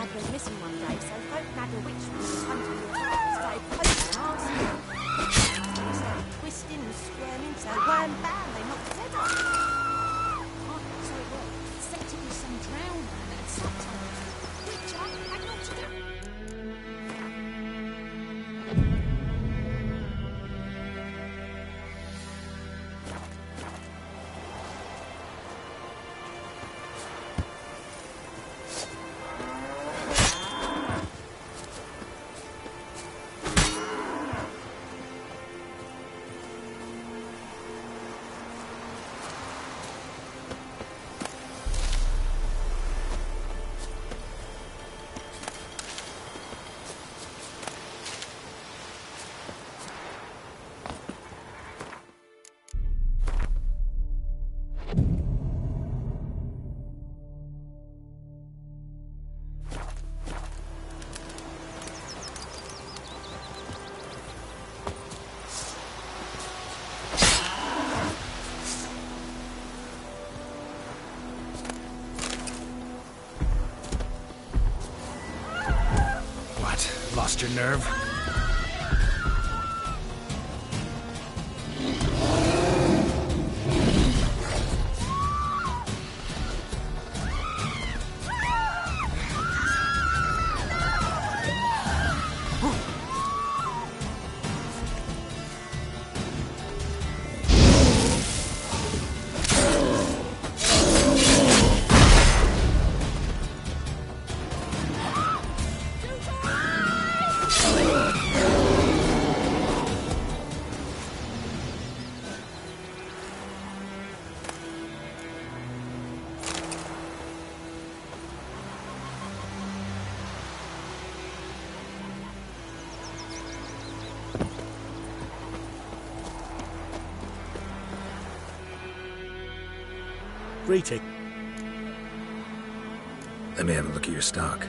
lad went missing one day, so folk had a witch was hunting the party, started poking and asking. They started twisting and squirming, so wham bam, they knocked his head off. Oh, so it was. Except it was some drowner that had sat on it, which I had not to do. Lost your nerve? Greeting. Let me have a look at your stock.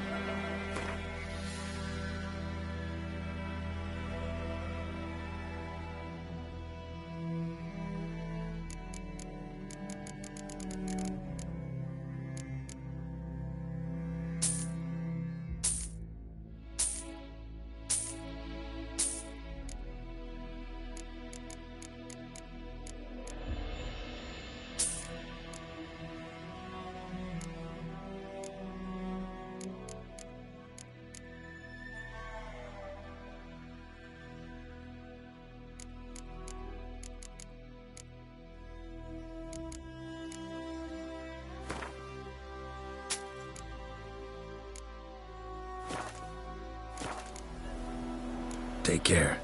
Take care.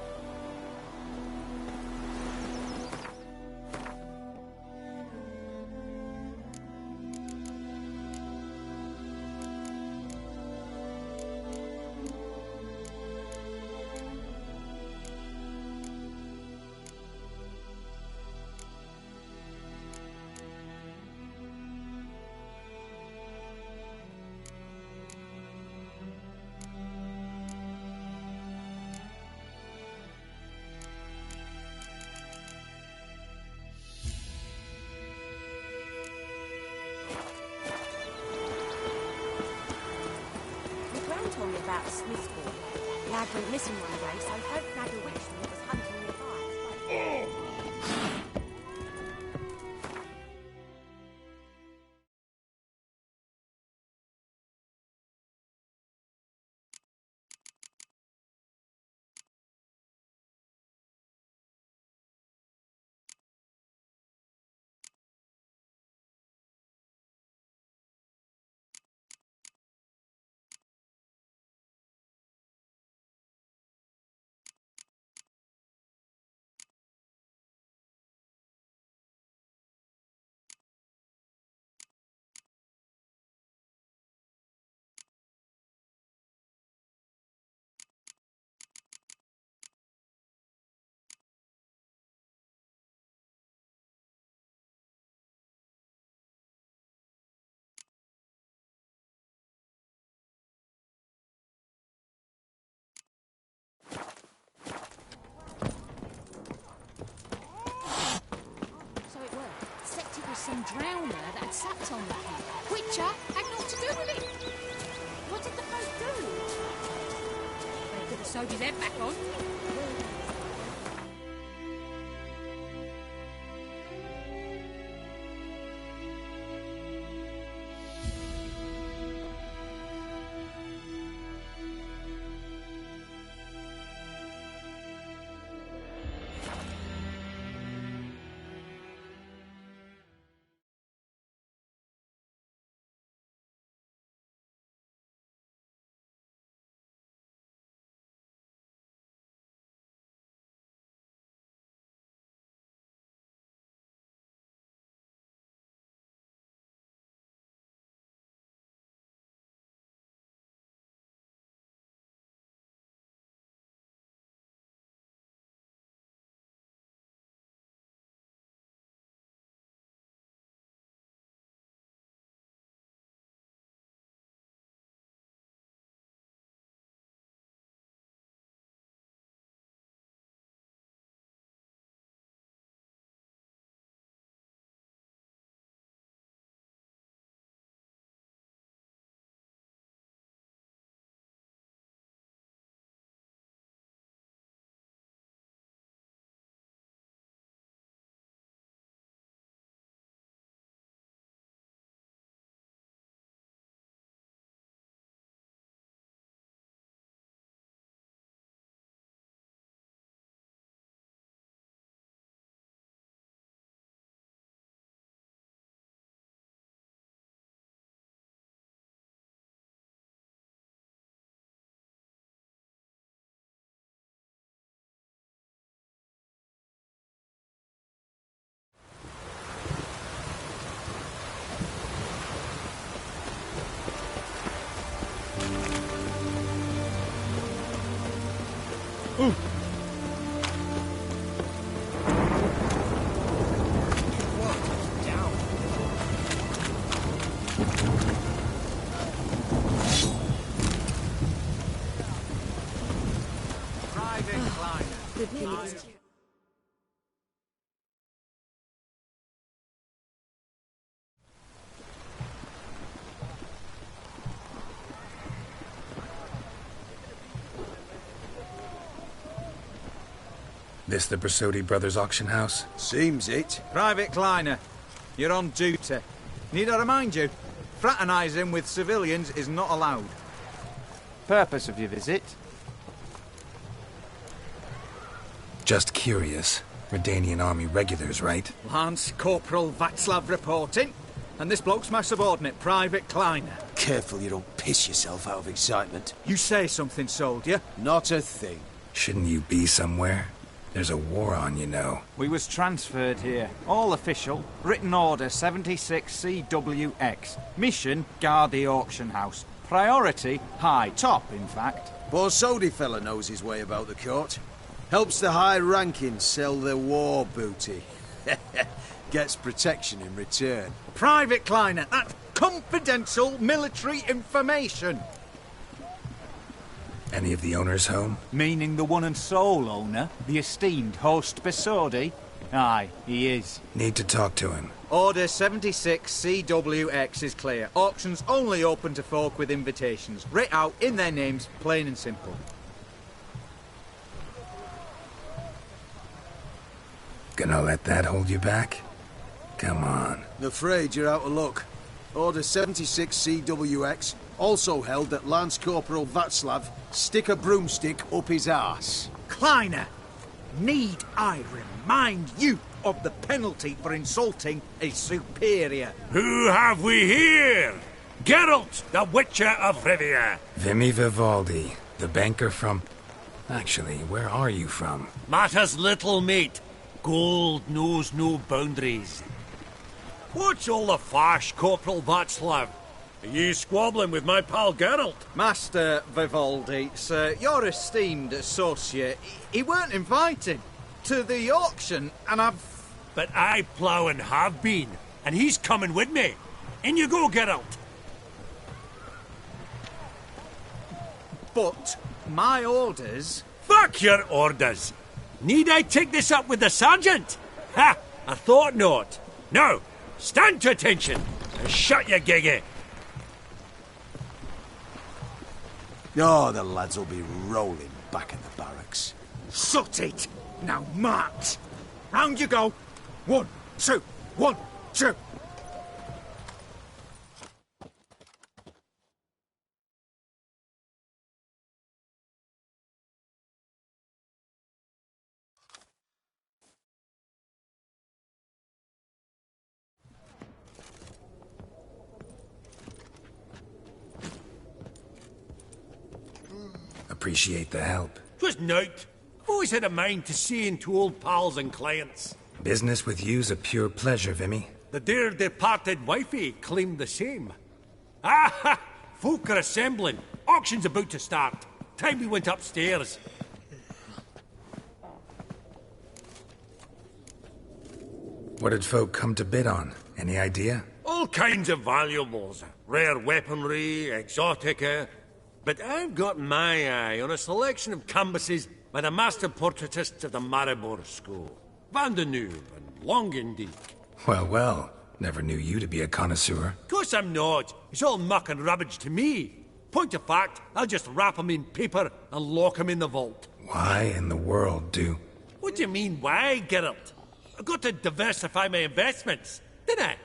Told me about Smith's boy. Lad went missing one day, so folk had a witch that was hunting the fires. Some drowner that had sat on the key, which I had not to do with it. What What did the folk do? They could have sewed his head back on. Good thing it's... This the Brasodi Brothers auction house? Seems it. Private Kleiner, you're on duty. Need I remind you, fraternising with civilians is not allowed. Purpose of your visit? Just curious. Redanian army regulars, right? Lance Corporal Václav reporting. And this bloke's my subordinate, Private Kleiner. Careful you don't piss yourself out of excitement. You say something, soldier? Not a thing. Shouldn't you be somewhere? There's a war on, you know. We was transferred here. All official. Written order 76 CWX. Mission, guard the auction house. Priority, high. Top, in fact. Borsodi fella knows his way about the court. Helps the high-ranking sell their war booty. Gets protection in return. Private Kleiner, that's confidential military information. Any of the owners home? Meaning the one and sole owner, the esteemed host Besodi? Aye, he is. Need to talk to him. Order 76 CWX is clear. Auctions only open to folk with invitations. Writ out in their names, plain and simple. Gonna let that hold you back? Come on. I'm afraid you're out of luck. Order 76 CWX, also held that Lance Corporal Václav stick a broomstick up his arse. Kleiner, need I remind you of the penalty for insulting a superior? Who have we here? Geralt, the Witcher of Rivia. Vimy Vivaldi, the banker from... Actually, where are you from? Matters little, mate. Gold knows no boundaries. What's all the fash, Corporal Václav? Are you squabbling with my pal Geralt? Master Vivaldi, sir, your esteemed associate, he weren't invited to the auction, and I've... But I plough and have been, and he's coming with me. In you go, Geralt. But my orders... Fuck your orders. Need I take this up with the sergeant? Ha! I thought not. Now, stand to attention and shut your giggy. Oh, the lads will be rolling back in the barracks. Sort it! Now march! Round you go! 1, 2, 1, 2! Appreciate the help. Twas nowt. I've always had a mind to seeing to old pals and clients. Business with you's a pure pleasure, Vimy. The dear departed wifey claimed the same. Ah ha! Folk are assembling. Auction's about to start. Time we went upstairs. What did folk come to bid on? Any idea? All kinds of valuables. Rare weaponry, exotica. But I've got my eye on a selection of canvases by the master portraitists of the Maribor School. Van de Neuve and Longendijk. Well, well. Never knew you to be a connoisseur. Course I'm not. It's all muck and rubbish to me. Point of fact, I'll just wrap 'em in paper and lock 'em in the vault. Why in the world do... What do you mean, why, Geralt? I've got to diversify my investments, didn't I?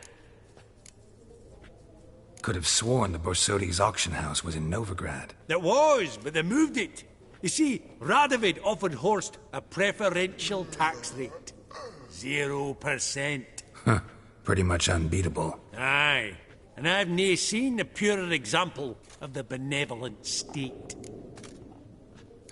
Could have sworn the Borsodi's auction house was in Novigrad. It was, but they moved it. You see, Radovid offered Horst a preferential tax rate. 0%. Huh. Pretty much unbeatable. Aye. And I've nae seen a purer example of the benevolent state.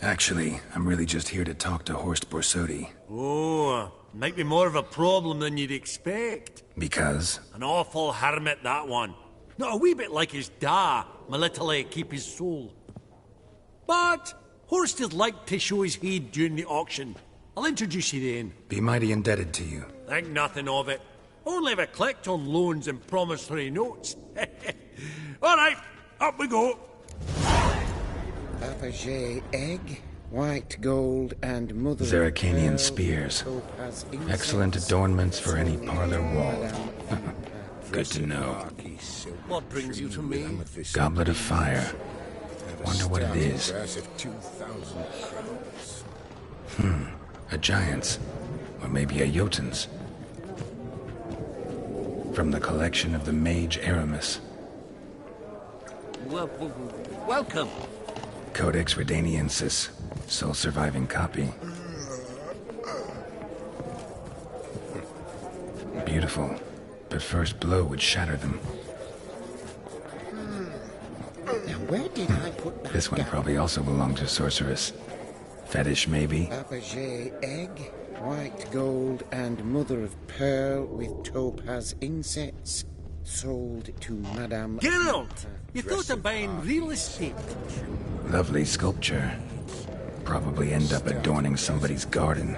Actually, I'm really just here to talk to Horst Borsodi. Oh, might be more of a problem than you'd expect. Because? An awful hermit, that one. Not a wee bit like his da, my little keep his soul. But Horst is like to show his heed during the auction. I'll introduce you then. Be mighty indebted to you. Think nothing of it. Only if I collect on loans and promissory notes. All right, up we go. Fabergé egg, white gold, and mother of Zeracanian pearl, spears. topaz incense, Excellent adornments for any parlor wall. Madame, Good to know. What brings you to me? Goblet of fire. Wonder what it is. A giant's. Or maybe a Jotun's. From the collection of the mage Aramis. Welcome. Codex Redaniensis. Sole surviving copy. Beautiful. But first blow would shatter them. Now, where did I put that This one down? probably also belonged to Sorceress. Fetish, maybe? Fabergé egg, white gold, and mother of pearl with topaz incense. Sold to Madame... Geralt, you thought of buying real estate. Lovely sculpture. Probably end up adorning somebody's garden.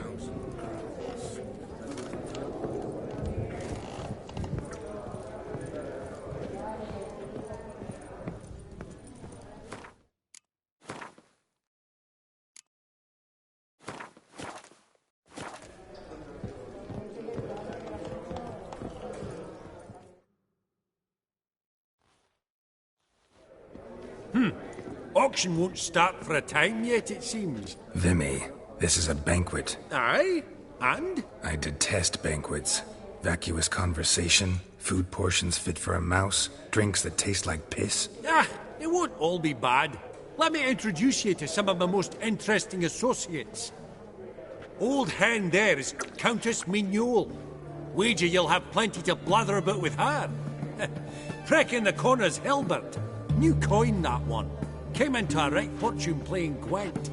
Auction won't start for a time yet, it seems. Vimy, this is a banquet. Aye? And? I detest banquets. Vacuous conversation, food portions fit for a mouse, drinks that taste like piss. Ah, it won't all be bad. Let me introduce you to some of my most interesting associates. Old hen there is Countess Mignole. Wager you'll have plenty to blather about with her. Trek in the corner's Hilbert. New coin, that one. Came into a right fortune playing Gwent.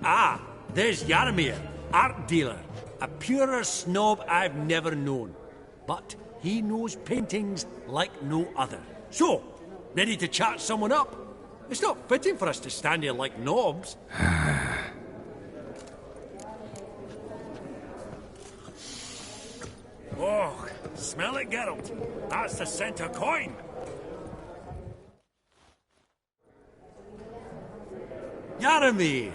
Ah, there's Yarmir, art dealer. A purer snob I've never known. But he knows paintings like no other. So, ready to chat someone up? It's not fitting for us to stand here like knobs. Oh, smell it, Geralt. That's the centre coin. Yarmir,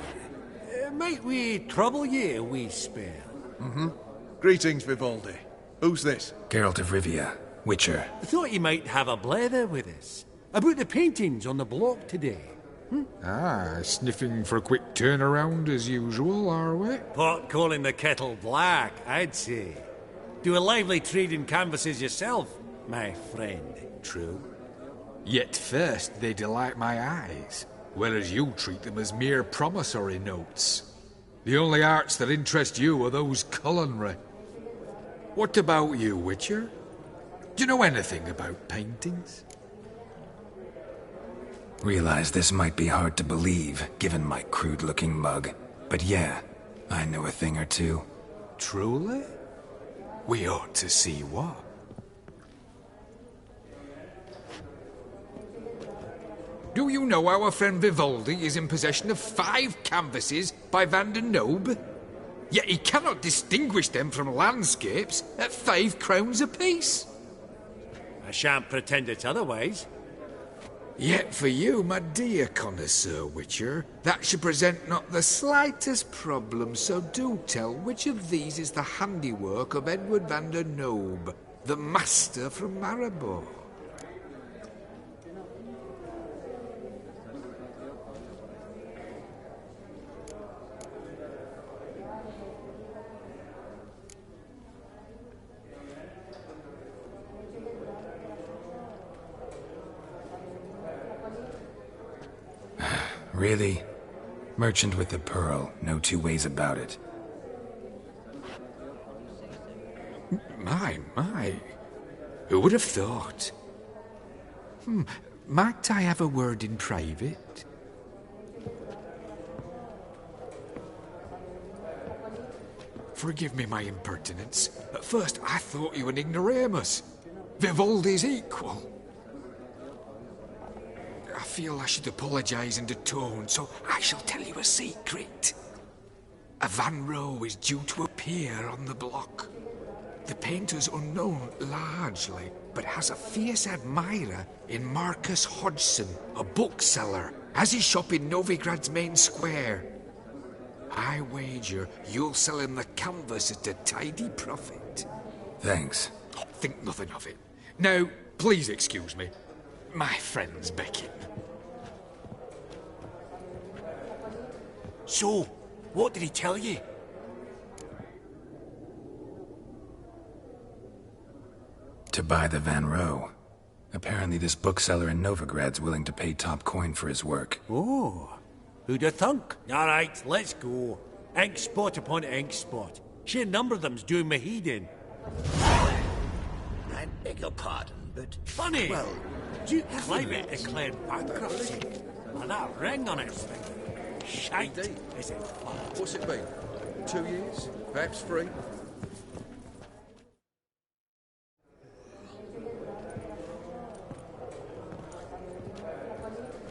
might we trouble ye a wee spell? Greetings, Vivaldi. Who's this? Geralt of Rivia, Witcher. I thought you might have a blether with us. About the paintings on the block today. Ah, sniffing for a quick turnaround as usual, are we? Pot calling the kettle black, I'd say. Do a lively trade in canvases yourself, my friend. True. Yet first they delight my eyes, whereas you treat them as mere promissory notes. The only arts that interest you are those culinary. What about you, Witcher? Do you know anything about paintings? Realize this might be hard to believe, given my crude-looking mug. But yeah, I know a thing or two. Truly? We ought to see what. Do you know our friend Vivaldi is in possession of 5 canvases by Van der Nobe? Yet he cannot distinguish them from landscapes at 5 crowns apiece. I shan't pretend it's otherwise. Yet for you, my dear connoisseur Witcher, that should present not the slightest problem, so do tell which of these is the handiwork of Edward van der Nobe, the master from Maribor. Really? Merchant with the pearl, no two ways about it. My. Who would have thought? Might I have a word in private? Forgive me my impertinence. At first I thought you an ignoramus. Vivaldi's equal. I feel I should apologise and atone, so I shall tell you a secret. A Van Row is due to appear on the block. The painter's unknown largely, but has a fierce admirer in Marcus Hodgson, a bookseller, has his shop in Novigrad's main square. I wager you'll sell him the canvas at a tidy profit. Thanks. Think nothing of it. Now, please excuse me. My friend's beckon. So, what did he tell you? To buy the Van Row. Apparently this bookseller in Novigrad's willing to pay top coin for his work. Oh, who'd have thunk? All right, let's go. Ink spot upon ink spot. Sheer number of them's doing me heed in. I beg your pardon, but... Funny! Well, Duke Climate declared bankruptcy. And that ring on his finger. Shite, Indeed. is it fun? What's it been? 2 years? Perhaps 3?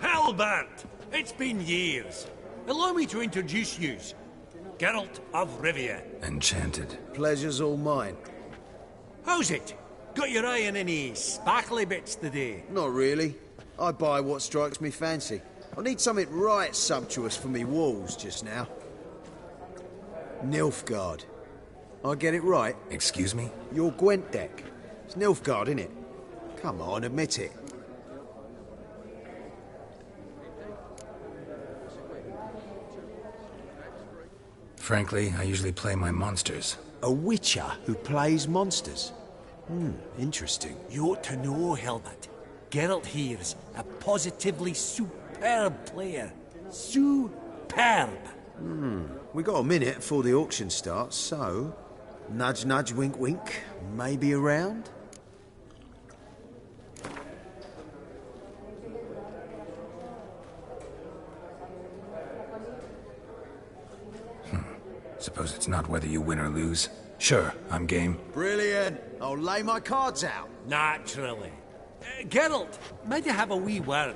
Halbert! It's been years. Allow me to introduce yous. Geralt of Rivia. Enchanted. Pleasure's all mine. How's it? Got your eye on any sparkly bits today? Not really. I buy what strikes me fancy. I need something right sumptuous for me walls just now. Nilfgaard. I get it right? Excuse me? Your Gwent deck. It's Nilfgaard, innit? Come on, admit it. Frankly, I usually play my monsters. A witcher who plays monsters? Interesting. You ought to know, Helmut. Geralt here's a positively superb player. Superb! We got a minute before the auction starts, so... Nudge, nudge, wink, wink. Maybe around? Suppose it's not whether you win or lose. Sure, I'm game. Brilliant. I'll lay my cards out. Naturally. Geralt, might I have a wee word?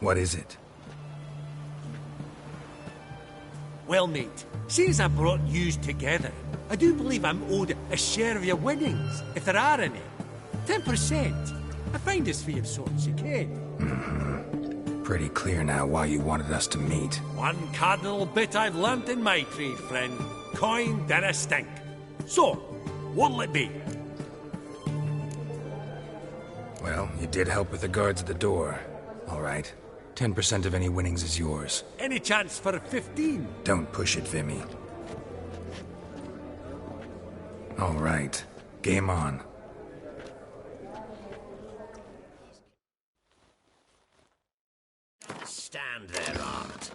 What is it? Well, mate, seeing as I brought yous together, I do believe I'm owed a share of your winnings, if there are any. 10%. I find this fee of sorts, you can. Pretty clear now why you wanted us to meet. One cardinal bit I've learnt in my trade, friend. Coin dinna stink. So, what'll it be? Well, you did help with the guards at the door. All right. 10% of any winnings is yours. Any chance for a 15? Don't push it, Vimy. All right. Game on. Stand there, Art.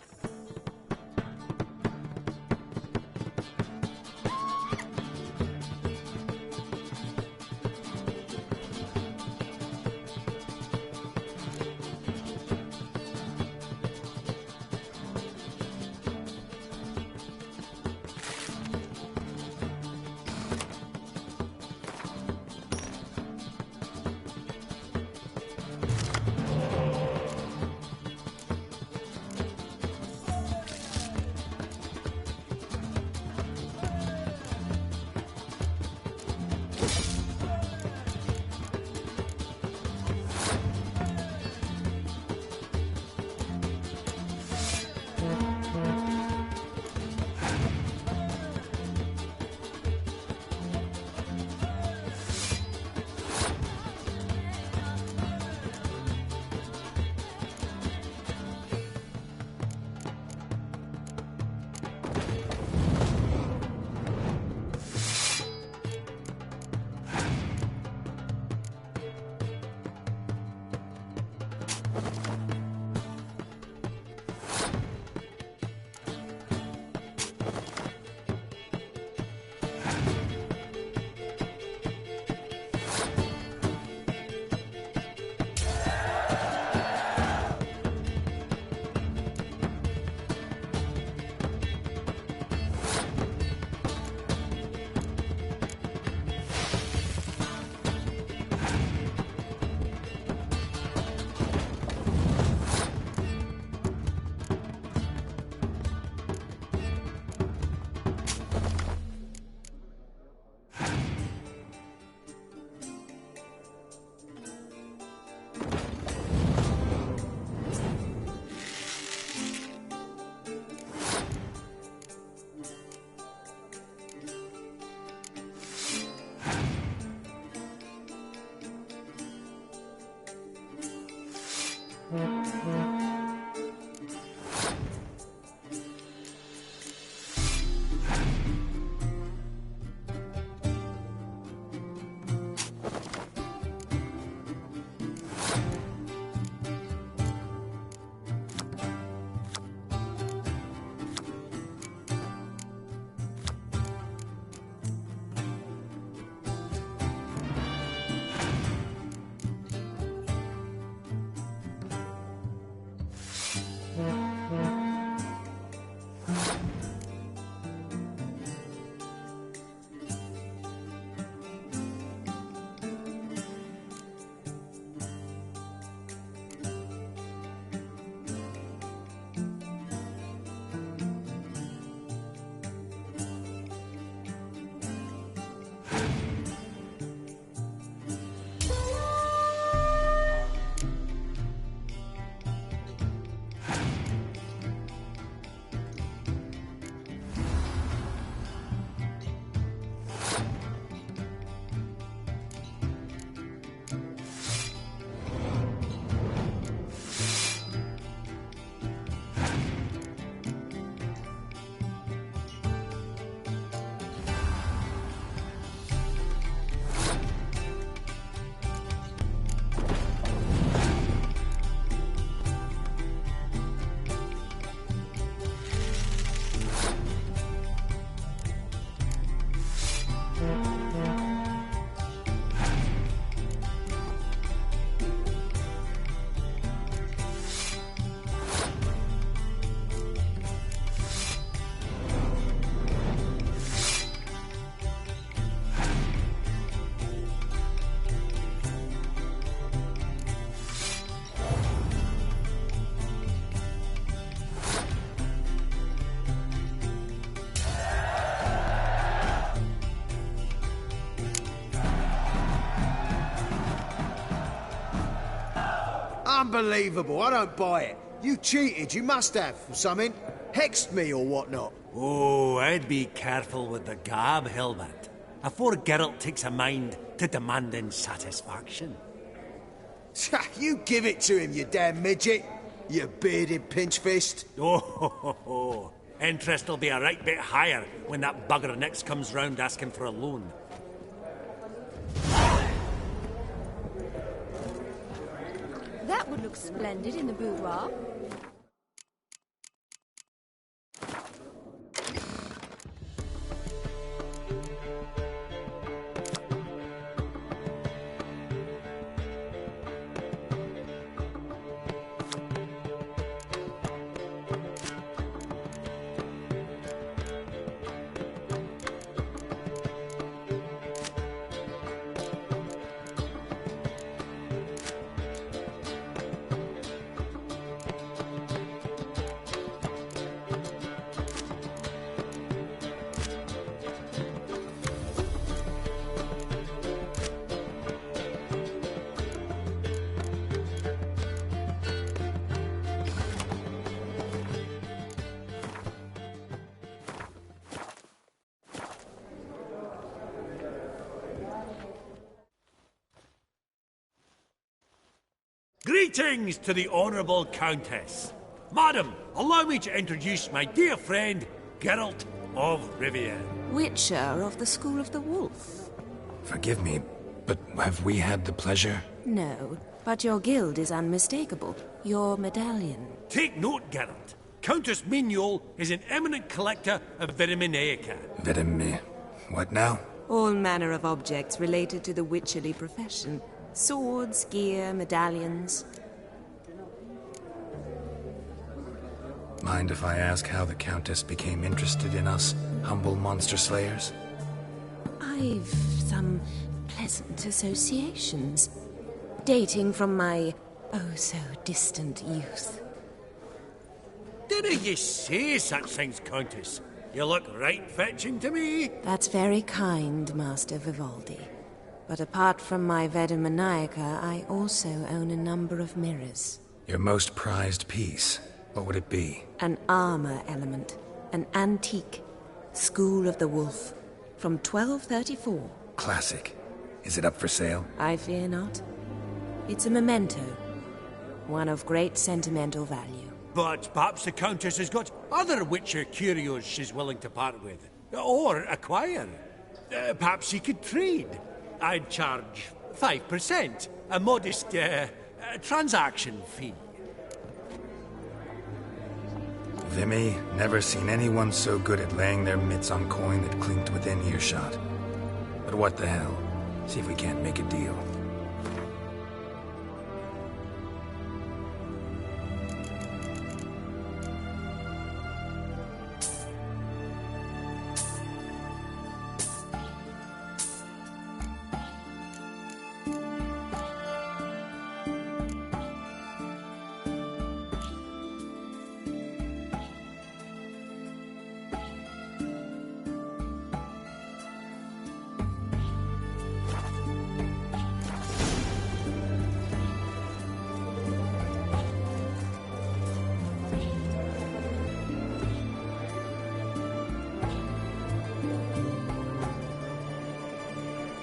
Unbelievable, I don't buy it. You cheated, you must have, or something. Hexed me or whatnot. Oh, I'd be careful with the gab, Hilbert. Afore Geralt takes a mind to demanding satisfaction. You give it to him, you damn midget. you bearded pinchfist? Oh, ho, ho, ho. Interest will be a right bit higher when that bugger next comes round asking for a loan. That would look splendid in the boudoir. Greetings to the Honourable Countess. Madam, allow me to introduce my dear friend, Geralt of Rivia. Witcher of the School of the Wolf. Forgive me, but have we had the pleasure? No, but your guild is unmistakable. Your medallion. Take note, Geralt. Countess Mignol is an eminent collector of Vitaminaica. What now? All manner of objects related to the witcherly profession. Swords, gear, medallions. Mind if I ask how the Countess became interested in us, humble monster slayers? I've some pleasant associations, dating from my oh-so-distant youth. Didn't you say such things, Countess? You look right fetching to me. That's very kind, Master Vivaldi. But apart from my Vitaminaica, I also own a number of mirrors. Your most prized piece, what would it be? An armor element, an antique, School of the Wolf, from 1234. Classic. Is it up for sale? I fear not. It's a memento, one of great sentimental value. But perhaps the Countess has got other Witcher curios she's willing to part with. Or acquire. Perhaps she could trade. I'd charge 5%, a modest transaction fee. Vimy, never seen anyone so good at laying their mitts on coin that clinked within earshot. But what the hell? See if we can't make a deal.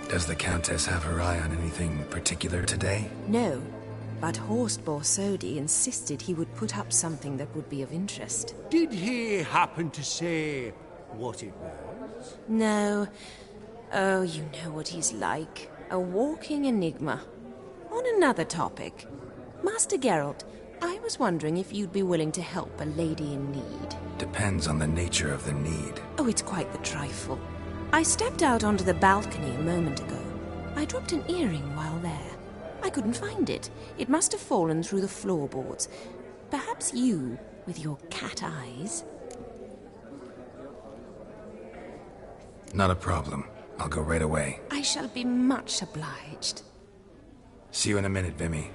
Does the Countess have her eye on anything particular today? No, but Horst Borsodi insisted he would put up something that would be of interest. Did he happen to say what it was? No. Oh, you know what he's like. A walking enigma. On another topic. Master Geralt, I was wondering if you'd be willing to help a lady in need. Depends on the nature of the need. Oh, it's quite the trifle. I stepped out onto the balcony a moment ago. I dropped an earring while there. I couldn't find it. It must have fallen through the floorboards. Perhaps you, with your cat eyes. Not a problem. I'll go right away. I shall be much obliged. See you in a minute, Vimy.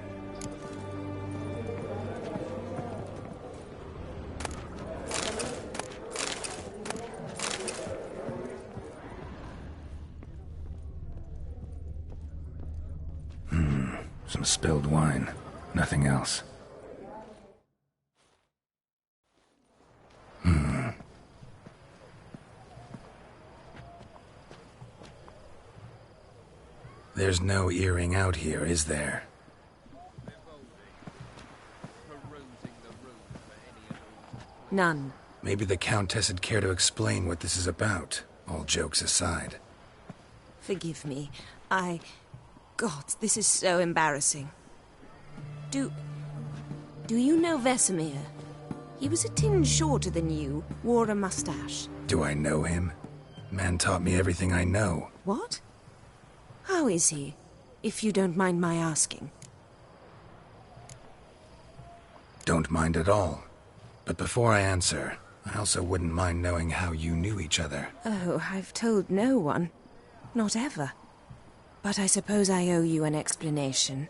Some spilled wine. Nothing else. There's no earring out here, is there? Perusing None. Maybe the Countess would care to explain what this is about, all jokes aside. Forgive me. God, this is so embarrassing. Do you know Vesemir? He was a tinge shorter than you, wore a mustache. Do I know him? Man taught me everything I know. What? How is he, if you don't mind my asking? Don't mind at all. But before I answer, I also wouldn't mind knowing how you knew each other. Oh, I've told no one. Not ever. But I suppose I owe you an explanation.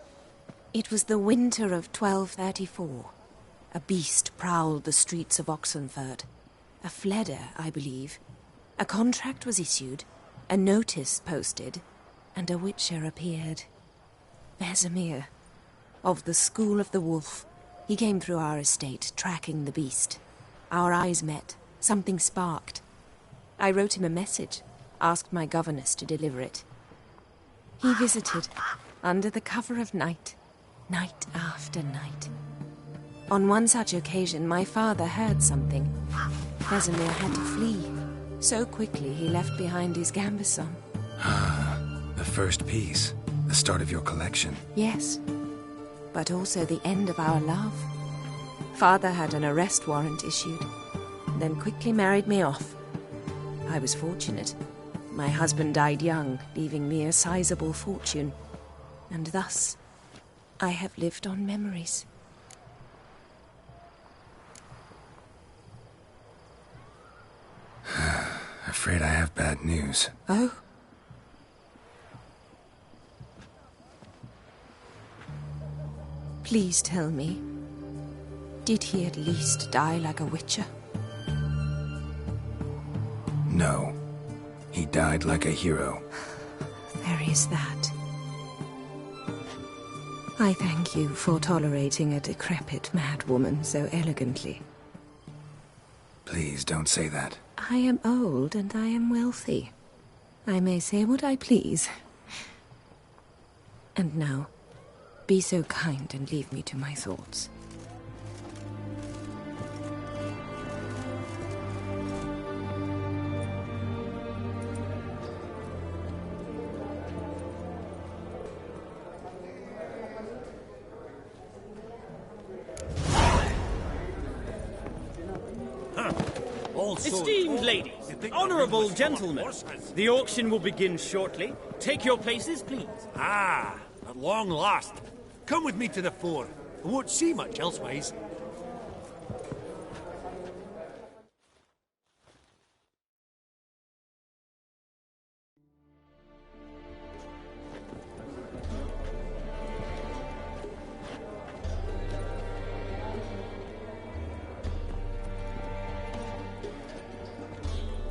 It was the winter of 1234. A beast prowled the streets of Oxenford. A fledder, I believe. A contract was issued, a notice posted, and a witcher appeared. Vesemir, of the School of the Wolf. He came through our estate, tracking the beast. Our eyes met. Something sparked. I wrote him a message, asked my governess to deliver it. He visited, under the cover of night, night after night. On one such occasion, my father heard something. Vesemir had to flee. So quickly he left behind his gambeson. Ah, the first piece. The start of your collection. Yes, but also the end of our love. Father had an arrest warrant issued, then quickly married me off. I was fortunate. My husband died young, leaving me a sizable fortune. And thus, I have lived on memories. Afraid I have bad news. Oh? Please tell me, did he at least die like a witcher? No. He died like a hero. There is that. I thank you for tolerating a decrepit madwoman so elegantly. Please don't say that. I am old and I am wealthy. I may say what I please. And now, be so kind and leave me to my thoughts. Esteemed ladies, honorable gentlemen, the auction will begin shortly. Take your places, please. Ah, at long last. Come with me to the fore. I won't see much elsewise.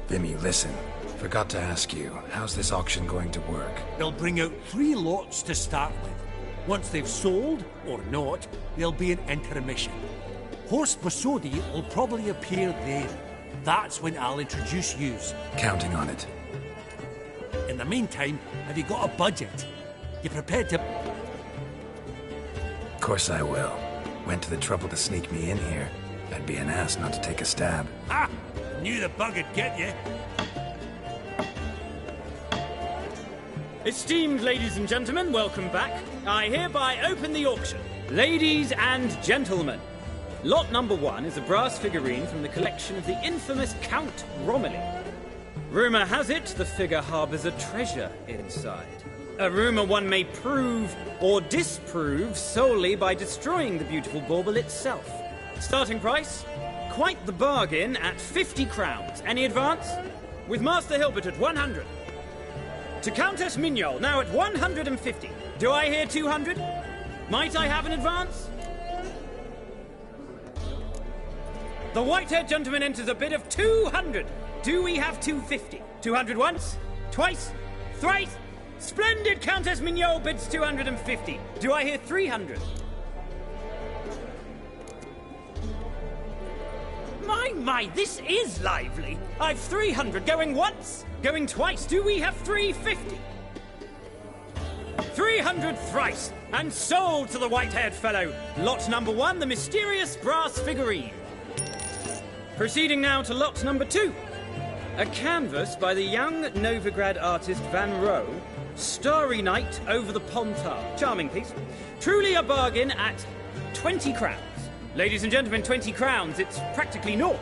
Vimy, listen. Forgot to ask you, how's this auction going to work? They'll bring out 3 lots to start with. Once they've sold, or not, there'll be an intermission. Horse Bosodi will probably appear then. That's when I'll introduce yous. Counting on it. In the meantime, have you got a budget? You prepared to... Of course I will. Went to the trouble to sneak me in here. I'd be an ass not to take a stab. Ha! Knew the bug'd get you. Esteemed ladies and gentlemen, welcome back. I hereby open the auction. Ladies and gentlemen, lot number 1 is a brass figurine from the collection of the infamous Count Romilly. Rumour has it the figure harbours a treasure inside. A rumour one may prove or disprove solely by destroying the beautiful bauble itself. Starting price? Quite the bargain at 50 crowns. Any advance? With Master Hilbert at 100. To Countess Mignol, now at 150. Do I hear 200? Might I have an advance? The white-haired gentleman enters a bid of 200. Do we have 250? 200 once? Twice? Thrice? Splendid! Countess Mignol bids 250. Do I hear 300? My, this is lively. I've 300 going once, going twice. Do we have 350? 300 thrice, and sold to the white-haired fellow. Lot number 1, the mysterious brass figurine. Proceeding now to lot number 2. A canvas by the young Novigrad artist Van Rohe, Starry Night over the Pontar. Charming piece. Truly a bargain at 20 crowns. Ladies and gentlemen, 20 crowns. It's practically naught.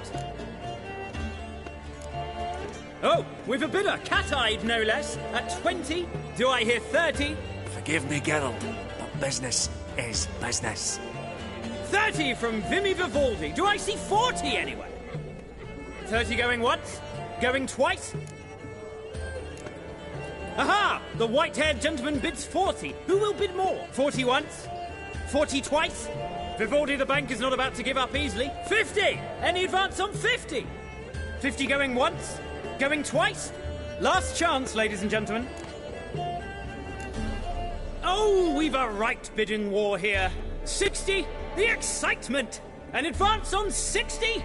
Oh, we've a bidder, cat-eyed no less, at 20. Do I hear 30? Forgive me, Geralt, but business is business. 30 from Vimy Vivaldi. Do I see 40 anyway? 30 going once? Going twice? Aha! The white-haired gentleman bids 40. Who will bid more? 40 once? 40 twice? Vivaldi the bank is not about to give up easily. 50! Any advance on 50? 50 going once? Going twice? Last chance, ladies and gentlemen. Oh, we've a right bidding war here. 60? The excitement! An advance on 60?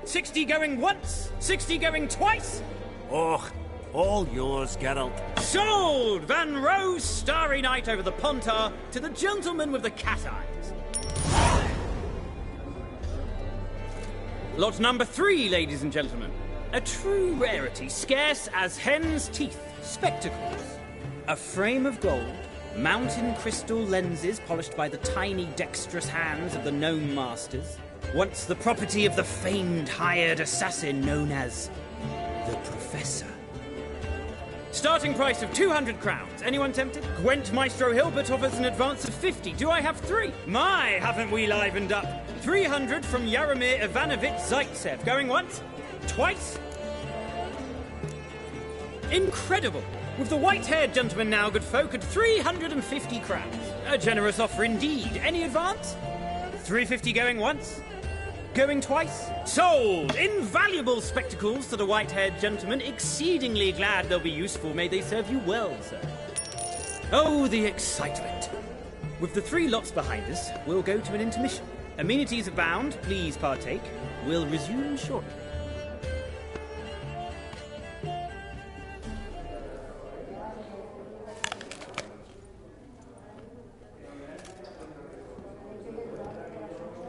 60 going once? 60 going twice? Oh, all yours, Geralt. Sold! Van Rohe's Starry Night over the Pontar to the gentleman with the cat eyes. Lot number 3, ladies and gentlemen. A true rarity, scarce as hen's teeth. Spectacles. A frame of gold, mountain crystal lenses polished by the tiny dexterous hands of the gnome masters. Once the property of the famed hired assassin known as the Professor. Starting price of 200 crowns. Anyone tempted? Gwent Maestro Hilbert offers an advance of 50. Do I have 3? My, haven't we livened up? 300 from Yaromir Ivanovich Zaitsev. Going once? Twice? Incredible! With the white-haired gentleman now, good folk, at 350 crowns. A generous offer indeed. Any advance? 350 going once? Going twice? Sold! Invaluable spectacles to the white-haired gentleman. Exceedingly glad they'll be useful. May they serve you well, sir. Oh, the excitement. With the 3 lots behind us, we'll go to an intermission. Amenities abound. Please partake. We'll resume shortly.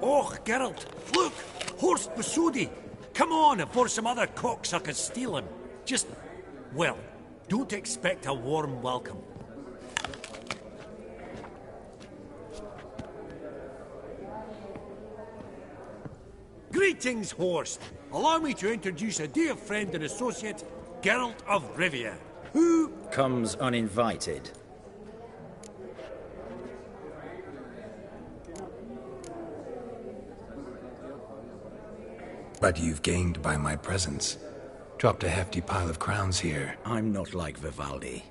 Oh, Geralt, look! Horst Besudi! Come on before some other cocksuckers steal him. Just, well, don't expect a warm welcome. Greetings, Horst. Allow me to introduce a dear friend and associate, Geralt of Rivia, who comes uninvited. But you've gained by my presence. Dropped a hefty pile of crowns here. I'm not like Vivaldi.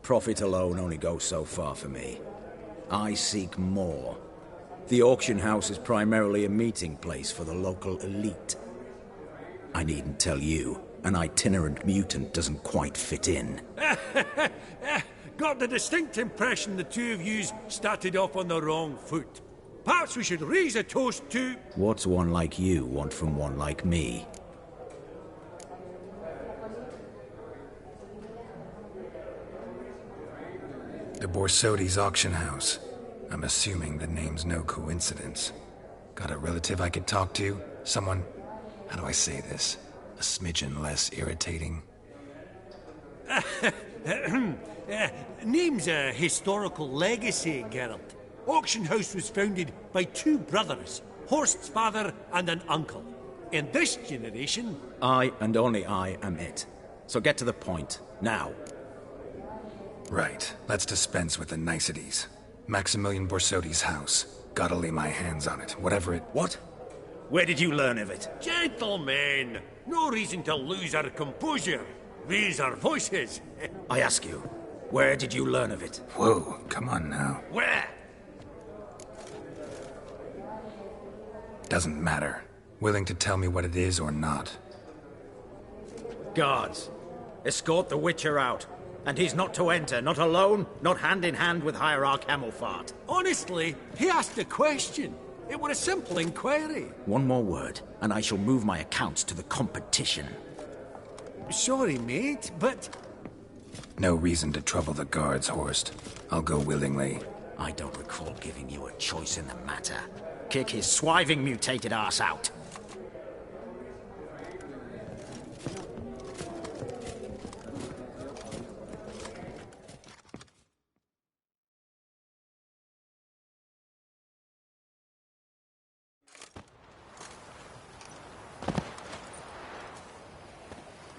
Profit alone only goes so far for me. I seek more. The auction house is primarily a meeting place for the local elite. I needn't tell you, an itinerant mutant doesn't quite fit in. Got the distinct impression the two of yous started off on the wrong foot. Perhaps we should raise a toast to... What's one like you want from one like me? The Borsodi's auction house. I'm assuming the name's no coincidence. Got a relative I could talk to? Someone, how do I say this? A smidgen less irritating? Name's a historical legacy, Geralt. Auction house was founded by 2 brothers, Horst's father and an uncle. In this generation... I and only I am it. So get to the point, now. Right, let's dispense with the niceties. Maximilian Borsodi's house. Gotta lay my hands on it, whatever it... What? Where did you learn of it? Gentlemen, no reason to lose our composure. Raise our voices. I ask you, where did you learn of it? Whoa, come on now. Where? Doesn't matter. Willing to tell me what it is or not? Guards, escort the Witcher out. And he's not to enter, not alone, not hand in hand with Hierarch Hamelfart. Honestly, he asked a question. It were a simple inquiry. One more word, and I shall move my accounts to the competition. Sorry, mate, but... No reason to trouble the guards, Horst. I'll go willingly. I don't recall giving you a choice in the matter. Kick his swiving mutated ass out.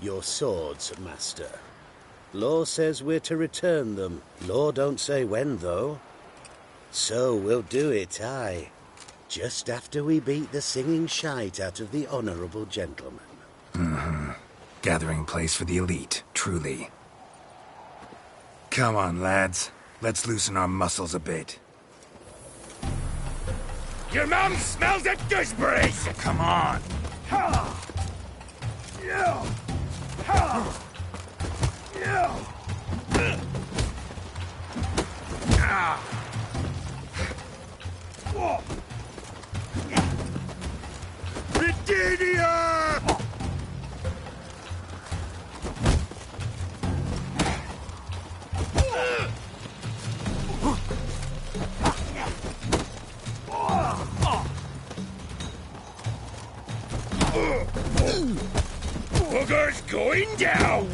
Your swords, master. Law says we're to return them. Law don't say when, though. So we'll do it, aye. Just after we beat the singing shite out of the honourable gentleman. Mm-hmm. Gathering place for the elite, truly. Come on, lads. Let's loosen our muscles a bit. Your mom smells of gooseberries! Come on! Ha! Yeah! Ha! Yeah! Ah! Whoa! Virginia! Booger's going down!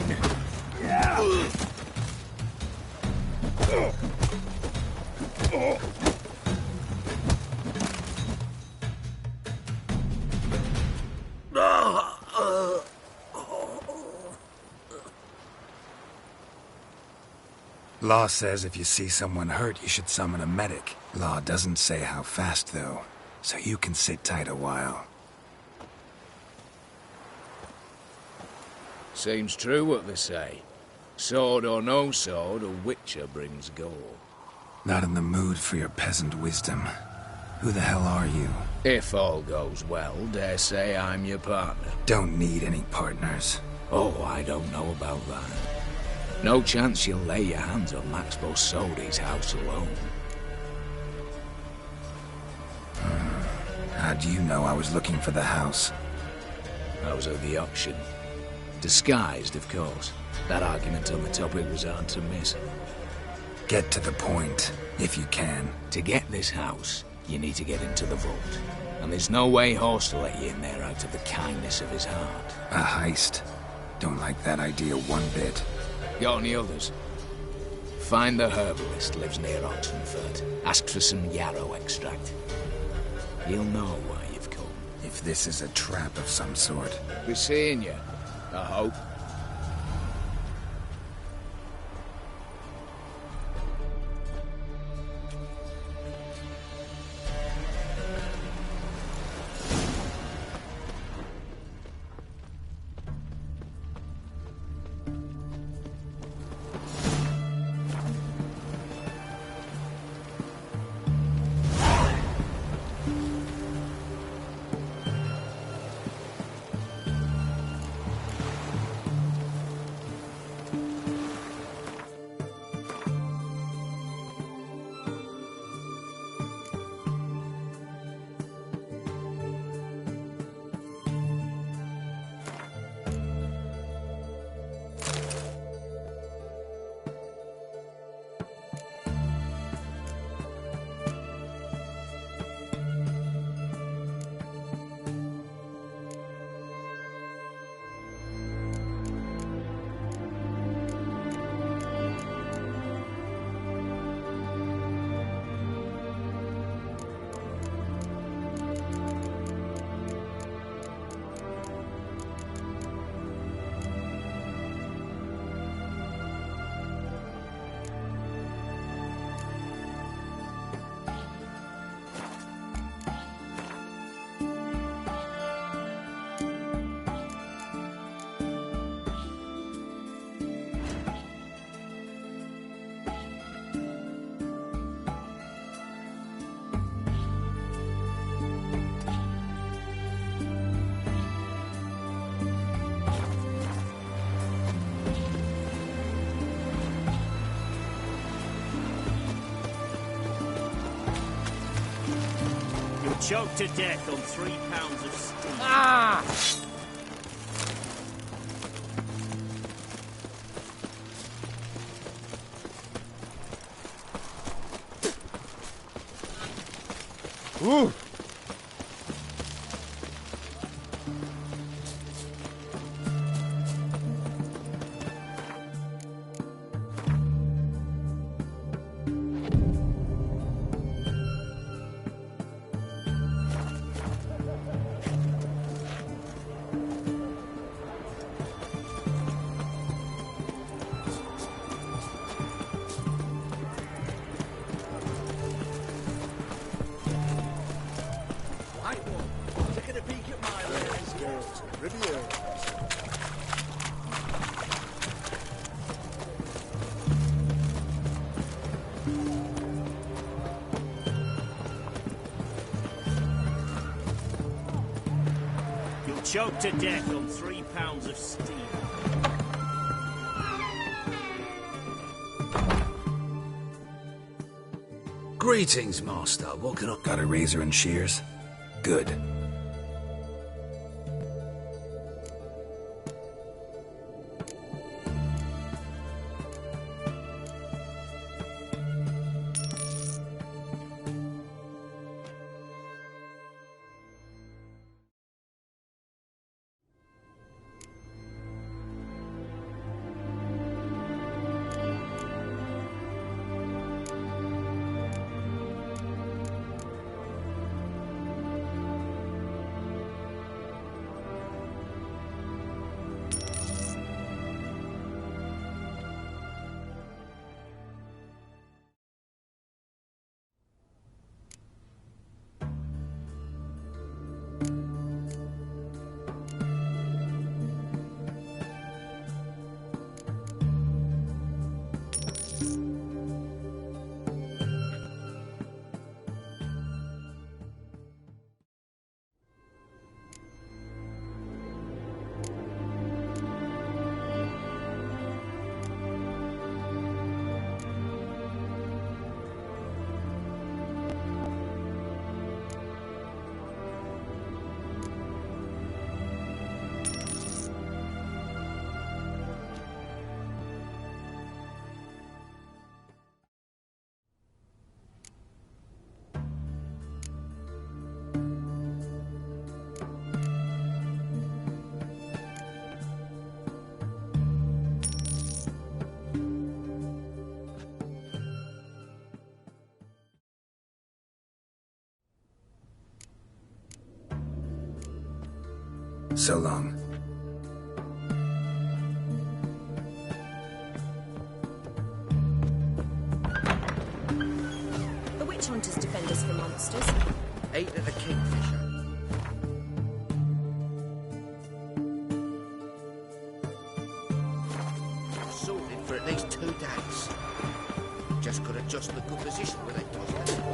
Law says if you see someone hurt, you should summon a medic. Law doesn't say how fast, though, so you can sit tight a while. Seems true what they say. Sword or no sword, a witcher brings gore. Not in the mood for your peasant wisdom. Who the hell are you? If all goes well, dare say I'm your partner. Don't need any partners. Oh, I don't know about that. No chance you'll lay your hands on Max Bosodi's house alone. How do you know I was looking for the house? I was at the auction. Disguised, of course. That argument on the topic was hard to miss. Get to the point, if you can. To get this house, you need to get into the vault. And there's no way Horst will let you in there out of the kindness of his heart. A heist? Don't like that idea one bit. Got any others? Find the herbalist lives near Oxenford. Ask for some yarrow extract. He'll know why you've come. If this is a trap of some sort. Be seeing you, I hope. Choked to death on 3 pounds of steam. Ah! Ooh! Choked to death on 3 pounds of steel. Greetings, Master. What can I... Got a razor and shears? Good. So long. The witch hunters defend us from monsters. 8 of the kingfisher. Sorted for at least 2 days. Just got to adjust the good position where they toss the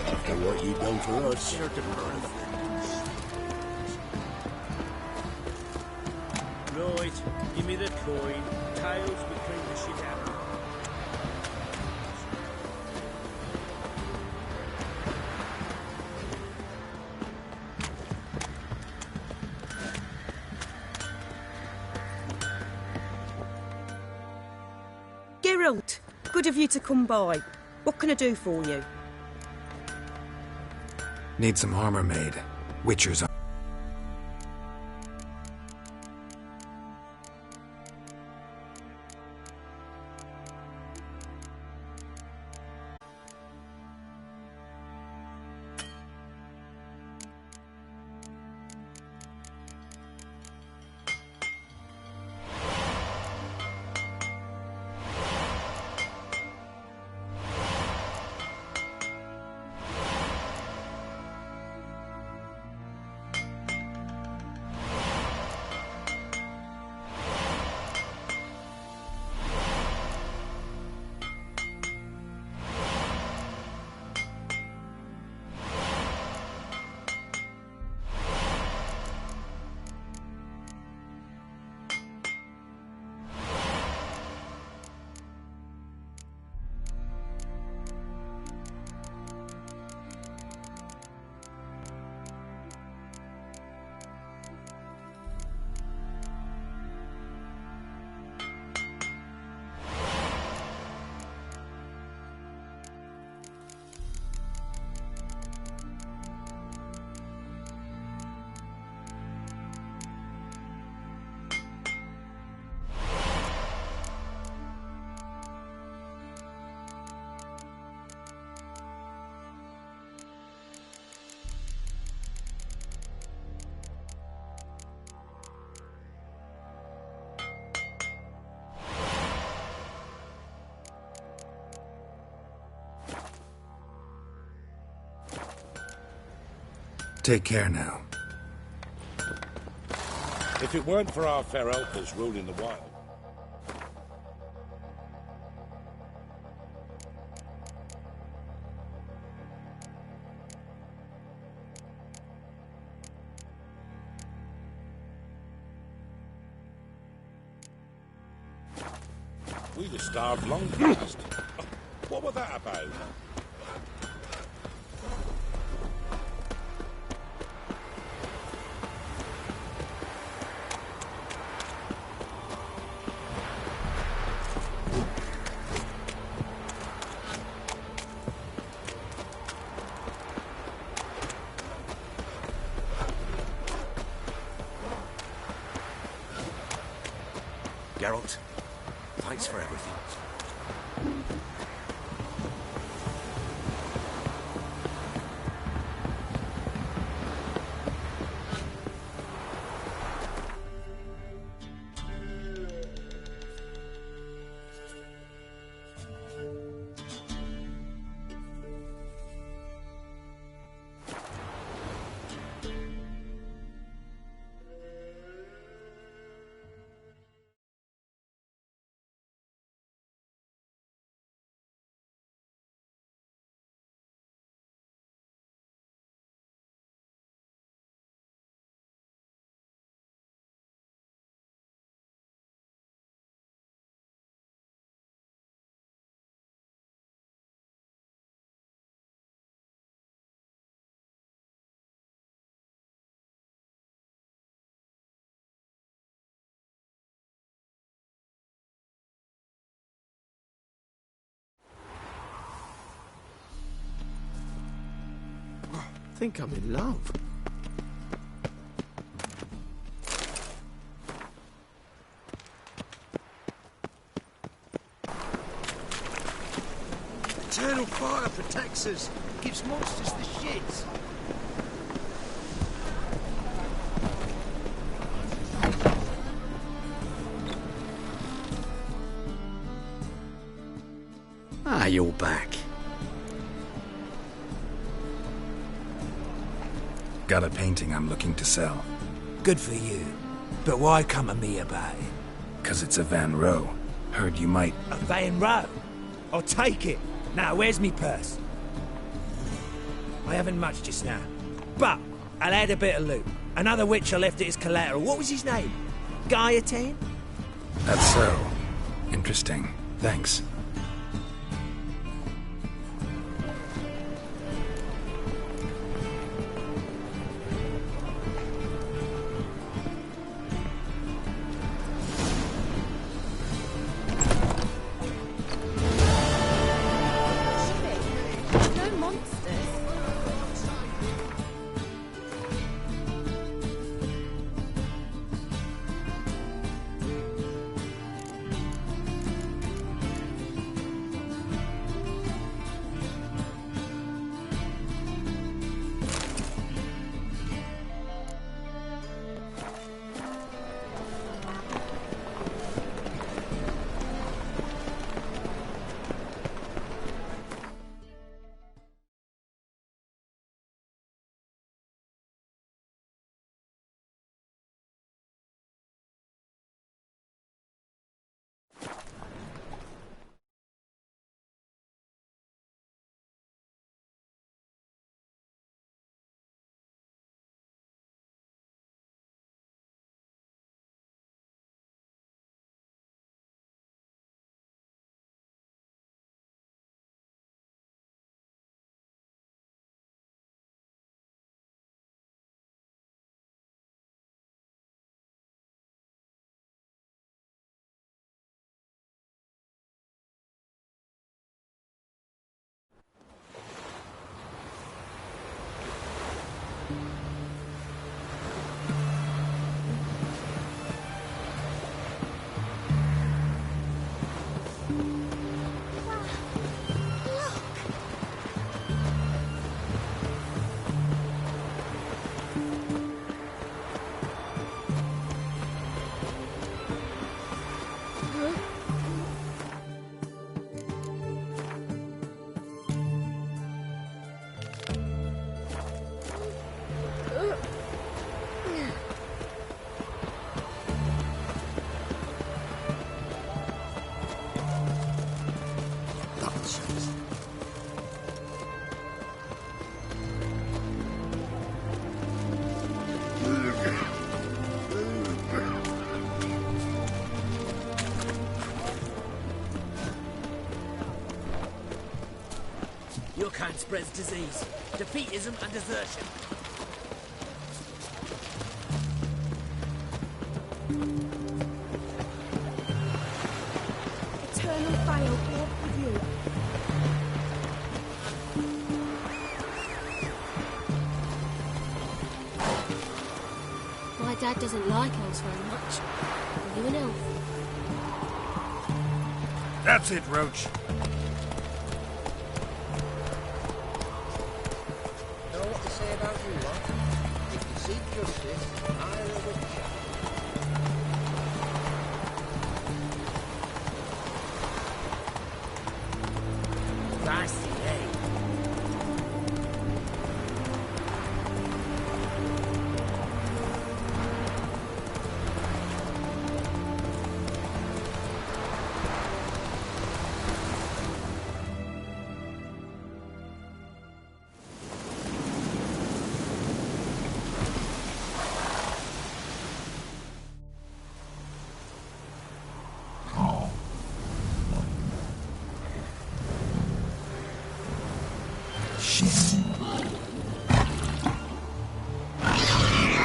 After what you've done for us. Right, give me the coin. Tails, we clean the shit out. Geralt, good of you to come by. What can I do for you? Need some armor made. Witcher's armor. Take care now. If it weren't for our fair helpers ruling the wild, we'd have starved long past. What was that about? Geralt, thanks for everything. I think I'm in love. Eternal fire protects us. Gives monsters the shits. Ah, you're back. Got a painting I'm looking to sell. Good for you. But why come to me about it? 'Cause it's a Van Row. Heard you might... A Van Row? I'll take it. Now, where's me purse? I haven't much just now. But I'll add a bit of loot. Another witch I left it as collateral. What was his name? Gaiatan? That's so. Interesting. Thanks. No monsters. Your kind spreads disease, defeatism and desertion. Eternal fire walk with you. My dad doesn't like elves very much. Are you an elf? That's it, Roach. Know what they say about you lot? If you seek justice, hire a witcher. Dicey, eh?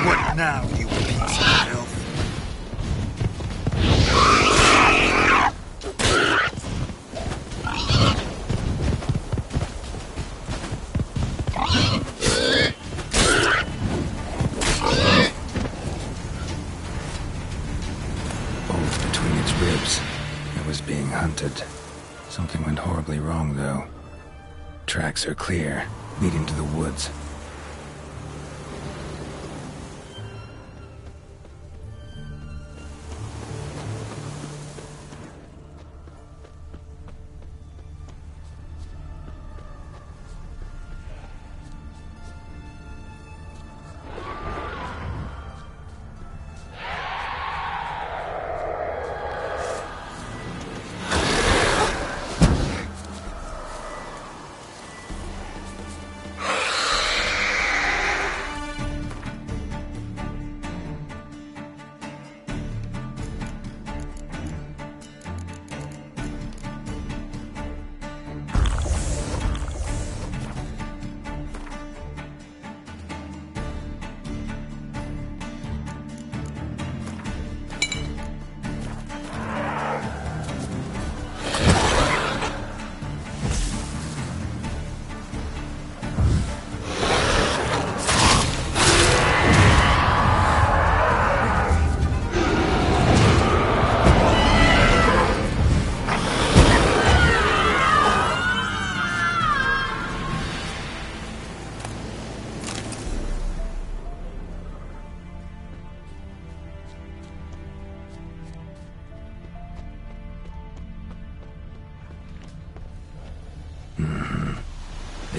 What now, you piece of filth? Both between its ribs. It was being hunted. Something went horribly wrong, though. Tracks are clear, leading to the woods.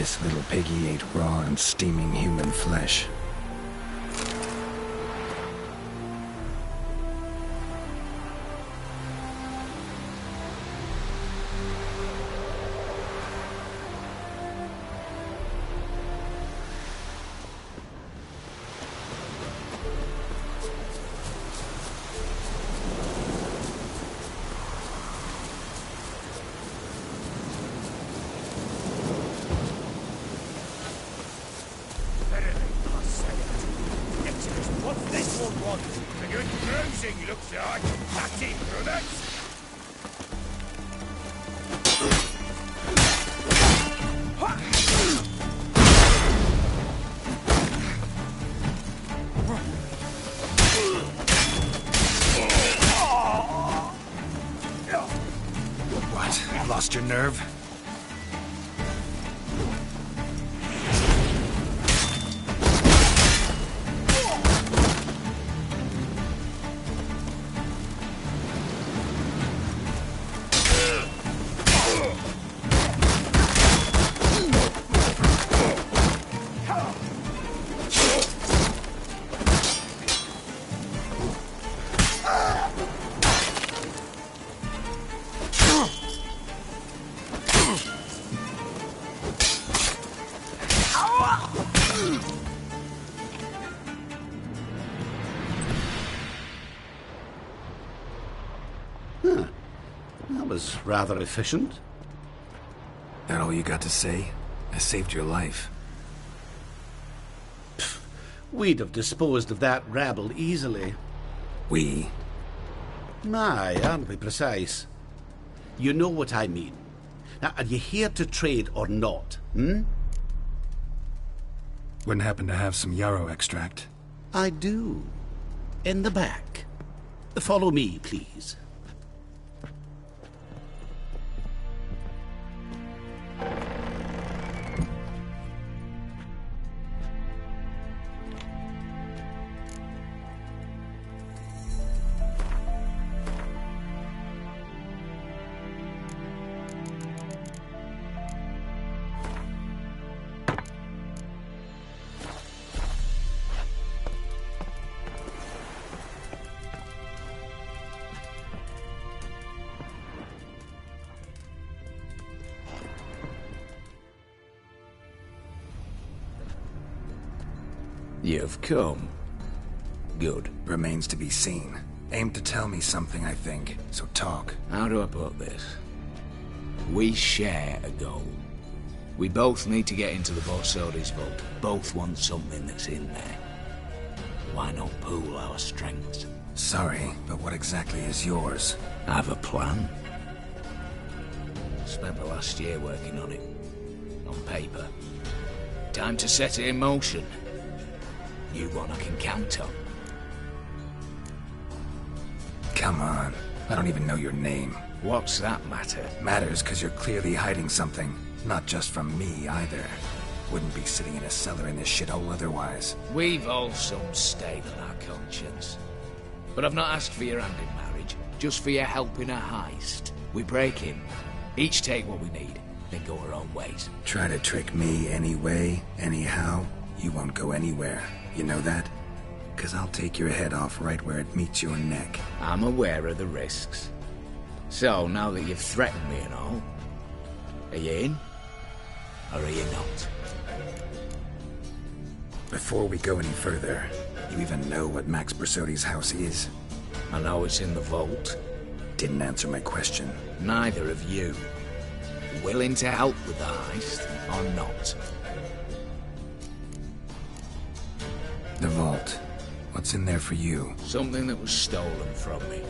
This little piggy ate raw and steaming human flesh. Lost your nerve? That was rather efficient. That all you got to say? I saved your life. We'd have disposed of that rabble easily. We? Aye, aren't we precise? You know what I mean. Now, are you here to trade or not, Wouldn't happen to have some yarrow extract. I do. In the back. Follow me, please. You've come. Good. Remains to be seen. Aim to tell me something, I think. So talk. How do I put this? We share a goal. We both need to get into the Borsodi's vault. Both want something that's in there. Why not pool our strengths? Sorry, but what exactly is yours? I have a plan. Spent the last year working on it. On paper. Time to set it in motion. You one I can count on. Come on. I don't even know your name. What's that matter? Matters because you're clearly hiding something. Not just from me, either. Wouldn't be sitting in a cellar in this shithole otherwise. We've all some stain on our conscience. But I've not asked for your hand in marriage, just for your help in a heist. We break in, each take what we need, then go our own ways. Try to trick me anyway, anyhow, you won't go anywhere. You know that? 'Cause I'll take your head off right where it meets your neck. I'm aware of the risks. So, now that you've threatened me and all, are you in? Or are you not? Before we go any further, you even know what Max Borsodi's house is? I know it's in the vault. Didn't answer my question. Neither of you. Willing to help with the heist, or not? The vault. What's in there for you? Something that was stolen from me.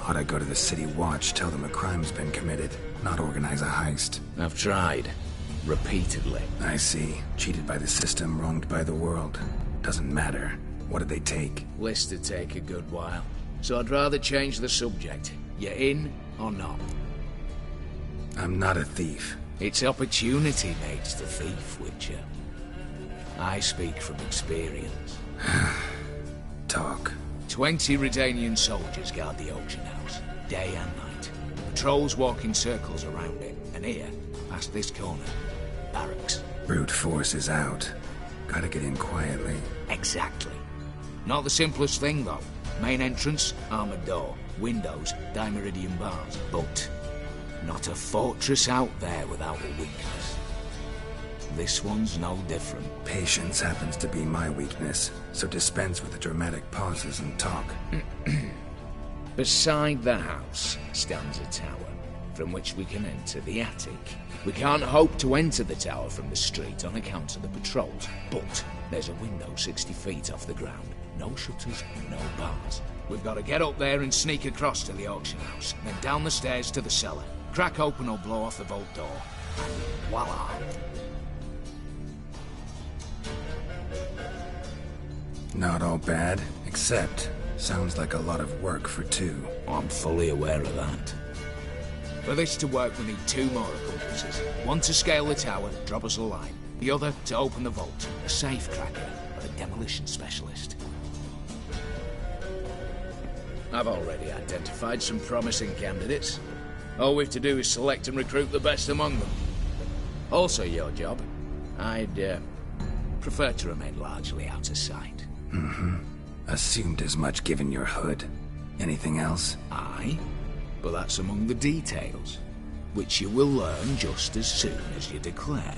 Ought I go to the city watch, tell them a crime's been committed, not organize a heist? I've tried. Repeatedly. I see. Cheated by the system, wronged by the world. Doesn't matter. What did they take? List to take a good while. So I'd rather change the subject. You in or not? I'm not a thief. It's opportunity makes the thief, Witcher. I speak from experience. Talk. 20 Redanian soldiers guard the auction house, day and night. Patrols walk in circles around it, and here, past this corner, barracks. Brute force is out. Gotta get in quietly. Exactly. Not the simplest thing, though. Main entrance, armored door. Windows, dimeridian bars. But not a fortress out there without a weakness. This one's no different. Patience happens to be my weakness, so dispense with the dramatic pauses and talk. Beside the house stands a tower, from which we can enter the attic. We can't hope to enter the tower from the street on account of the patrols, but there's a window 60 feet off the ground. No shutters, no bars. We've got to get up there and sneak across to the auction house, then down the stairs to the cellar. Crack open or blow off the vault door, and voila! Not all bad, except sounds like a lot of work for two. I'm fully aware of that. For this to work, we need 2 more accomplices. One to scale the tower, drop us a line. The other to open the vault, a safe cracker or a demolition specialist. I've already identified some promising candidates. All we've to do is select and recruit the best among them. Also your job. I'd prefer to remain largely out of sight. Assumed as much given your hood. Anything else? Aye, but that's among the details, which you will learn just as soon as you declare.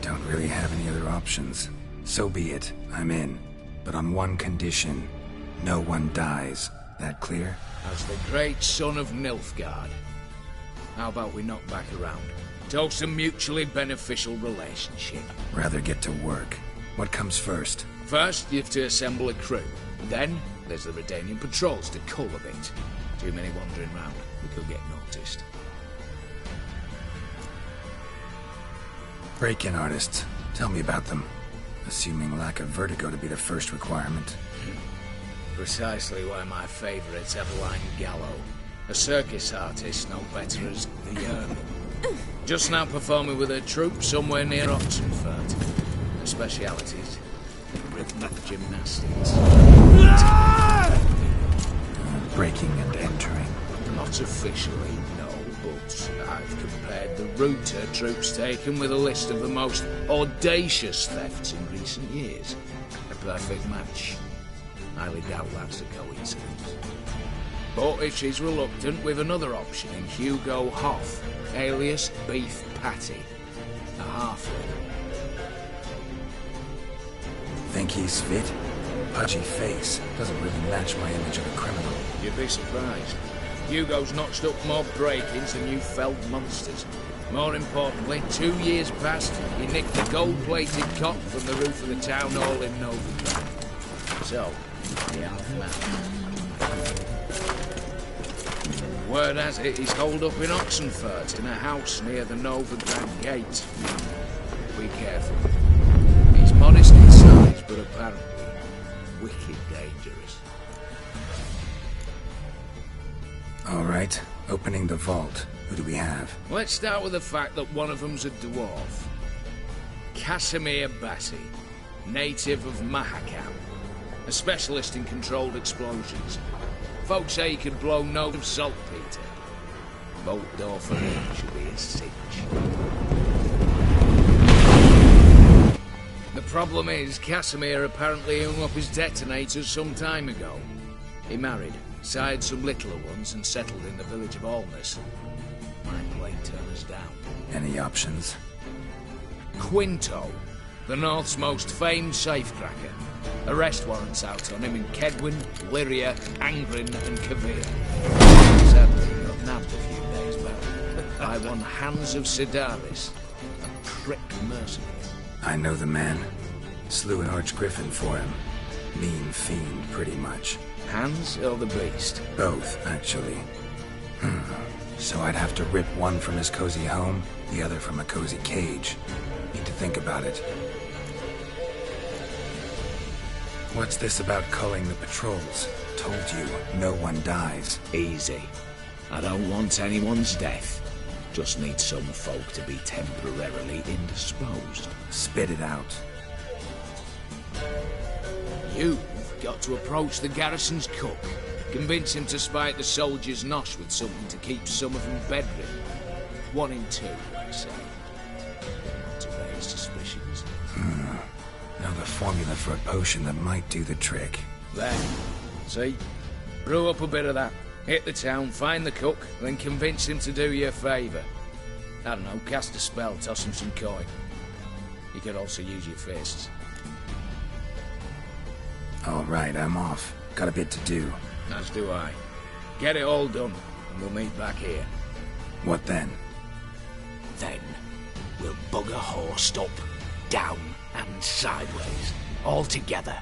Don't really have any other options. So be it, I'm in. But on one condition. No one dies. That clear? As the great son of Nilfgaard. How about we knock back around? Toast a mutually beneficial relationship. Rather get to work. What comes first? First, you have to assemble a crew. Then, there's the Redanian patrols to cull a bit. Too many wandering round. We could get noticed. Break-in artists. Tell me about them. Assuming lack of vertigo to be the first requirement. Precisely why my favourite's Eveline Gallo. A circus artist no better as the Yeoman. Just now performing with her troupe somewhere near Oxenford. Her specialities, rhythmic gymnastics. Breaking and entering. Not officially, no, but I've compared the route her troope's taken with a list of the most audacious thefts in recent years. A perfect match. Highly doubt that's a coincidence. But if she's reluctant, we've another option in Hugo Hoff, alias Beef Patty, a halfling. Think he's fit? Pudgy face doesn't really match my image of a criminal. You'd be surprised. Hugo's notched up more break-ins than you felled monsters. More importantly, 2 years past, he nicked the gold-plated cot from the roof of the town hall in Novigrad. So, the half-man. Word has it, he's holed up in Oxenford, in a house near the Novigrad gate. Be careful. He's modest in size, but apparently wicked dangerous. All right, opening the vault. Who do we have? Let's start with the fact that one of them's a dwarf. Casimir Bassi, native of Mahakam. A specialist in controlled explosions. Folks say he could blow no of saltpeter. Vault door for him should be a cinch. The problem is, Casimir apparently hung up his detonators some time ago. He married, sired some littler ones, and settled in the village of Alness. Might play turners down. Any options? Quinto, the North's most famed safecracker. Arrest warrants out on him in Kedwin, Lyria, Angrin, and Kavir. Sadly, he got nabbed a few days back by one Hans of Sidaris, a prick mercenary. I know the man. Slew an archgriffin for him. Mean fiend, pretty much. Hans or the beast? Both, actually. So I'd have to rip one from his cozy home, the other from a cozy cage. Need to think about it. What's this about culling the patrols? Told you, no one dies. Easy. I don't want anyone's death. Just need some folk to be temporarily indisposed. Spit it out. You've got to approach the garrison's cook. Convince him to spite the soldiers' nosh with something to keep some of them bedridden. 1 in 2, like I say. Not to raise suspicions. Now the formula for a potion that might do the trick. There. See? Brew up a bit of that. Hit the town, find the cook, then convince him to do you a favour. I don't know, cast a spell, toss him some coin. You could also use your fists. All right, I'm off. Got a bit to do. As do I. Get it all done, and we'll meet back here. What then? Then, we'll bugger horsed up, down, and sideways. All together.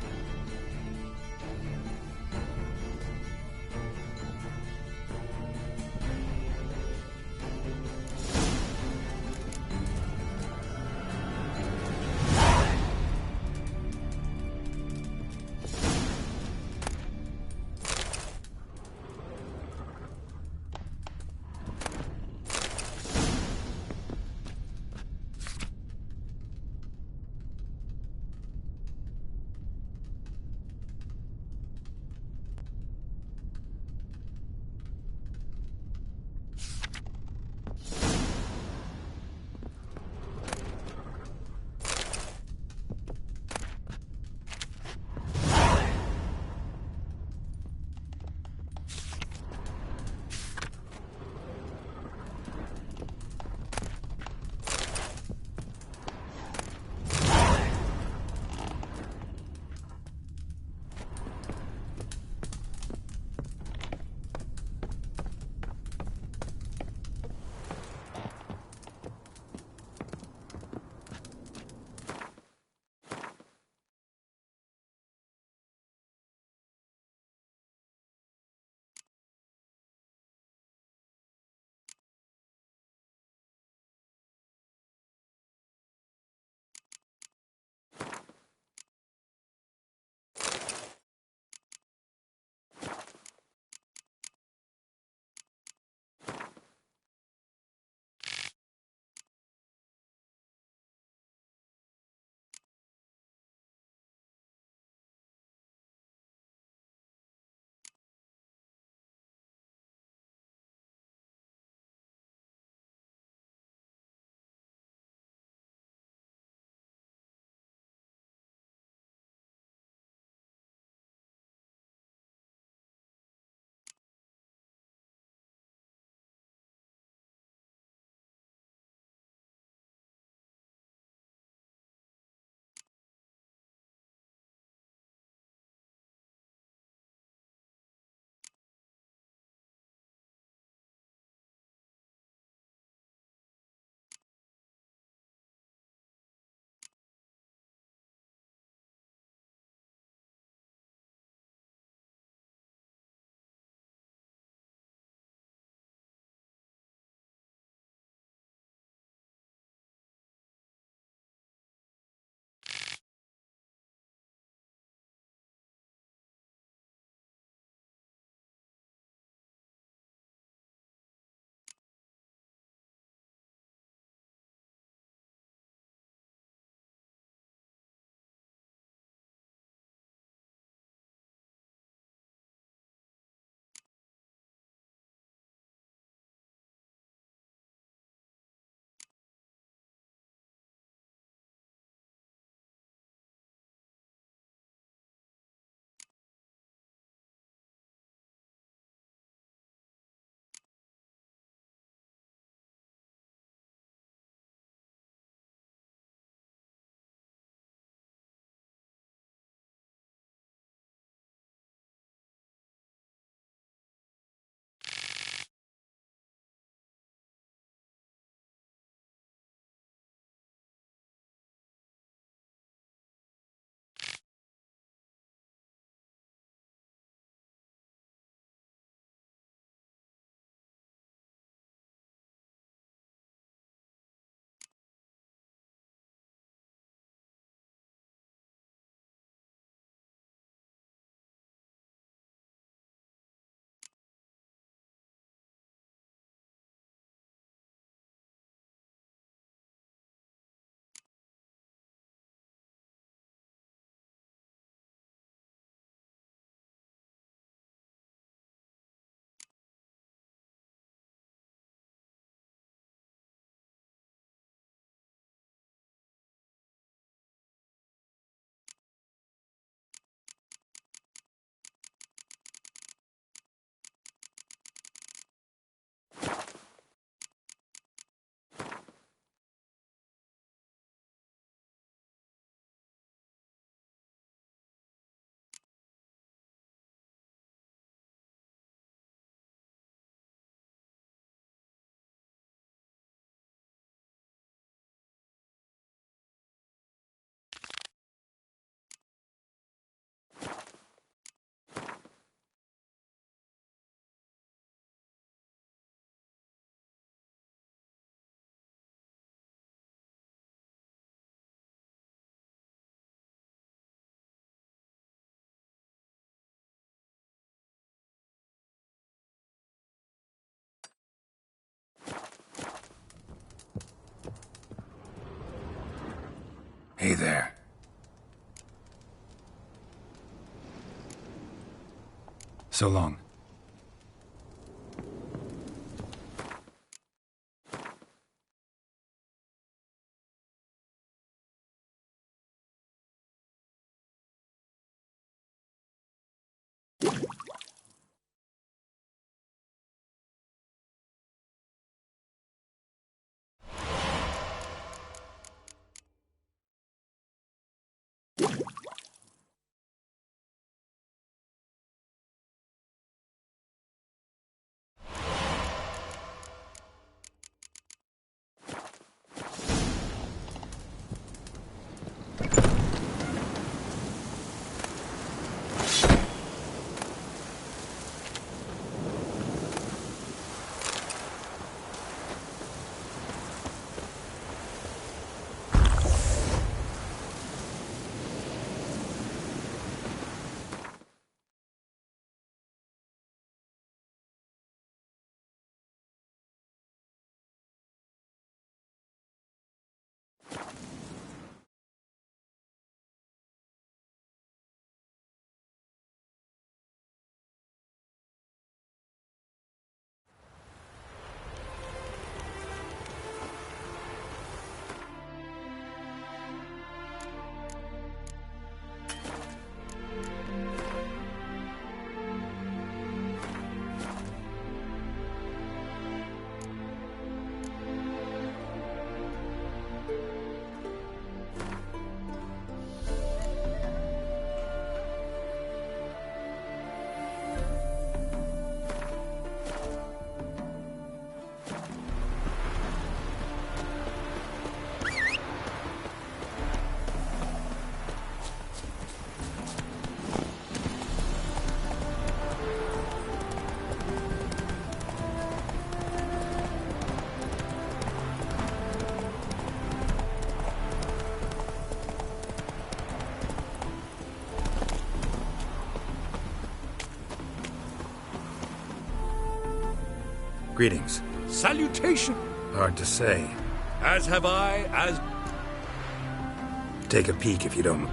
So long. Greetings. Salutation! Hard to say. As have I, as... Take a peek if you don't...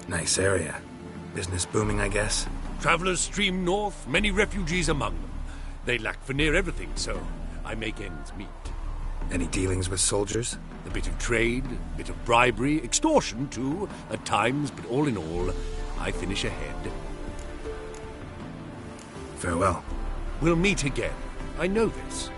Nice area. Business booming, I guess? Travelers stream north, many refugees among them. They lack for near everything, so I make ends meet. Any dealings with soldiers? A bit of trade, a bit of bribery, extortion too, at times, but all in all, I finish ahead. Farewell. We'll meet again. I know this.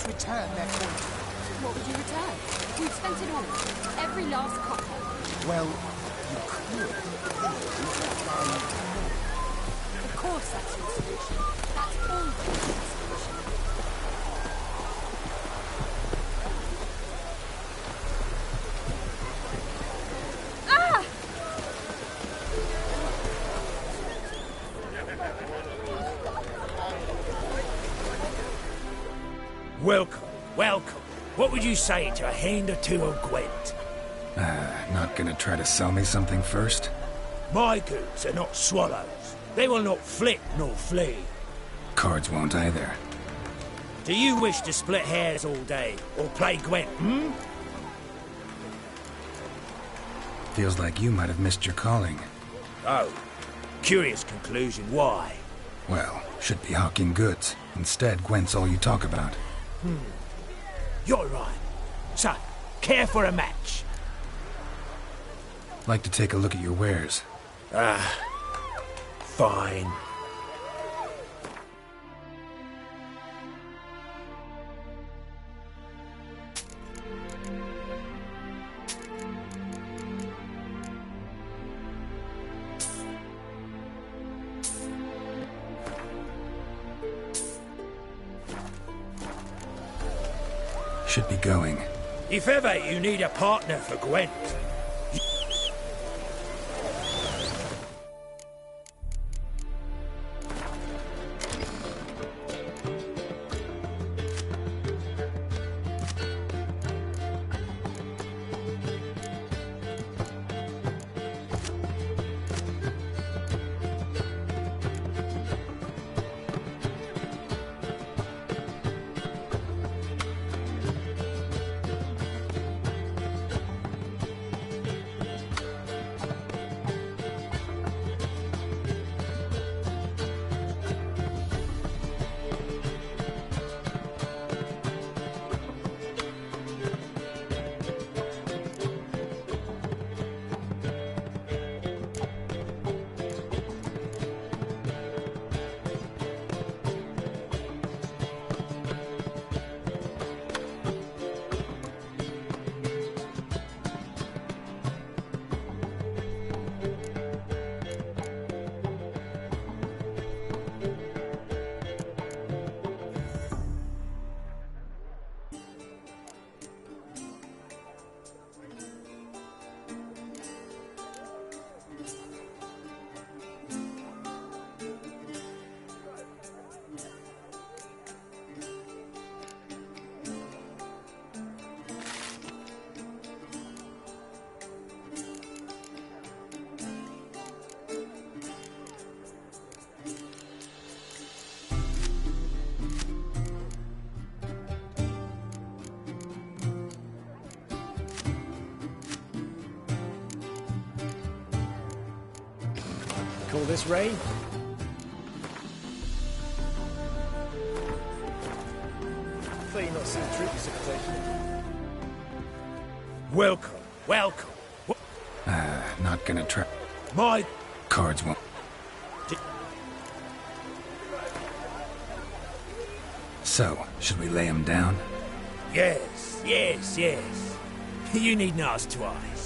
must return their coin. What would you return? We've spent it all. Every last copper. Well, you could. Of course that's your solution. That's always your solution. Ah! Welcome, welcome. What would you say to a hand or two of Gwent? Not gonna try to sell me something first? My goods are not swallows. They will not flit nor flee. Cards won't either. Do you wish to split hairs all day, or play Gwent, hmm? Feels like you might have missed your calling. Oh, curious conclusion, why? Well, should be hawking goods. Instead, Gwent's all you talk about. You're right. So, care for a match? Like to take a look at your wares. Fine. Should be going. If ever you need a partner for Gwent, call this rain? Thought you not seen troop precipitation. Welcome, welcome. Not gonna try. My Cards won't. So, should we lay him down? Yes, yes, yes. You needn't ask twice.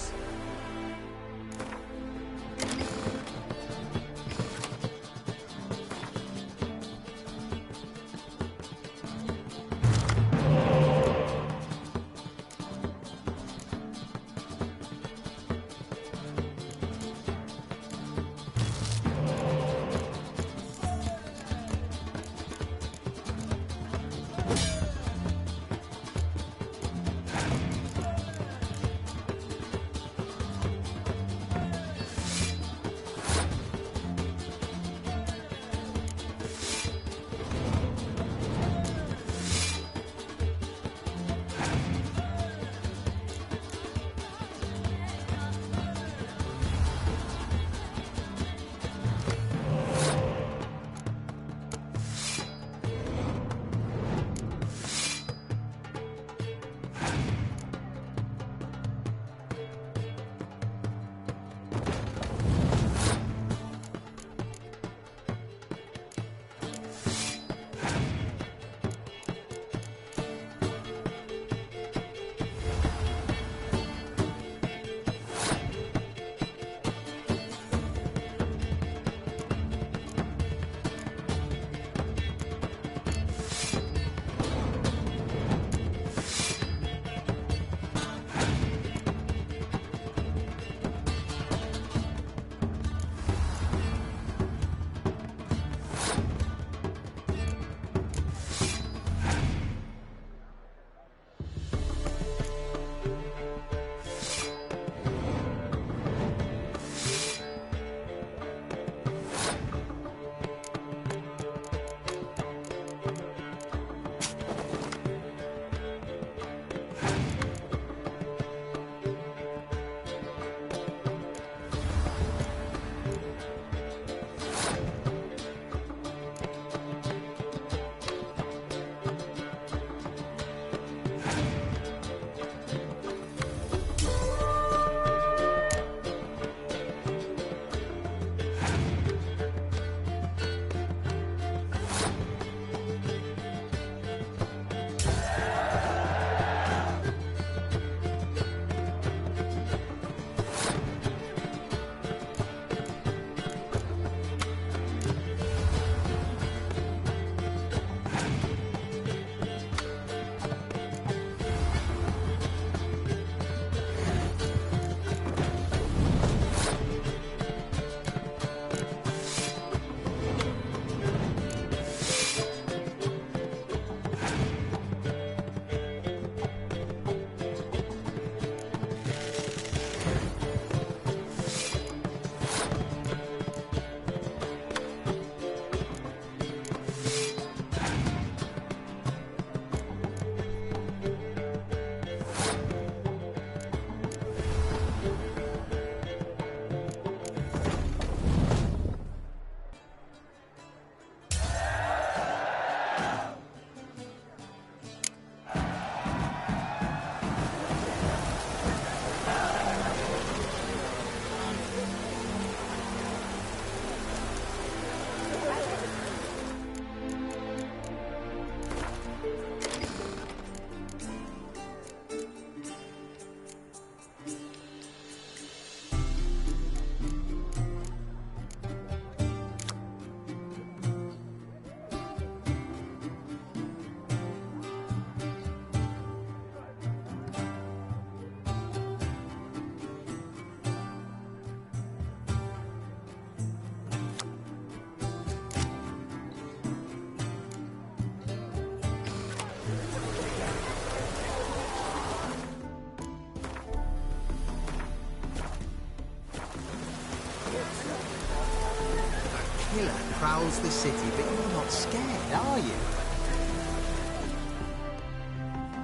killer prowls the city, but you're not scared, are you?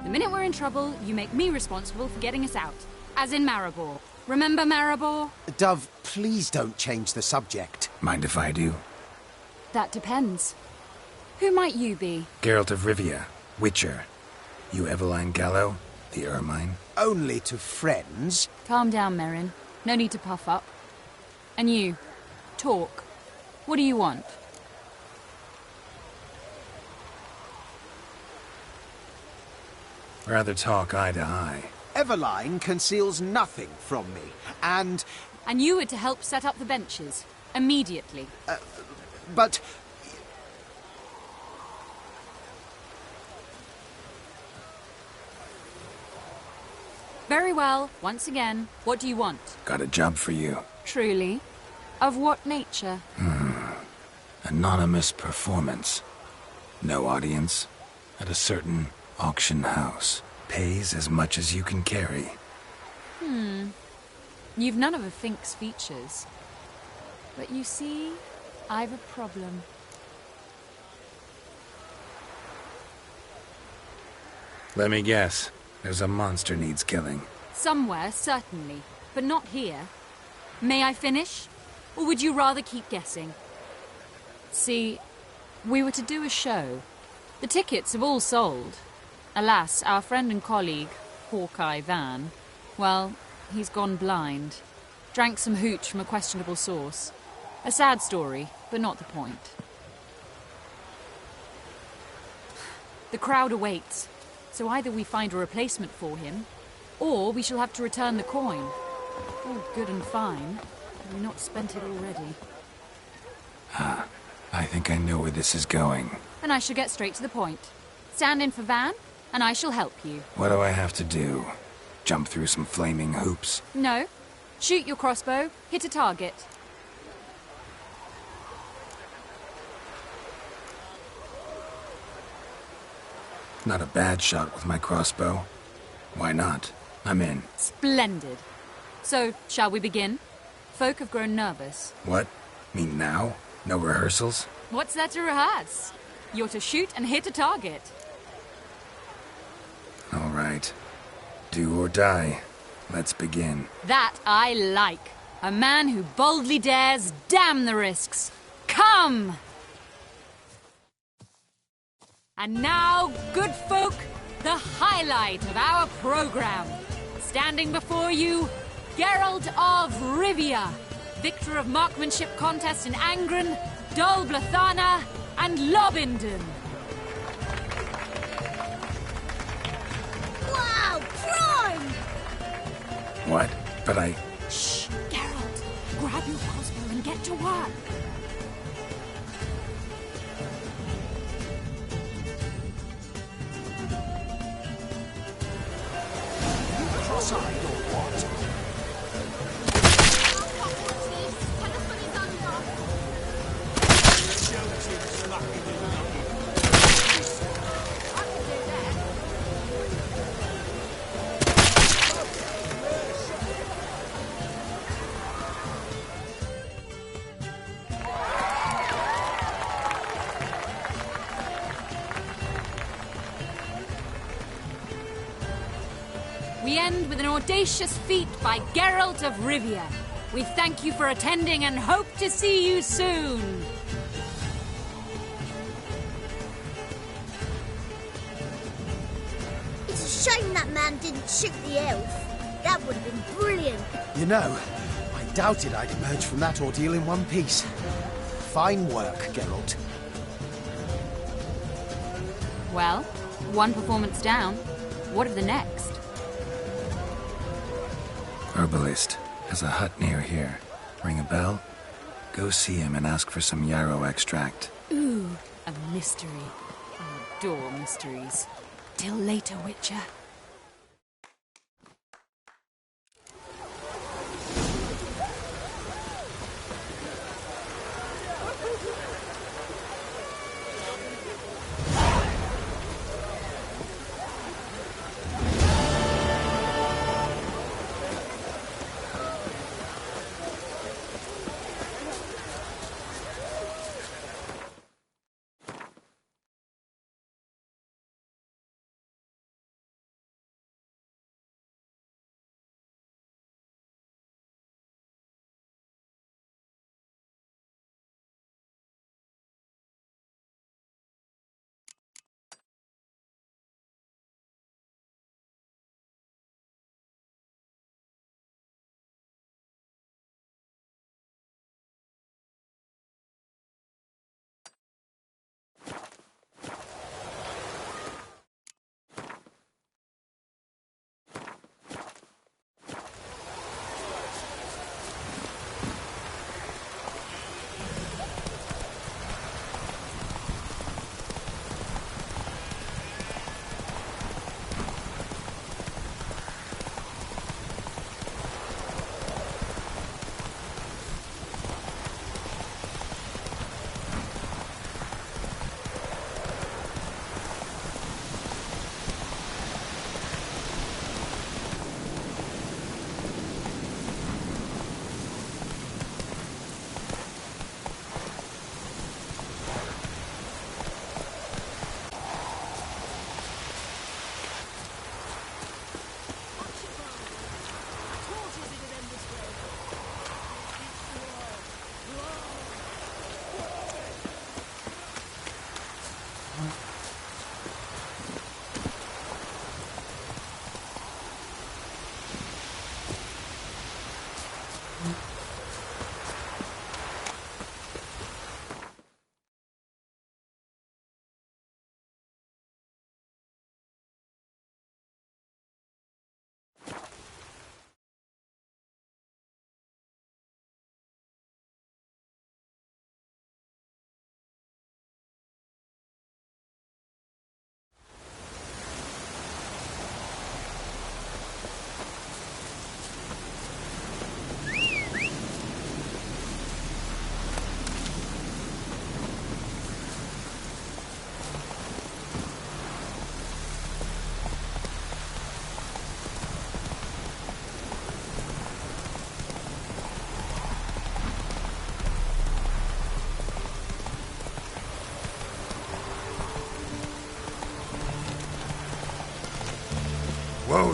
The minute we're in trouble, you make me responsible for getting us out. As in Maribor. Remember Maribor? Dove, please don't change the subject. Mind if I do? That depends. Who might you be? Geralt of Rivia, Witcher. You Eveline Gallo, the Ermine? Only to friends. Calm down, Merrin. No need to puff up. And you, talk. What do you want? Rather talk eye to eye. Eveline conceals nothing from me, and... And you were to help set up the benches. Immediately. But... Very well. Once again, what do you want? Got a job for you. Truly? Of what nature? Anonymous performance. No audience. At a certain auction house. Pays as much as you can carry. You've none of a Fink's features. But you see, I've a problem. Let me guess. There's a monster needs killing. Somewhere, certainly. But not here. May I finish? Or would you rather keep guessing? See, we were to do a show. The tickets have all sold. Alas, our friend and colleague, Hawkeye Van, well, he's gone blind. Drank some hooch from a questionable source. A sad story, but not the point. The crowd awaits, so either we find a replacement for him, or we shall have to return the coin. All good and fine. Have we not spent it already? I think I know where this is going. Then I shall get straight to the point. Stand in for Van, and I shall help you. What do I have to do? Jump through some flaming hoops? No. Shoot your crossbow, hit a target. Not a bad shot with my crossbow. Why not? I'm in. Splendid. So, shall we begin? Folk have grown nervous. What? Mean now? No rehearsals? What's there to rehearse? You're to shoot and hit a target. All right. Do or die. Let's begin. That I like. A man who boldly dares, damn the risks. Come! And now, good folk, the highlight of our program. Standing before you, Geralt of Rivia, victor of marksmanship contests in Angren, Dol Blathana, and Lobindon. Wow, prime! What? But I... Shh, Geralt. Grab your crossbow and get to work. Cross-eyed or what? We end with an audacious feat by Geralt of Rivia. We thank you for attending and hope to see you soon. It's a shame that man didn't shoot the elf. That would have been brilliant. You know, I doubted I'd emerge from that ordeal in one piece. Fine work, Geralt. Well, one performance down. What of the next? Herbalist has a hut near here. Ring a bell? Go see him and ask for some yarrow extract. Ooh, a mystery. I adore mysteries. Till later, Witcher.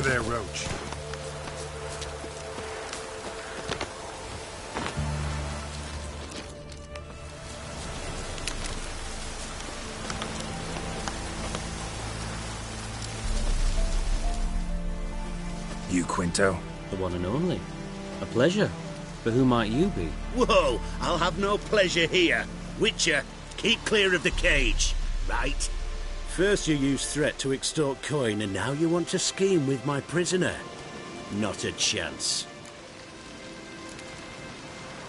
there, Roach. You, Quinto? The one and only. A pleasure. But who might you be? Whoa! I'll have no pleasure here. Witcher, keep clear of the cage. Right? First you used threat to extort coin, and now you want to scheme with my prisoner. Not a chance.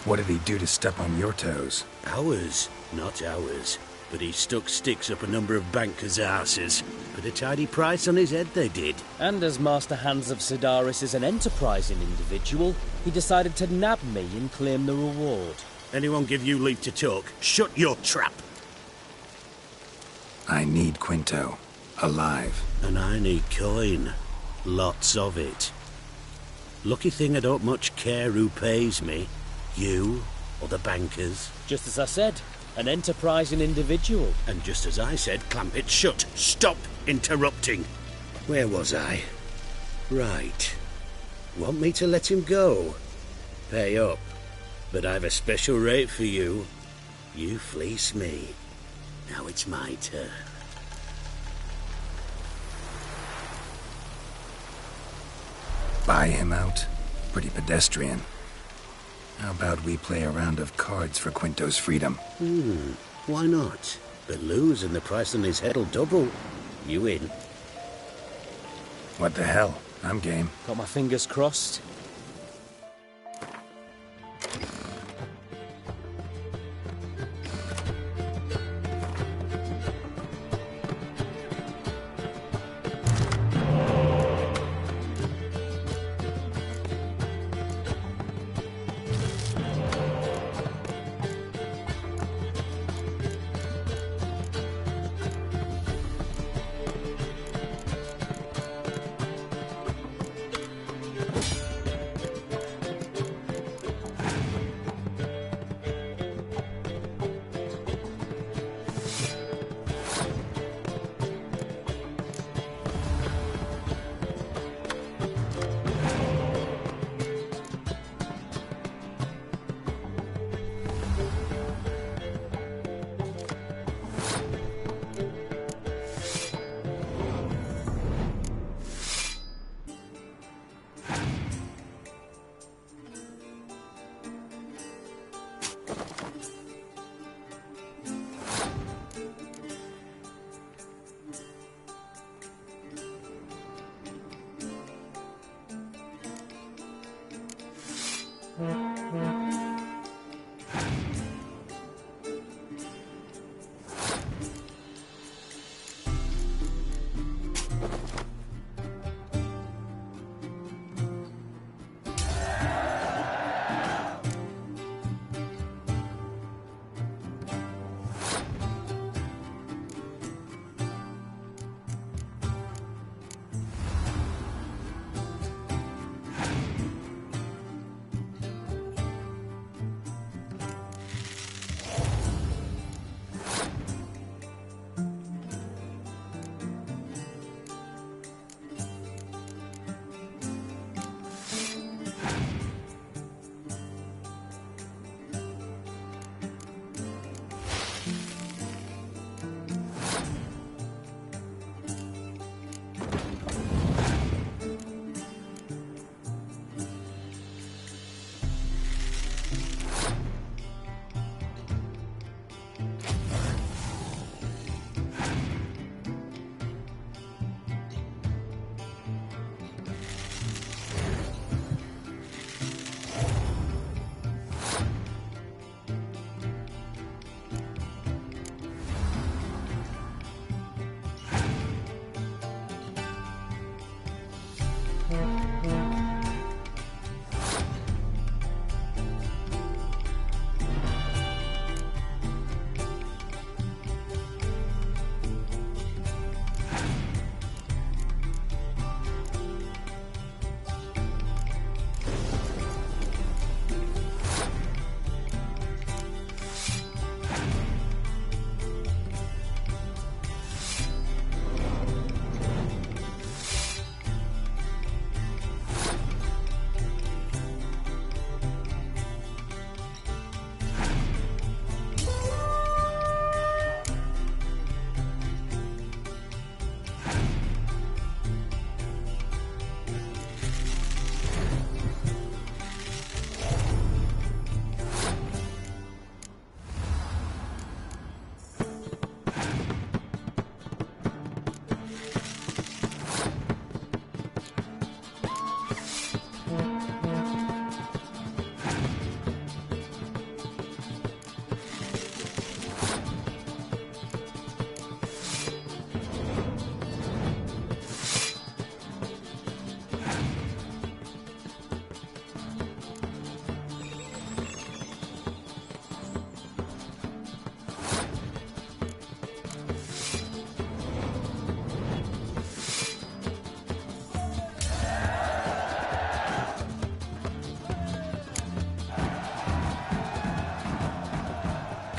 What did he do to step on your toes? Ours, not ours. But he stuck sticks up a number of bankers' arses. Put a tidy price on his head, they did. And as Master Hans of Sidaris is an enterprising individual, he decided to nab me and claim the reward. Anyone give you leave to talk? Shut your trap! I need Quinto. Alive. And I need coin. Lots of it. Lucky thing I don't much care who pays me. You or the bankers. Just as I said, an enterprising individual. And just as I said, clamp it shut. Stop interrupting. Where was I? Right. Want me to let him go? Pay up. But I've a special rate for you. You fleece me. Now it's my turn. Buy him out? Pretty pedestrian. How about we play a round of cards for Quinto's freedom? Why not? But lose and the price on his head'll double. You in? What the hell? I'm game. Got my fingers crossed.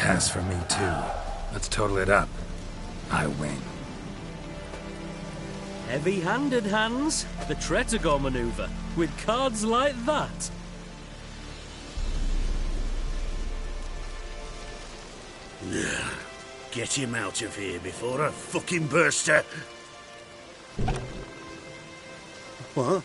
pass for me, too. Let's total it up. I win. Heavy-handed, Hans. The Tretogor maneuver. With cards like that. Get him out of here before I fucking burst her. What?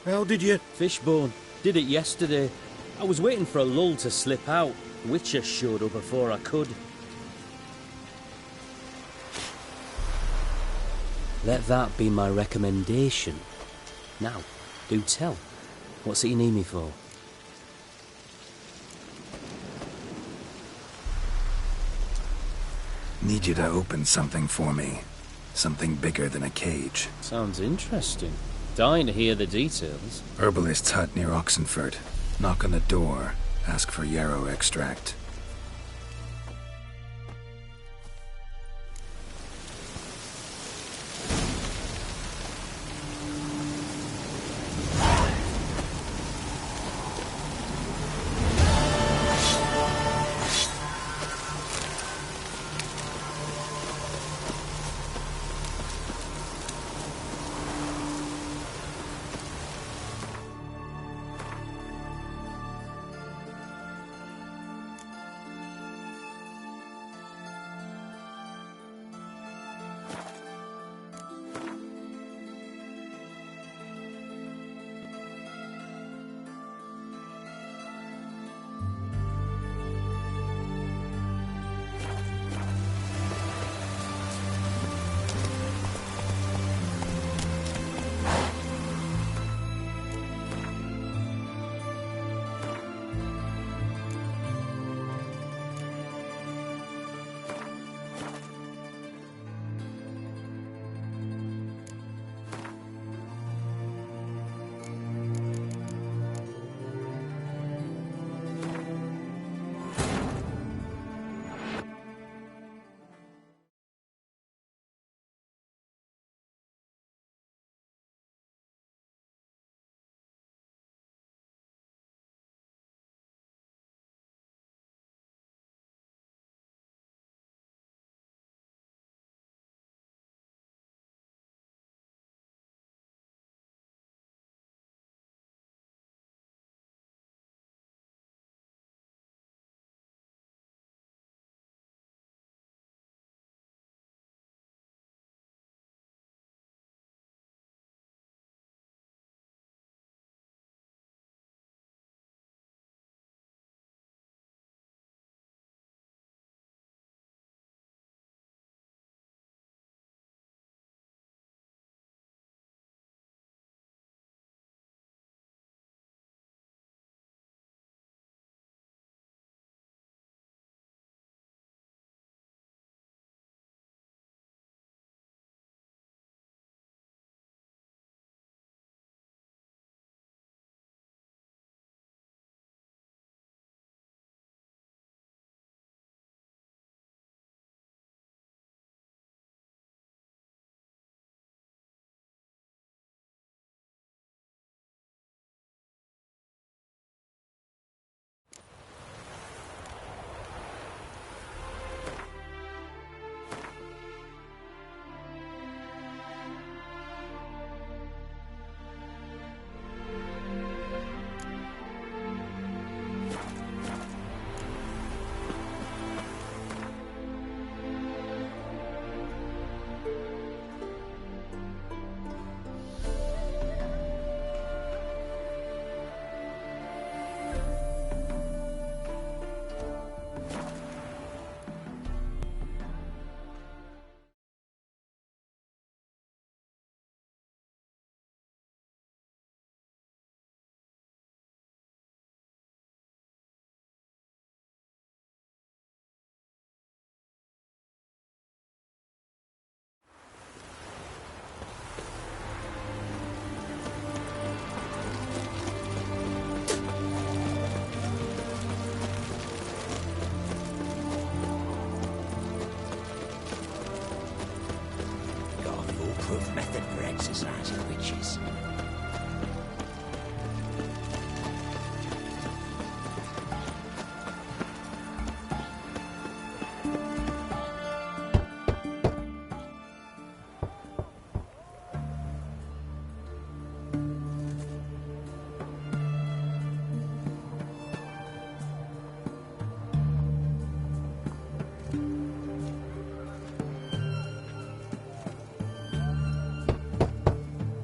How did you... Fishbone. Did it yesterday. I was waiting for a lull to slip out. Witcher showed up before I could. Let that be my recommendation. Now, do tell. What's it you need me for? Need you to open something for me. Something bigger than a cage. Sounds interesting. Dying to hear the details. Herbalist's hut near Oxenford. Knock on the door. Ask for yarrow extract.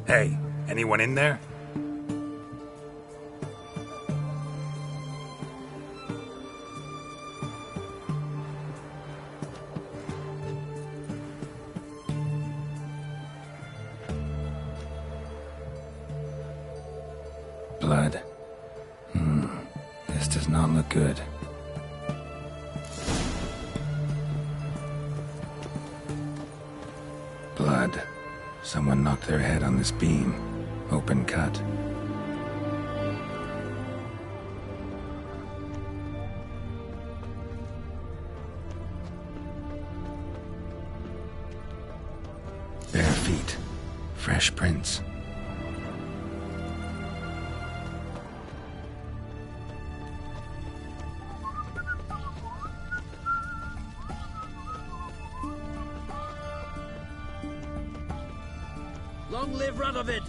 Hey, anyone in there? Blood. This does not look good. Blood. Someone knocked their head on this beam. Open cut. Bare feet. Fresh prints. Long live Radovid!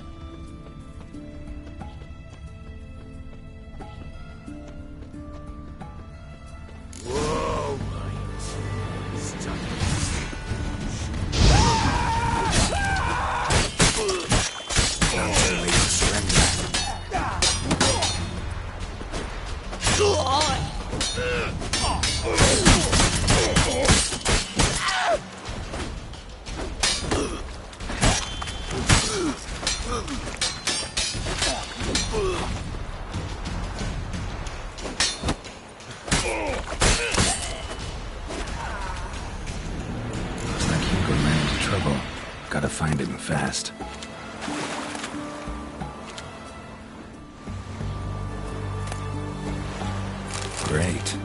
Whoa, mate. Stunning. Gotta find him fast. Great.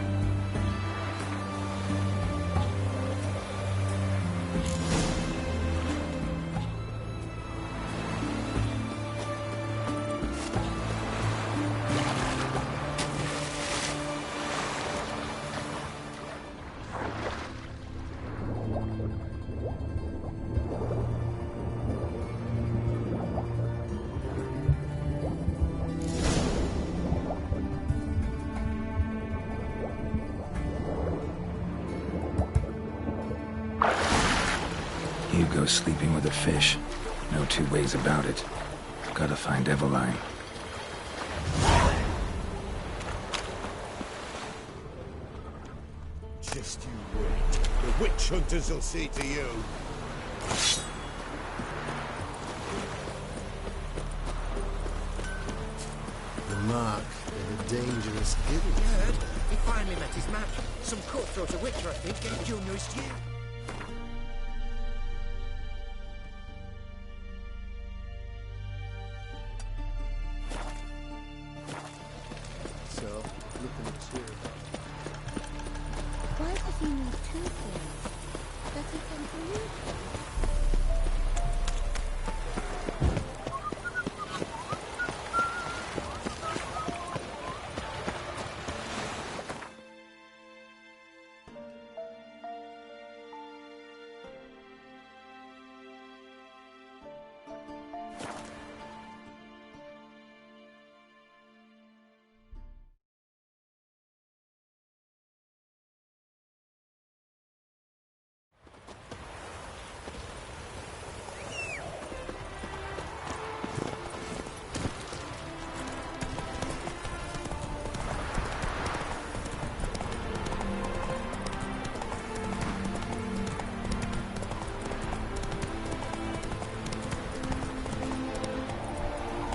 Hugo's sleeping with a fish. No two ways about it. Gotta find Eveline. Just you wait. The witch hunters will see to you. The mark of a dangerous guild. Heard? He finally met his match. Some cutthroat a witcher, I think, gave Junior his year. So, looking at you. Why does he need two things? Does he think he needs them?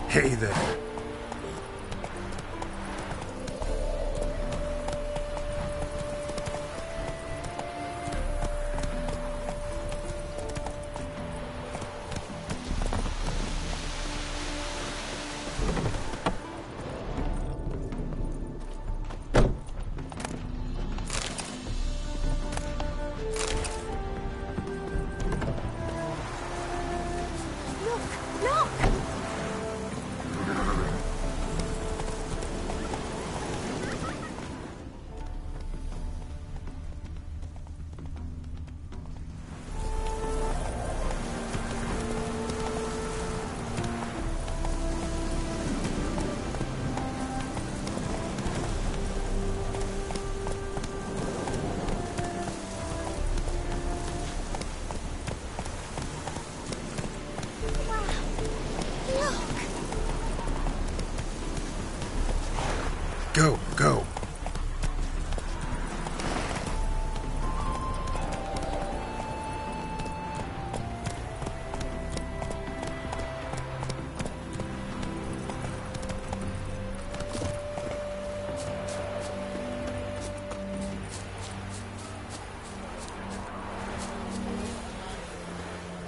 Hey there. Look! Go, go.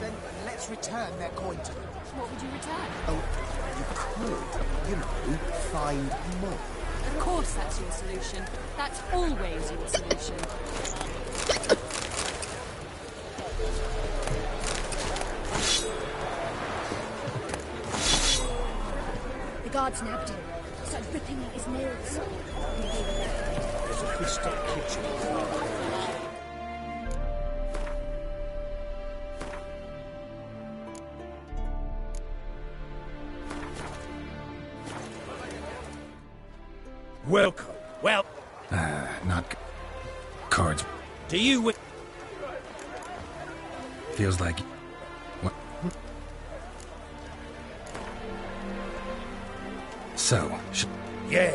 Then let's return their coin to them. What would you return? Oh, you could, find more. Of course that's your solution. That's always your solution. The guards nabbed him. Started ripping at his nails. There's a crystal kitchen. Welcome. Well, Not cards. do you... Feels like... What? So, Yeah.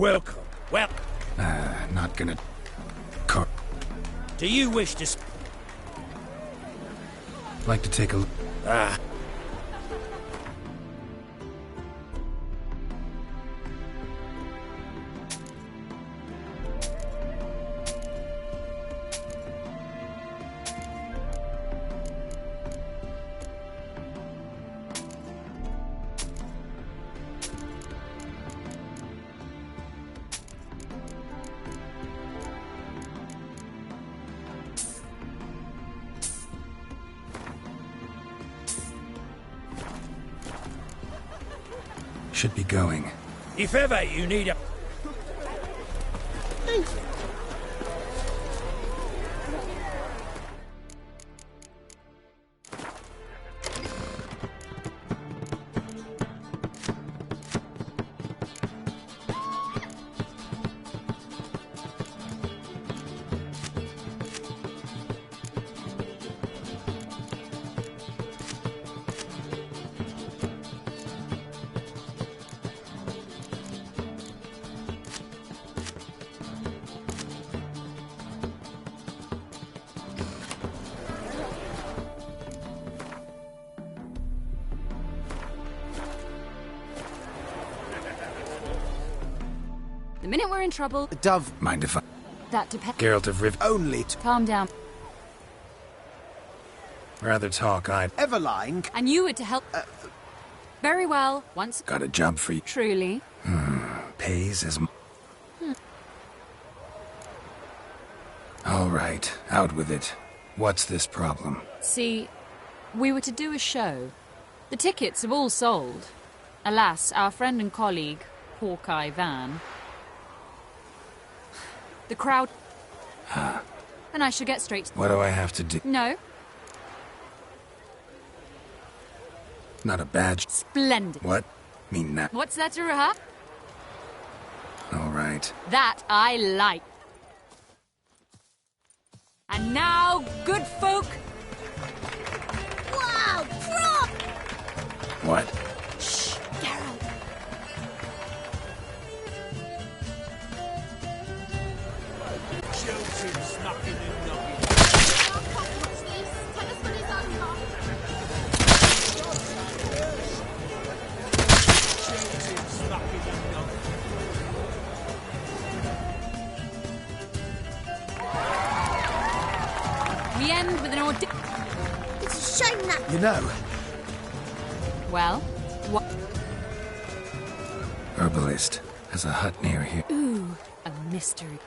Welcome. Well... not gonna... Do you wish to... Like to take a look. Ah. Should be going. If ever you need a... The minute we're in trouble... Dove... Mind if I... That depends... Geralt of Riv... Only to... Calm down. Rather talk, I'd... Everline... And you were to help... Very well, once... Got a job for you. Truly. Pays as... All right, out with it. What's this problem? See, we were to do a show. The tickets have all sold. Alas, our friend and colleague, Hawkeye Van... The crowd... And I shall get straight to... What do I have to do? No. Not a badge. Splendid. What? Mean that? What's that to her? All right. That I like. And now, good folk... Wow, prop! What? Shh, Geralt. Children's knocking and knocking. What's this? Tell us when it's over. Children's knocking and knocking. We end with an audi... It's a shame that... You know... Well, what... Herbalist has a hut near here. Ooh, a mystery.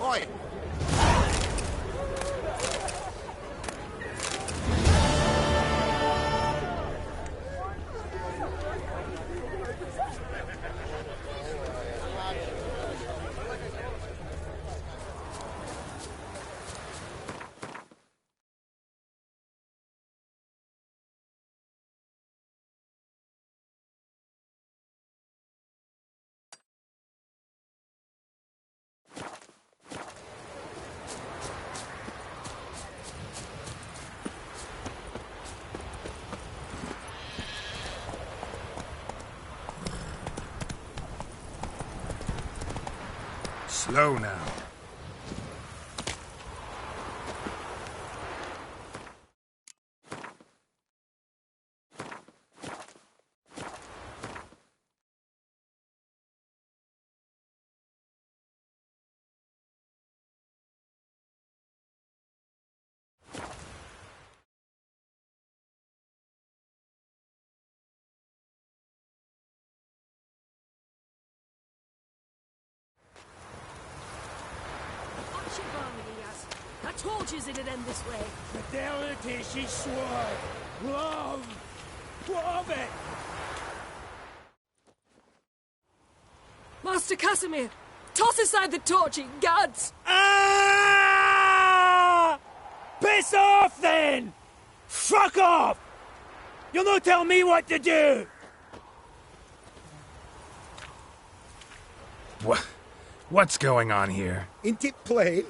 Oi! Slow now. I told you it'd end this way. Fidelity, she swore. Love. Love it. Master Casimir, toss aside the torch, gods! Ah! Piss off, then! Fuck off! You'll not tell me what to do! What's going on here? Ain't it plain?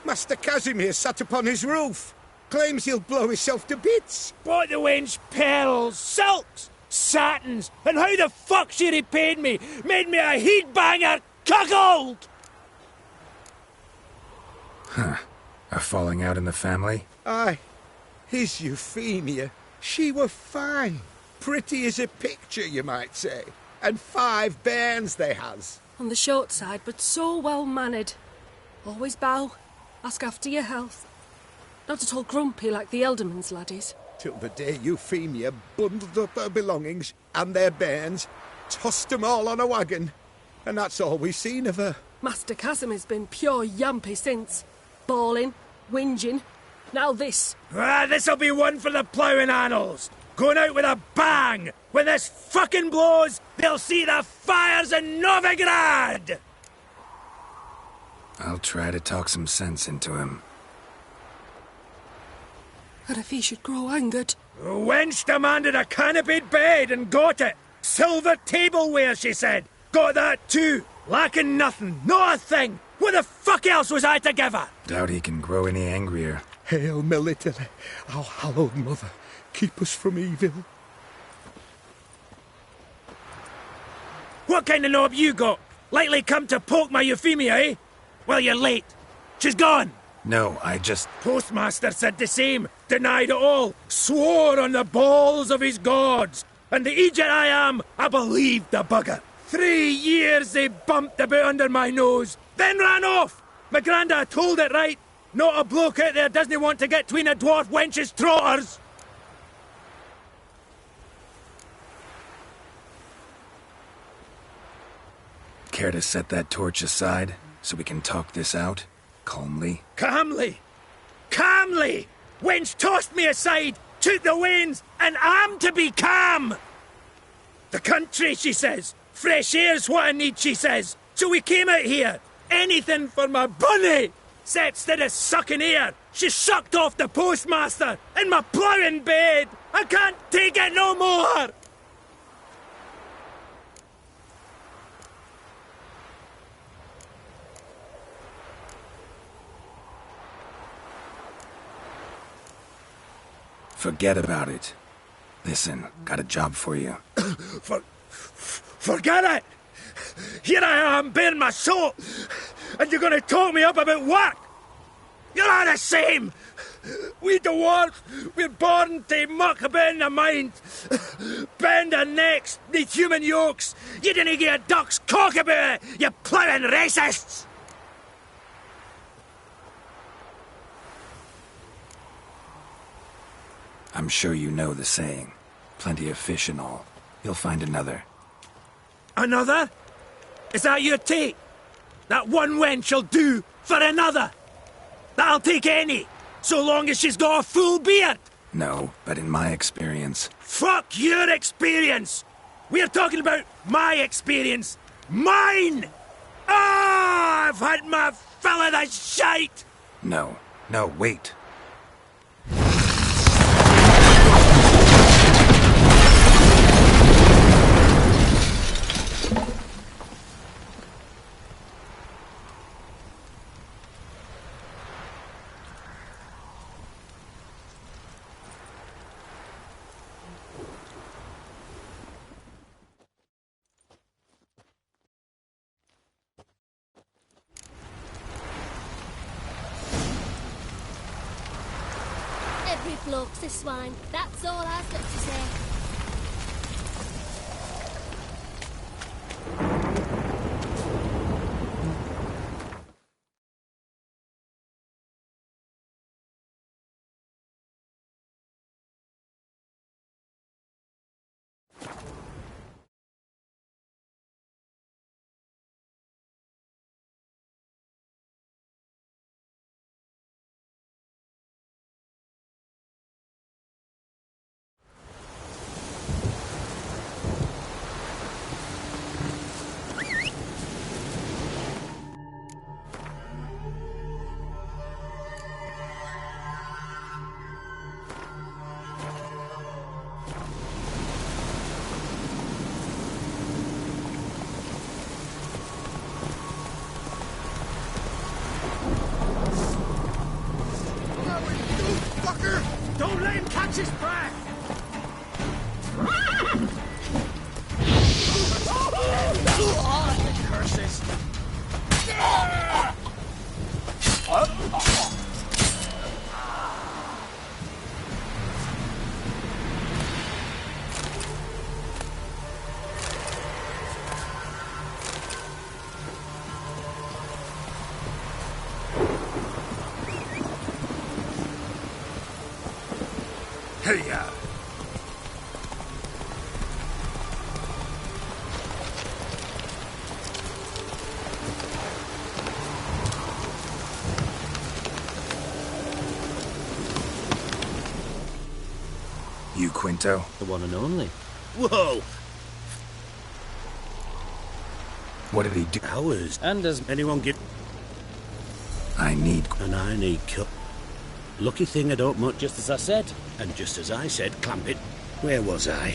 Master Casimir sat upon his roof. Claims he'll blow himself to bits. Bought the wench pearls, silks, satins, and how the fuck she repaid me? Made me a heat-banger cuckold! Huh. A falling out in the family? Aye. His Euphemia. She were fine. Pretty as a picture, you might say. And 5 bairns they has. On the short side, but so well-mannered. Always bow, ask after your health. Not at all grumpy like the Elderman's laddies. Till the day Euphemia bundled up her belongings and their bairns, tossed 'em all on a wagon. And that's all we've seen of her. Master Casimir's been pure yampy since. Bawling, whinging, now this. This'll be one for the ploughing annals. Going out with a bang! When this fucking blows, they'll see the fires in Novigrad! I'll try to talk some sense into him. And if he should grow angered? The wench demanded a canopied bed and got it. Silver tableware, she said. Got that too. Lacking nothing, not a thing. What the fuck else was I to give her? Doubt he can grow any angrier. Hail Military, our hallowed mother, keep us from evil. What kind of knob you got? Likely come to poke my Euphemia, eh? Well, you're late. She's gone. No, I just... Postmaster said the same. Denied it all. Swore on the balls of his gods. And the Egypt I am, I believed the bugger. 3 years they bumped about under my nose, then ran off. My granda told it right. Not a bloke out there doesn't want to get between a dwarf wench's trotters. Care to set that torch aside so we can talk this out? Calmly? Calmly! Calmly! Wench tossed me aside, took the wains, and I'm to be calm! The country, she says. Fresh air's what I need, she says. So we came out here. Anything for my bunny! Set instead of sucking air, she sucked off the postmaster in my ploughing bed! I can't take it no more! Forget about it. Listen, got a job for you. Forget it! Here I am, bearing my soul, and you're gonna talk me up about work! You're all the same! We dwarfs, we're born to muck about in the mind. Bend our necks, need human yokes. You didn't get a duck's cock about it, you ploughing racists! I'm sure you know the saying. Plenty of fish and all. You'll find another. Another? Is that your take? That one wench'll do for another? That'll take any, so long as she's got a full beard. No, but in my experience... Fuck your experience! We're talking about my experience. Mine! Ah, I've had my fill of the shite! No, wait. Every bloke's a swine. That's all I've got to say. Don't let him catch his breath! Curses! Hey-ya! Quinto? The one and only. Whoa! What did he do? Ours. And does anyone get... I need... And I need cut. Lucky thing I don't much. Just as I said. And just as I said, clamp it. Where was I?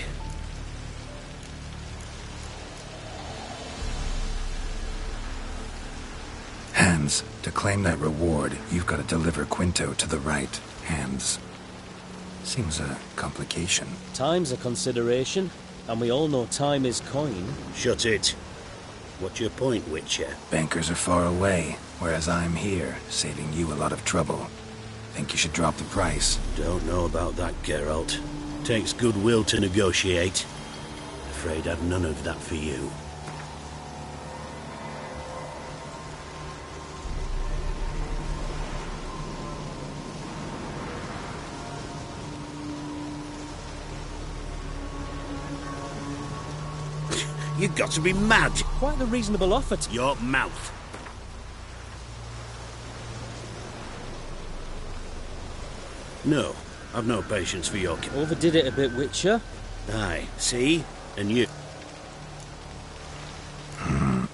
Hands. To claim that reward, you've got to deliver Quinto to the right hands. Seems a complication. Time's a consideration, and we all know time is coin. Shut it. What's your point, Witcher? Bankers are far away, whereas I'm here, saving you a lot of trouble. Think you should drop the price? Don't know about that, Geralt. Takes goodwill to negotiate. Afraid I've none of that for you. You've got to be mad! Quite a reasonable offer to... Your mouth! No, I've no patience for your... Overdid it a bit, Witcher. Aye, see? And you... The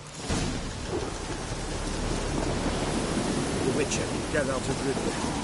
Witcher, get out of Rivia.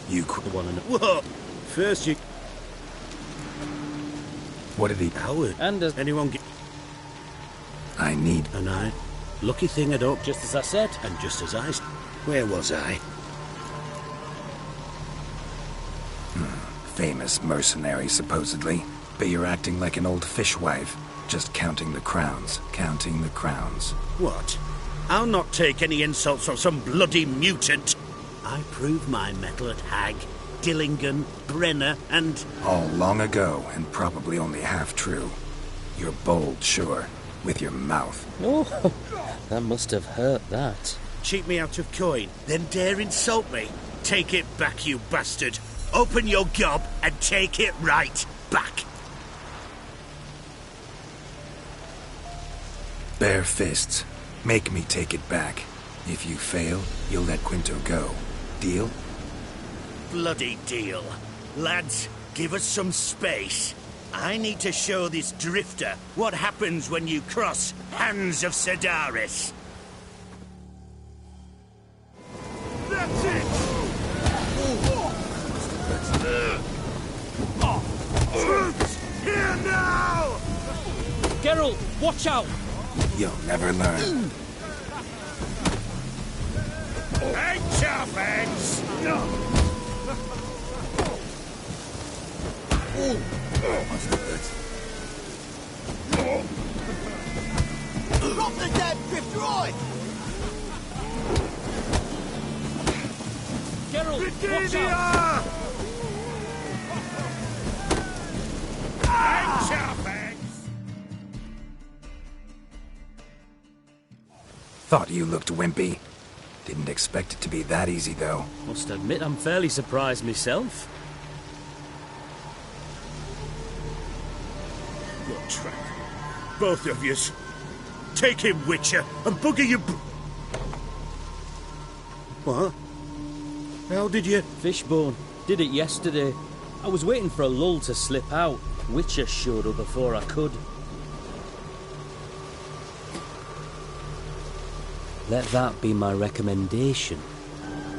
You could want to know. Whoa! First you... What did he... Howard. And does anyone get... I need... And I... Lucky thing I don't... Just as I said. And just as I... Where was I? Famous mercenary, supposedly. But you're acting like an old fishwife. Just counting the crowns. Counting the crowns. What? I'll not take any insults from some bloody mutant. I proved my mettle at Hag, Dillingen, Brenner, and... All long ago, and probably only half true. You're bold, sure. With your mouth. Oh, that must have hurt, that. Cheat me out of coin, then dare insult me. Take it back, you bastard. Open your gob and take it right back. Bare fists. Make me take it back. If you fail, you'll let Quinto go. Deal? Bloody deal. Lads, give us some space. I need to show this drifter what happens when you cross Hands of Sedaris. That's it! Here now! Geralt, watch out! You'll never learn. Hey, Charfans! Drop the damn drift right! Geralt, watch out! Thought you looked wimpy. Didn't expect it to be that easy, though. Must admit, I'm fairly surprised myself. Look, Trent. Both of yous. Take him, Witcher, and bugger your... What? How did you... Fishbone. Did it yesterday. I was waiting for a lull to slip out. Witcher showed up before I could. Let that be my recommendation.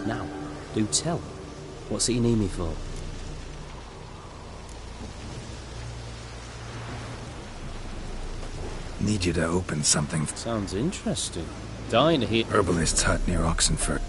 Now, do tell. What's it you need me for? Need you to open something. Sounds interesting. Dying to hear... Herbalist's hut near Oxenford.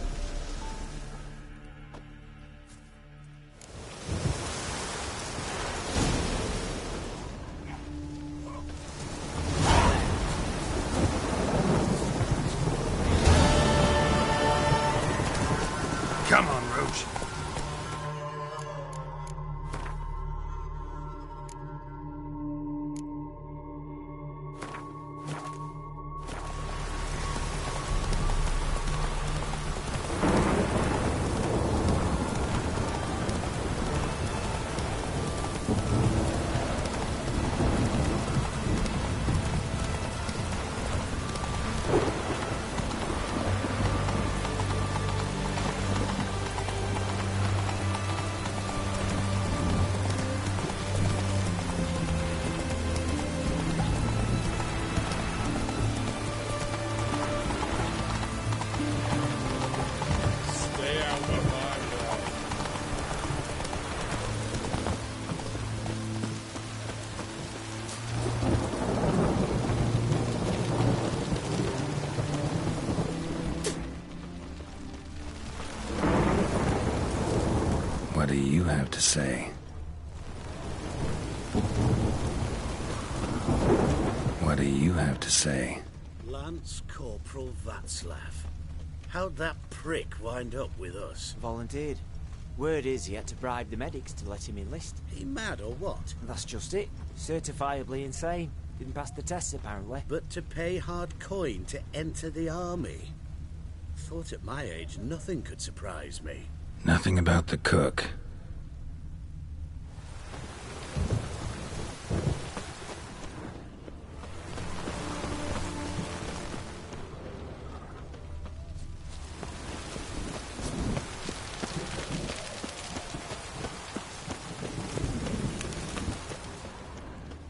Come on, Roach. What do you have to say? What do you have to say? Lance Corporal Václav. How'd that prick wind up with us? Volunteered. Word is he had to bribe the medics to let him enlist. He mad or what? That's just it. Certifiably insane. Didn't pass the tests, apparently. But to pay hard coin to enter the army? Thought at my age nothing could surprise me. Nothing about the cook.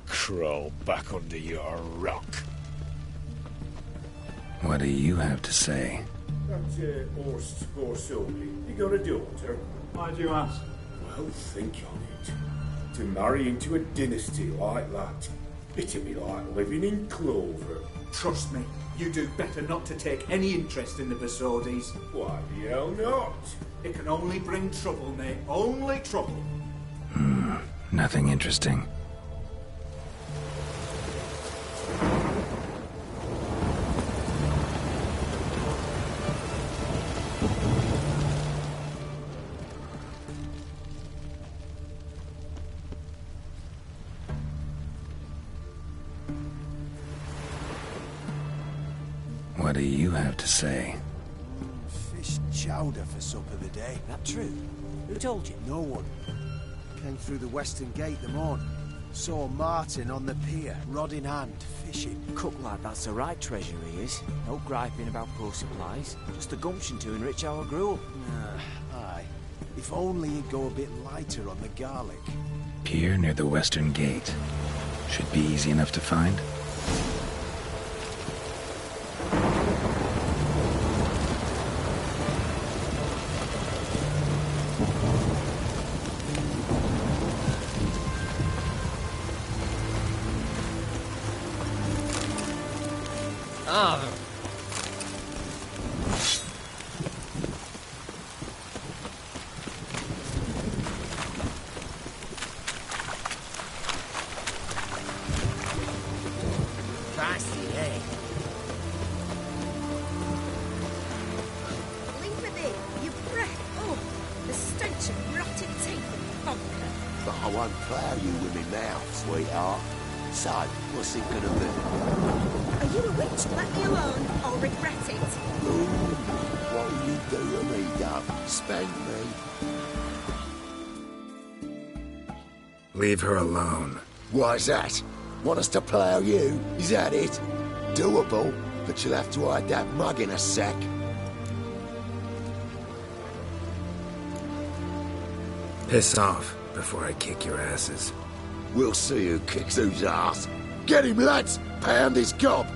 Crawl back under your rock. What do you have to say? That Horst Scorsoni, you got a daughter? Why do you ask? Well, think on it. To marry into a dynasty like that, it'd be like living in clover. Trust me, you do better not to take any interest in the Besodis. Why the hell not? It can only bring trouble, mate. Only trouble. Nothing interesting. What do you have to say? Fish chowder for supper the day. That true? Who told you? No one. Came through the western gate the morning. Saw Martin on the pier, rod in hand, fishing. Cook like that's the right treasure he is. No griping about poor supplies. Just the gumption to enrich our gruel. Aye. If only he'd go a bit lighter on the garlic. Pier near the western gate. Should be easy enough to find. won't plough you with me mouth, sweetheart. So, what's it gonna be? Are you a witch? Let me alone. I'll regret it. Ooh, what'll you do to me, Duck? Spank me? Leave her alone. Why's that? Want us to plough you? Is that it? Doable, but you'll have to hide that mug in a sack. Piss off before I kick your asses. We'll see who kicks whose ass. Get him, lads! Pound his gob!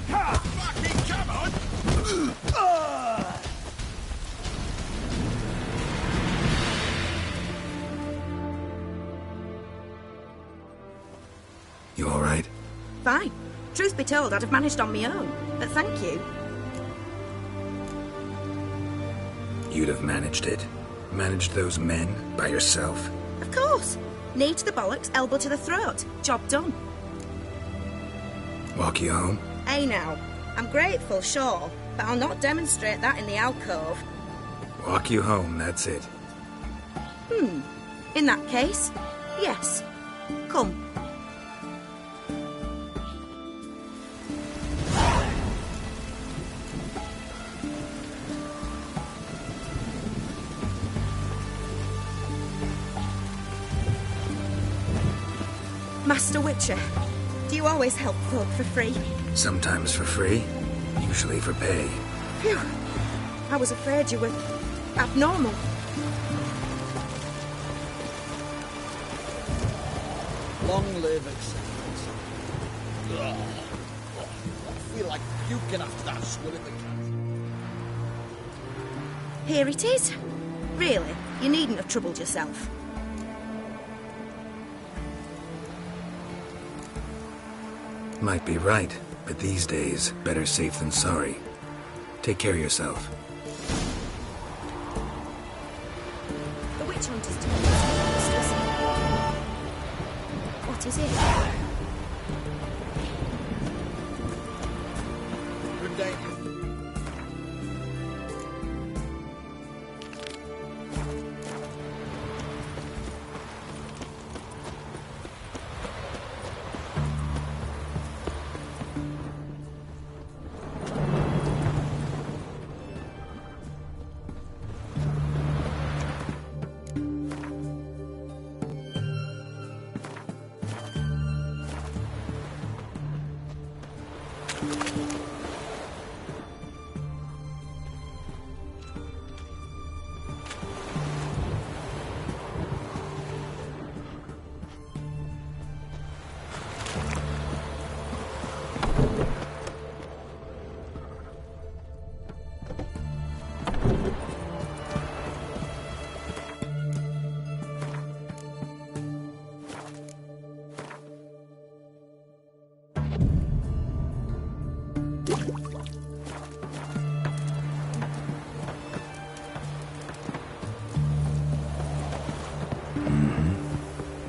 Fucking come on! You alright? Fine. Truth be told, I'd have managed on my own. But thank you. You'd have managed it. Managed those men by yourself. Of course. Knee to the bollocks, elbow to the throat. Job done. Walk you home? Hey now. I'm grateful, sure, but I'll not demonstrate that in the alcove. Walk you home, that's it. In that case, yes. Come. Master Witcher, do you always help folk for free? Sometimes for free, usually for pay. Phew. I was afraid you were abnormal. Long live acceptance. I feel like puking after that swim at the cat. Here it is. Really, you needn't have troubled yourself. Might be right, but these days, better safe than sorry. Take care of yourself. The witch hunter's turn is monstrous. What is it? Good day.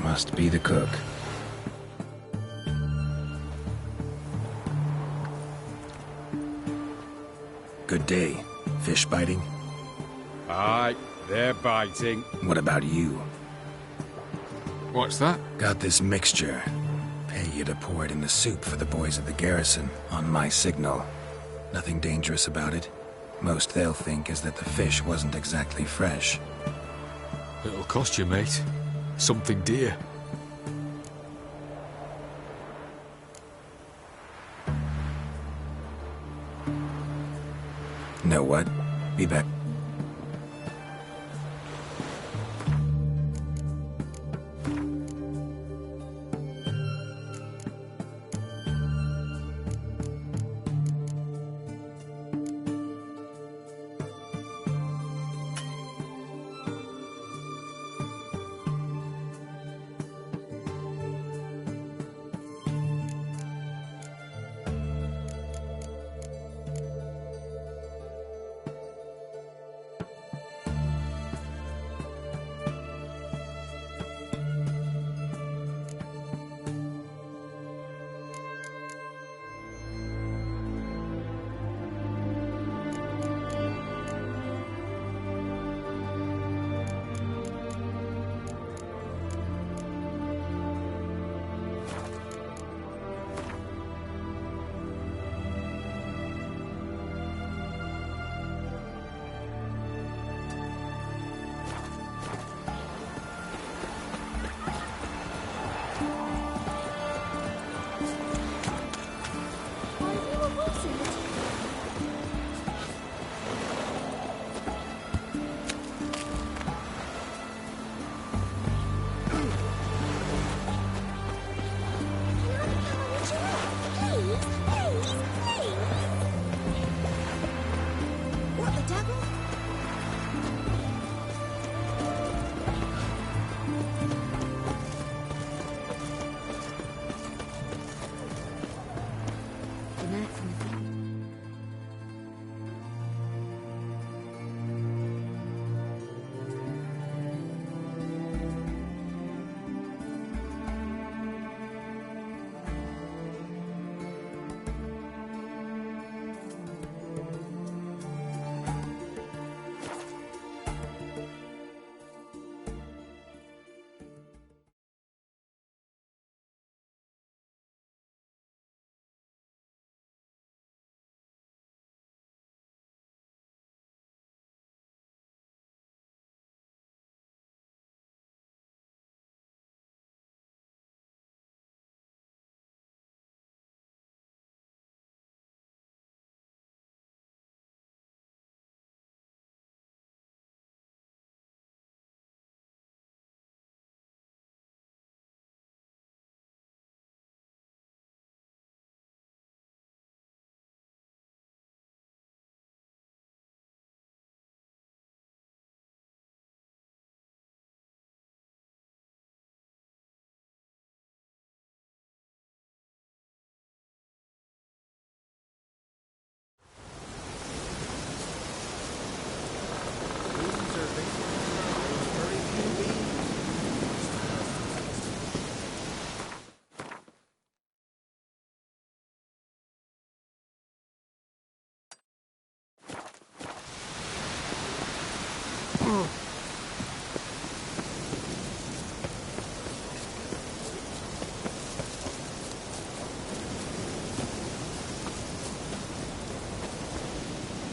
Must be the cook. Good day. Fish biting? Aye, they're biting. What about you? What's that? Got this mixture. Pay you to pour it in the soup for the boys at the garrison, on my signal. Nothing dangerous about it. Most they'll think is that the fish wasn't exactly fresh. It'll cost you, mate. Something dear. Know what? Be back.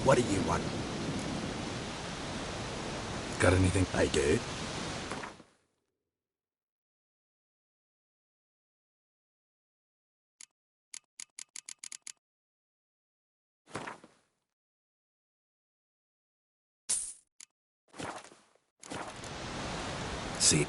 What do you want? Got anything? I do. See,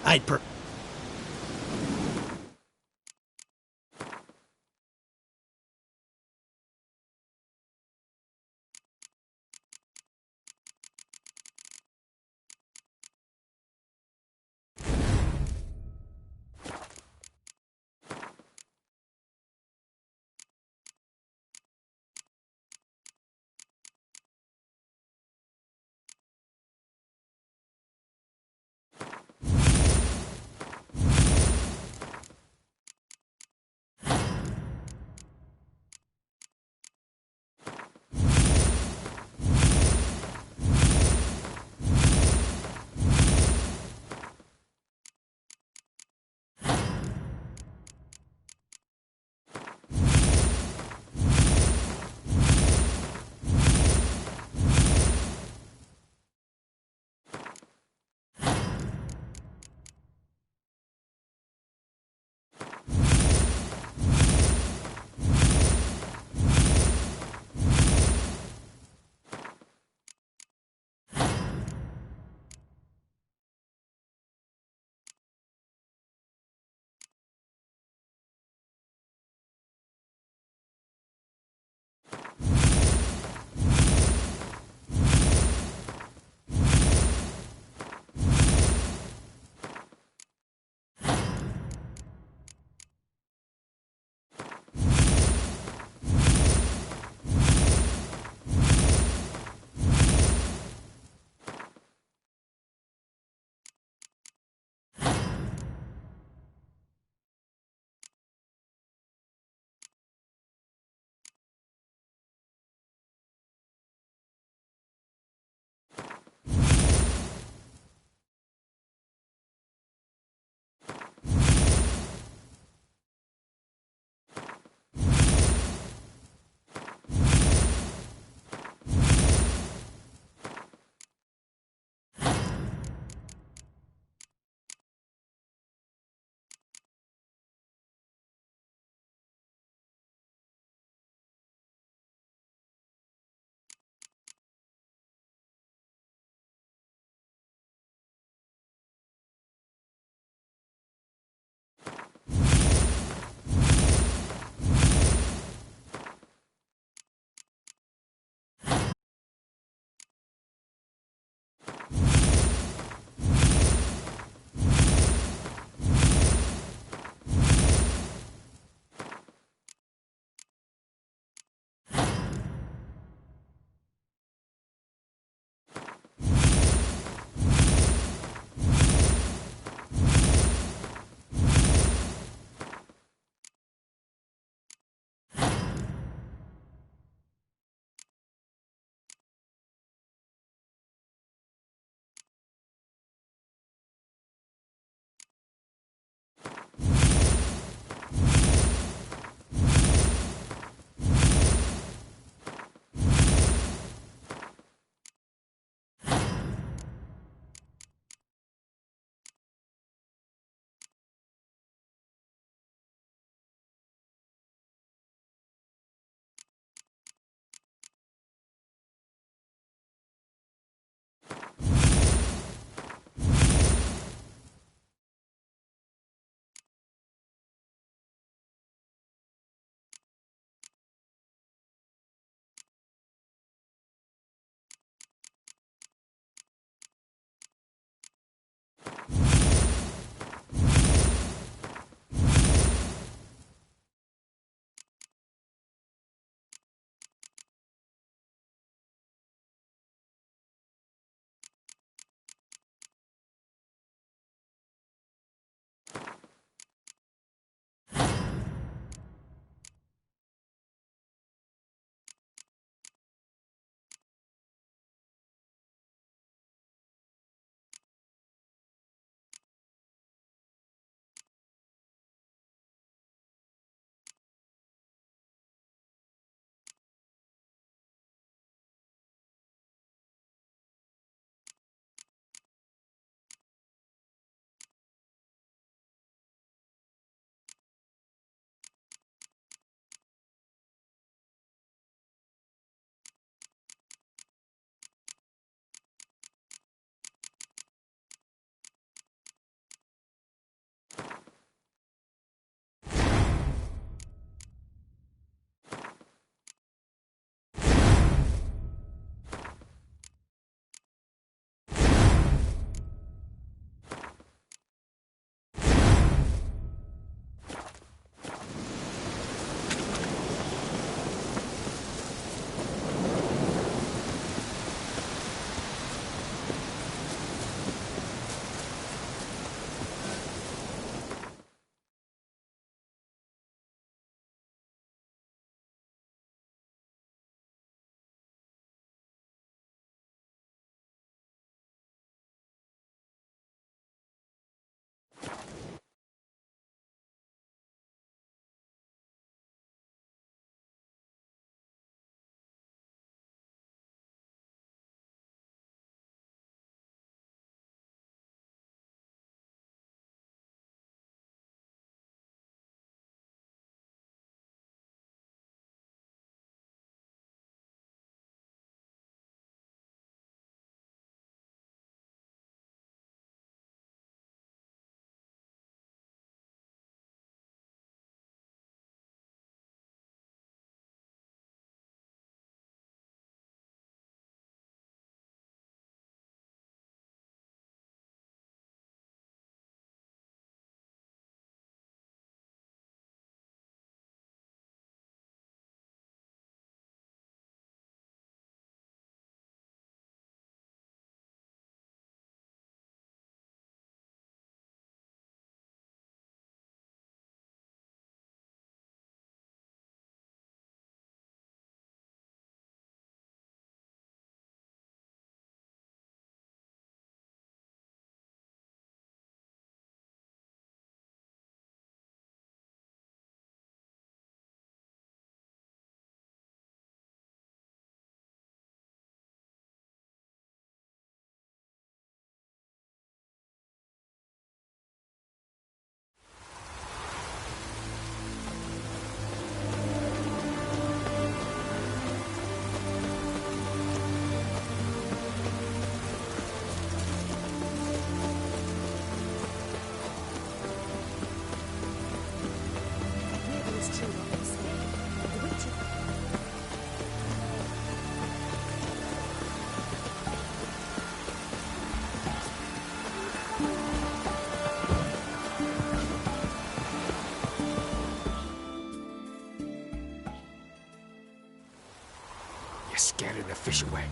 You're scaring the fish away.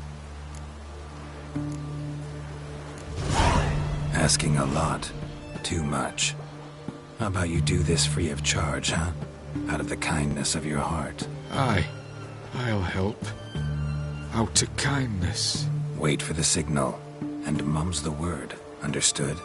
Asking a lot. Too much. How about you do this free of charge, huh? Out of the kindness of your heart. Aye, I'll help. Out of kindness. Wait for the signal, and mum's the word. Understood?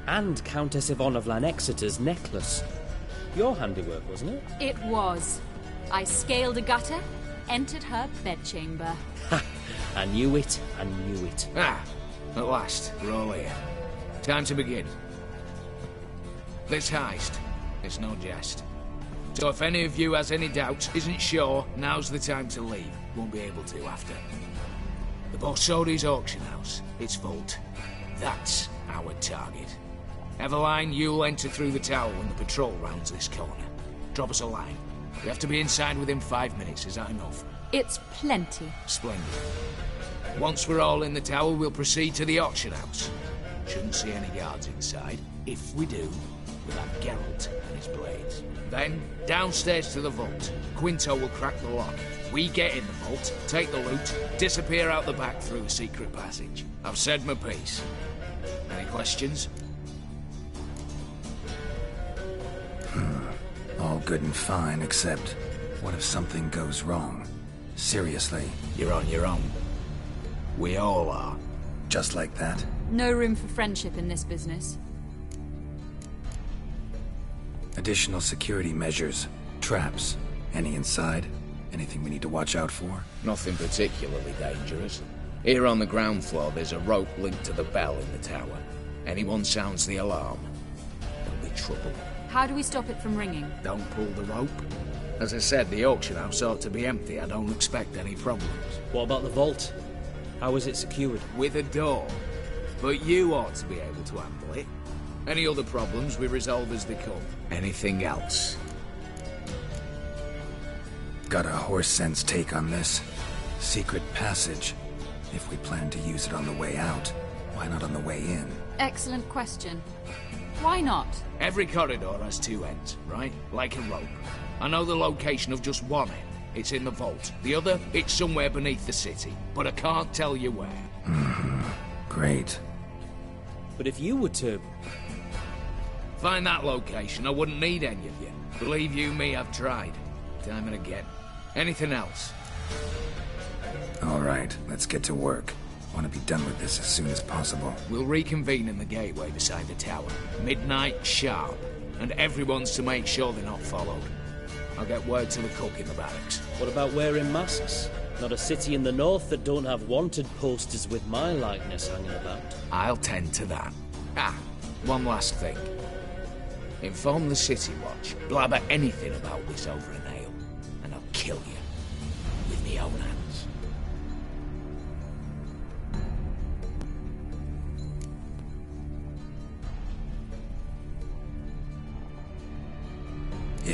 And Countess Yvonne of Lanexeter's necklace. Your handiwork, wasn't it? It was. I scaled a gutter, entered her bedchamber. Ha! I knew it. I knew it. Ah, at last, we're all here. Time to begin. This heist, it's no jest. So if any of you has any doubts, isn't sure, now's the time to leave. Won't be able to after. The Borsodi's auction house, its vault. That's our target. Eveline, you'll enter through the tower when the patrol rounds this corner. Drop us a line. We have to be inside within 5 minutes, is that enough? It's plenty. Splendid. Once we're all in the tower, we'll proceed to the auction house. Shouldn't see any guards inside. If we do, we'll have Geralt and his blades. Then, downstairs to the vault. Quinto will crack the lock. We get in the vault, take the loot, disappear out the back through the secret passage. I've said my piece. Any questions? All good and fine, except what if something goes wrong? Seriously. You're on your own. We all are. Just like that? No room for friendship in this business. Additional security measures. Traps. Any inside? Anything we need to watch out for? Nothing particularly dangerous. Here on the ground floor, there's a rope linked to the bell in the tower. Anyone sounds the alarm, there'll be trouble. How do we stop it from ringing? Don't pull the rope. As I said, the auction house ought to be empty. I don't expect any problems. What about the vault? How is it secured? With a door. But you ought to be able to handle it. Any other problems we resolve as they come. Anything else? Got a horse sense take on this. Secret passage. If we plan to use it on the way out, why not on the way in? Excellent question. Why not? Every corridor has two ends, right? Like a rope. I know the location of just one end. It's in the vault. The other, it's somewhere beneath the city. But I can't tell you where. Great. But if you were to... find that location, I wouldn't need any of you. Believe you me, I've tried. Time and again. Anything else? All right, let's get to work. Want to be done with this as soon as possible. We'll reconvene in the gateway beside the tower. Midnight sharp. And everyone's to make sure they're not followed. I'll get word to the cook in the barracks. What about wearing masks? Not a city in the north that don't have wanted posters with my likeness hanging about. I'll tend to that. Ah, one last thing. Inform the City Watch. Blabber anything about this over an ale, and I'll kill you with my own hands.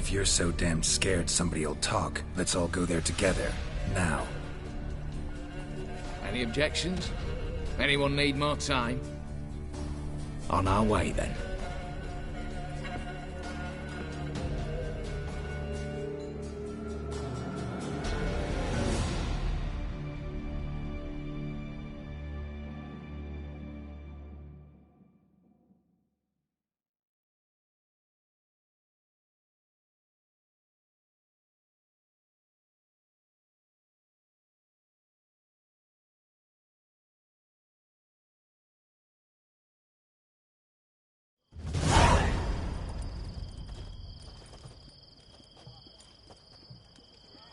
If you're so damn scared somebody'll talk, let's all go there together. Now. Any objections? Anyone need more time? On our way, then.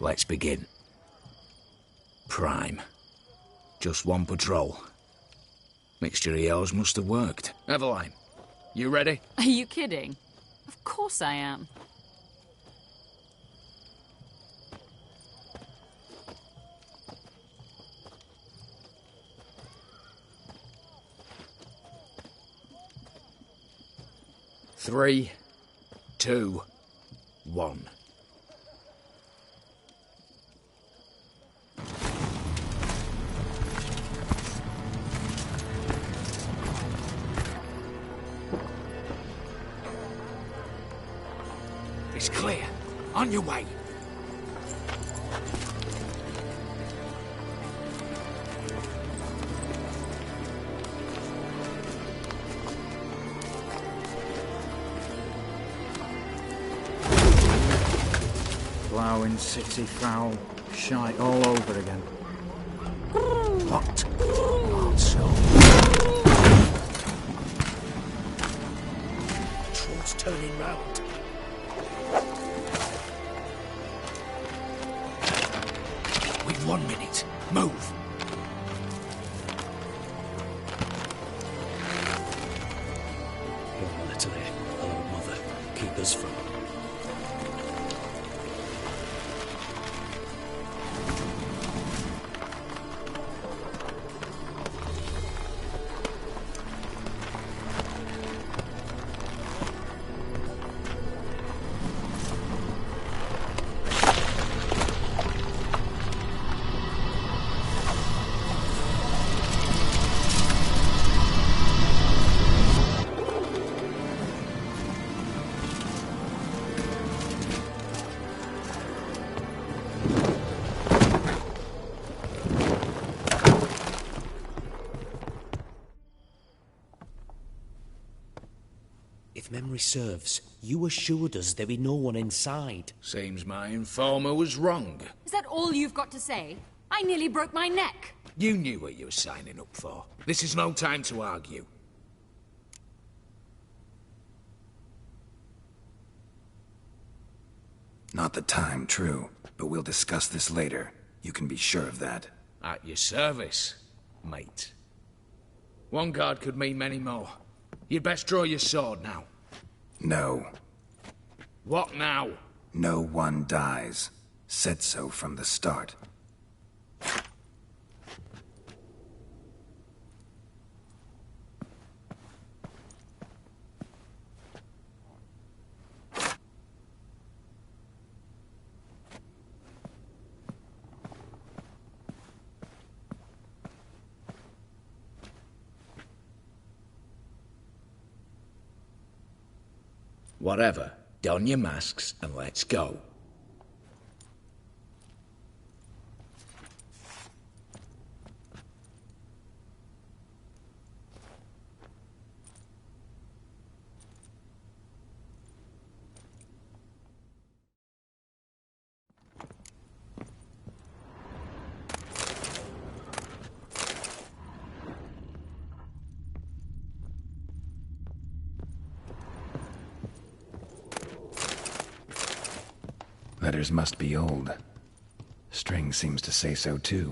Let's begin. Prime. Just one patrol. Mixture of yours must have worked. Eveline, you ready? Are you kidding? Of course I am. Three, two, one. It's clear. On your way. Ploughing city foul. Shite all over again. What? Not so. Patrol's turning round. We've 1 minute. Move. One letter here. Hello, Mother. Keep us from... If memory serves, you assured us there be no one inside. Seems my informer was wrong. Is that all you've got to say? I nearly broke my neck. You knew what you were signing up for. This is no time to argue. Not the time, true. But we'll discuss this later. You can be sure of that. At your service, mate. One guard could mean many more. You'd best draw your sword now. No. What now? No one dies. Said so from the start. Whatever. Don your masks and let's go. Letters must be old. String seems to say so too.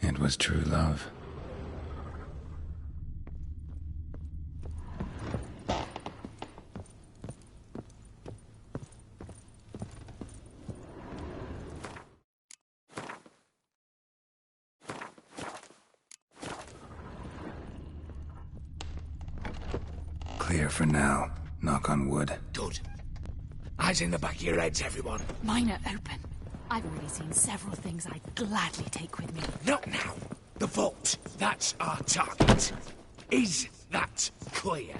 It was true love. clear for now. Knock on wood. Good. Eyes in the back of your heads, everyone. Mine are open. I've already seen several things I'd gladly take with me. Not now. The vault. That's our target. Is that clear?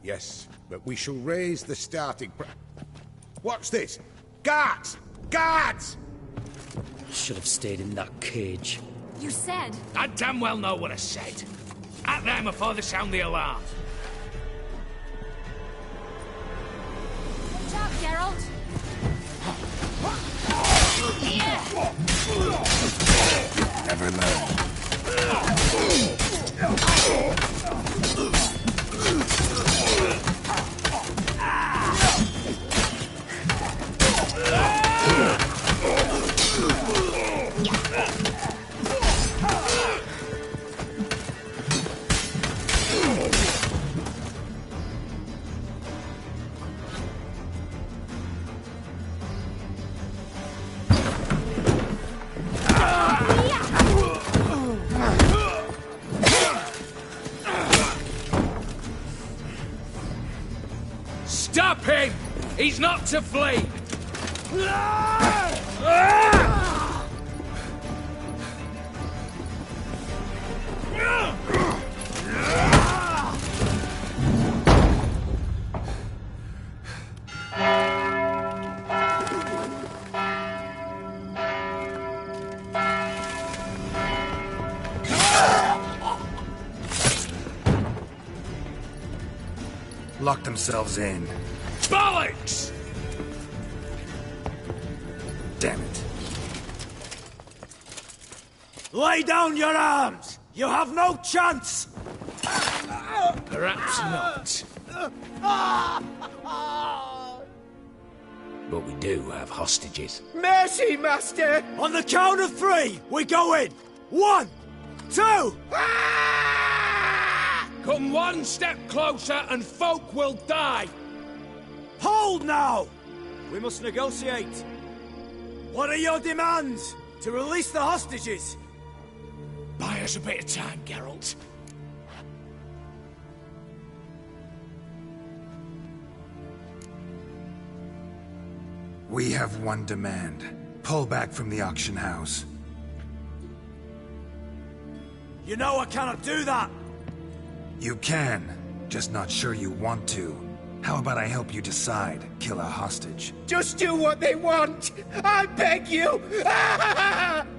Yes, but we shall raise the starting What's this? Guards! Guards! Should have stayed in that cage. You said... I damn well know what I said. At them before they sound the alarm. Watch out, Geralt! Never learn. Stop him! He's not to flee! Lock themselves in. Bollocks! Damn it. Lay down your arms! You have no chance! Perhaps not. But we do have hostages. Mercy, Master! On the count of 3, we go in! 1, 2... Come one step closer and folk will die! Hold now! We must negotiate. What are your demands? To release the hostages? Buy us a bit of time, Geralt. We have one demand. Pull back from the auction house. You know I cannot do that! You can, just not sure you want to. How about I help you decide? Kill a hostage. Just do what they want! I beg you!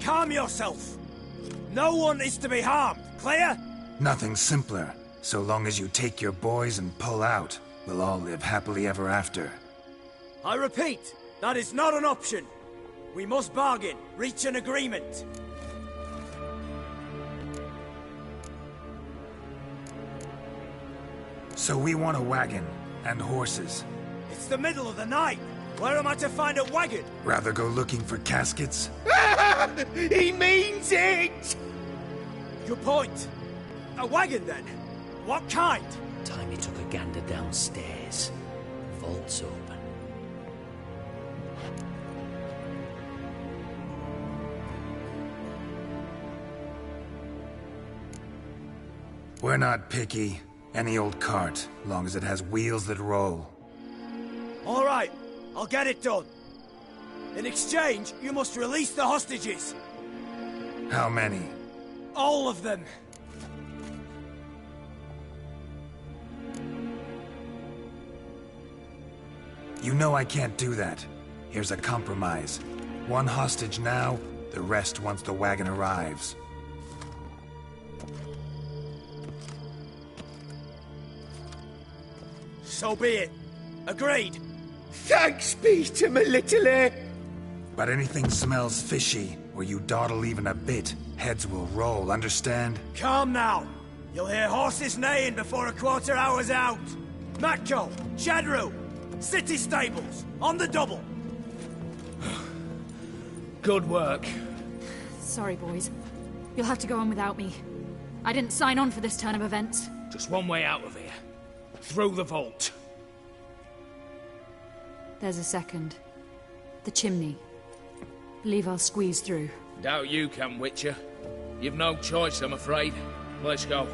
Calm yourself! No one is to be harmed, clear? Nothing simpler. So long as you take your boys and pull out, we'll all live happily ever after. I repeat, that is not an option. We must bargain, reach an agreement. So we want a wagon, and horses. It's the middle of the night. Where am I to find a wagon? Rather go looking for caskets? He means it! Good point. A wagon, then? What kind? Time he took a gander downstairs. Vault's open. We're not picky. Any old cart, long as it has wheels that roll. All right, I'll get it done. In exchange, you must release the hostages. How many? All of them. You know I can't do that. Here's a compromise. One hostage now, the rest once the wagon arrives. So be it. Agreed. Thanks be to my little But anything smells fishy, or you dawdle even a bit, heads will roll, understand? Calm now. You'll hear horses neighing before a quarter hour's out. Matco, Shadru, city stables, on the double. Good work. Sorry, boys. You'll have to go on without me. I didn't sign on for this turn of events. Just one way out of here. Through the vault. There's a second. The chimney. Believe I'll squeeze through. Doubt you can, Witcher. You've no choice, I'm afraid. Let's go.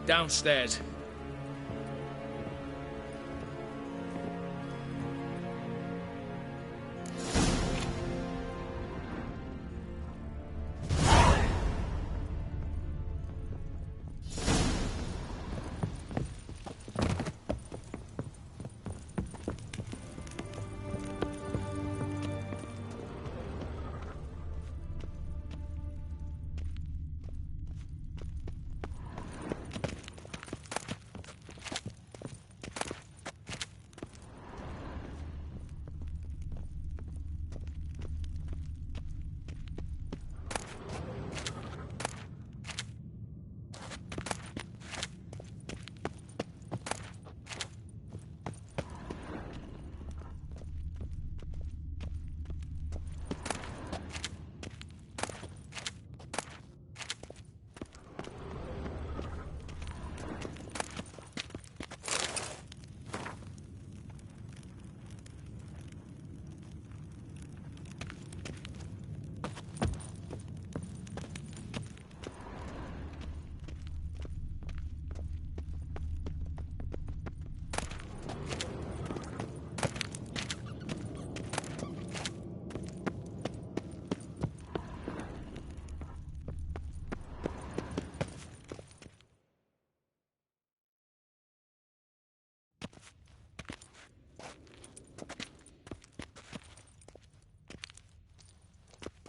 Downstairs.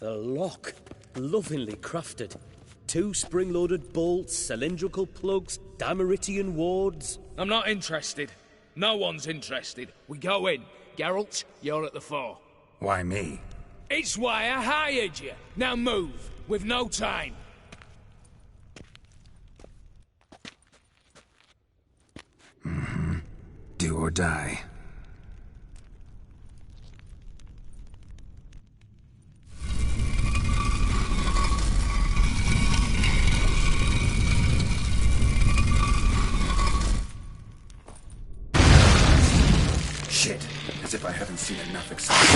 The lock. Lovingly crafted. 2 spring-loaded bolts, cylindrical plugs, Dameritian wards. I'm not interested. No one's interested. We go in. Geralt, you're at the fore. Why me? It's why I hired you. Now move. We've no time. Do or die. Shit, as if I haven't seen enough excitement.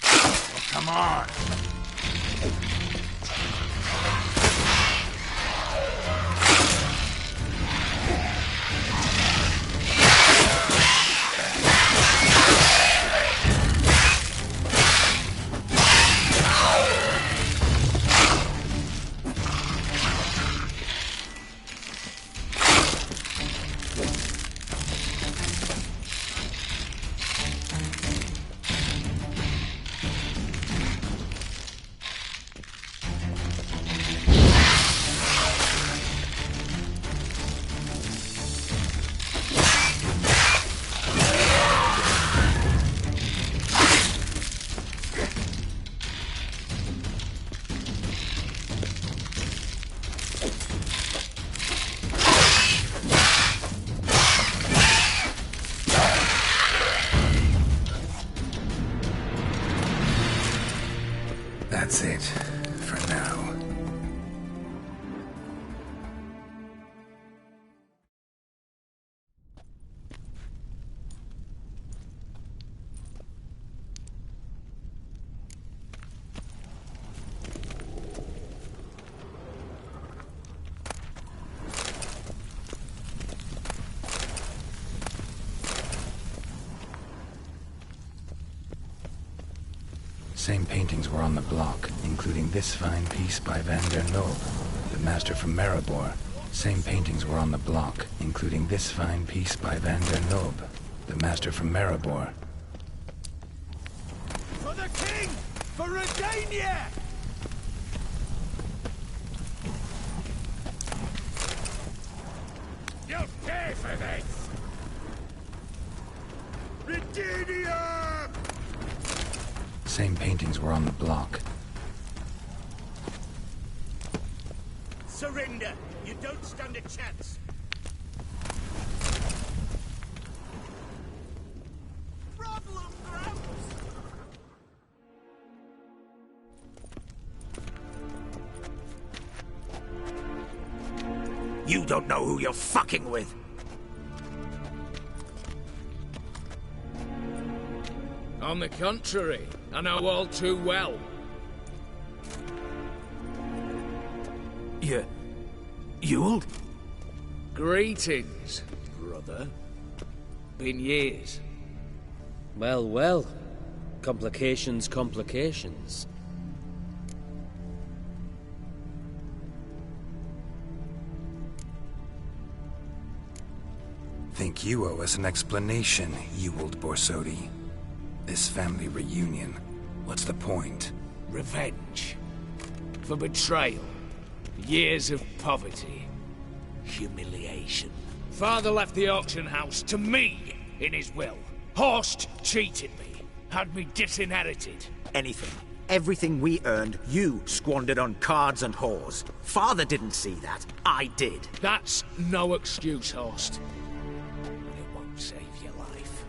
Oh, come on! That's it, for now. Same paintings were on the block, including this fine piece by Van der Nob, the master from Maribor. Same paintings were on the block, including this fine piece by Van der Nob, the master from Maribor. For the king! For Redania! You'll pay for this! Redania! Same paintings were on the block. Surrender! You don't stand a chance! You don't know who you're fucking with! On the contrary, I know all too well. Ewald? Greetings, brother. Been years. Well, well. Complications, complications. Think you owe us an explanation, Ewald Borsodi. This family reunion, what's the point? Revenge. For betrayal. Years of poverty. Humiliation. Father left the auction house to me in his will. Horst cheated me. Had me disinherited. Anything. Everything we earned, you squandered on cards and whores. Father didn't see that. I did. That's no excuse, Horst. It won't save your life.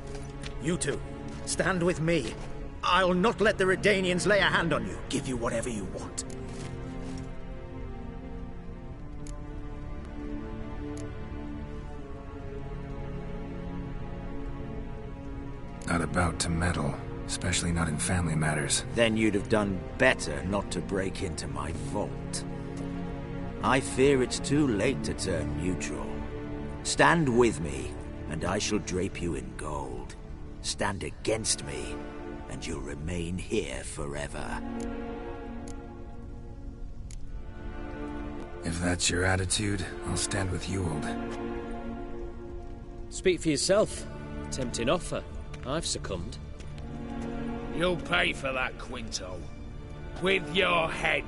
You two, stand with me. I'll not let the Redanians lay a hand on you. Give you whatever you want. Not about to meddle, especially not in family matters. Then you'd have done better not to break into my vault. I fear it's too late to turn neutral. Stand with me, and I shall drape you in gold. Stand against me, and you'll remain here forever. If that's your attitude, I'll stand with Ewald. Speak for yourself. Tempting offer. I've succumbed. You'll pay for that, Quinto. With your head.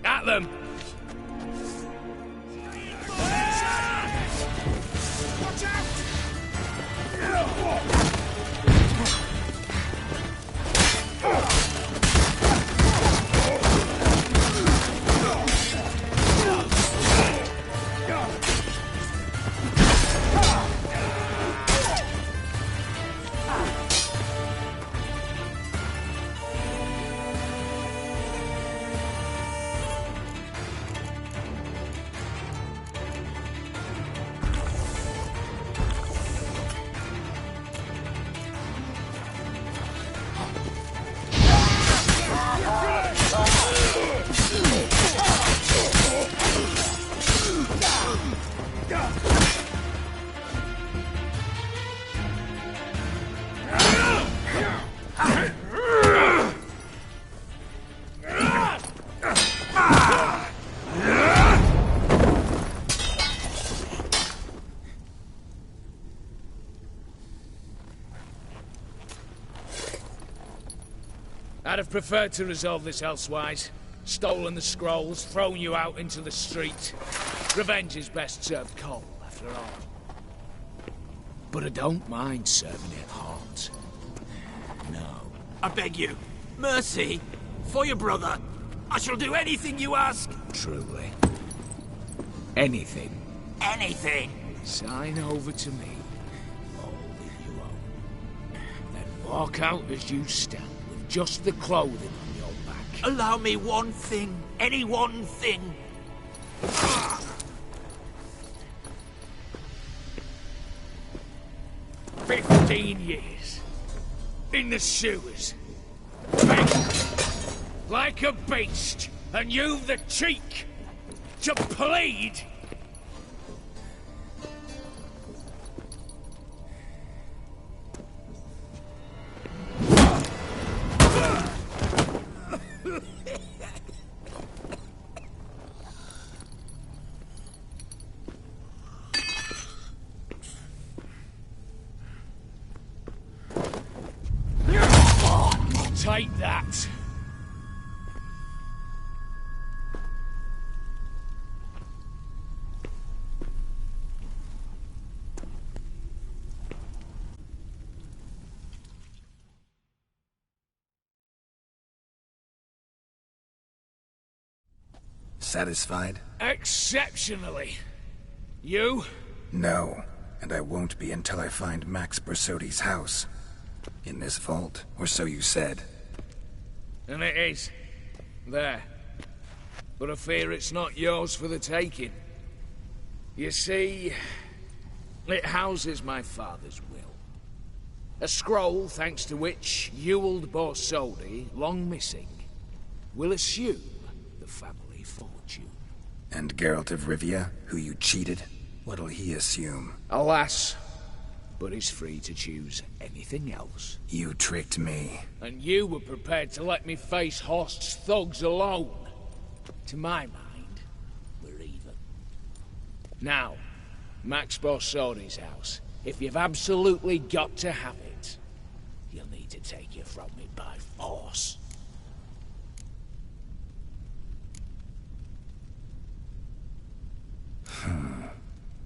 At them! Watch out! I'd have preferred to resolve this elsewise. Stolen the scrolls, thrown you out into the street. Revenge is best served cold, after all. But I don't mind serving it hot. No. I beg you. Mercy. For your brother. I shall do anything you ask. Truly. Anything. Anything. Sign over to me. All that you own. Then walk out as you stand. Just the clothing on your back. Allow me one thing. Any one thing. 15 years. In the sewers. Begging. Like a beast. And you've the cheek to plead. Take that. Satisfied? Exceptionally. You? No, and I won't be until I find Max Borsodi's house. In this vault, or so you said. And it is. There. But I fear it's not yours for the taking. You see, it houses my father's will. A scroll thanks to which Ewald Borsodi, long missing, will assume the family fortune. And Geralt of Rivia, who you cheated, what'll he assume? Alas, but he's free to choose anything else. You tricked me. And you were prepared to let me face Horst's thugs alone. To my mind, we're even. Now, Max Borsodi's house. If you've absolutely got to have it, you'll need to take it from me by force.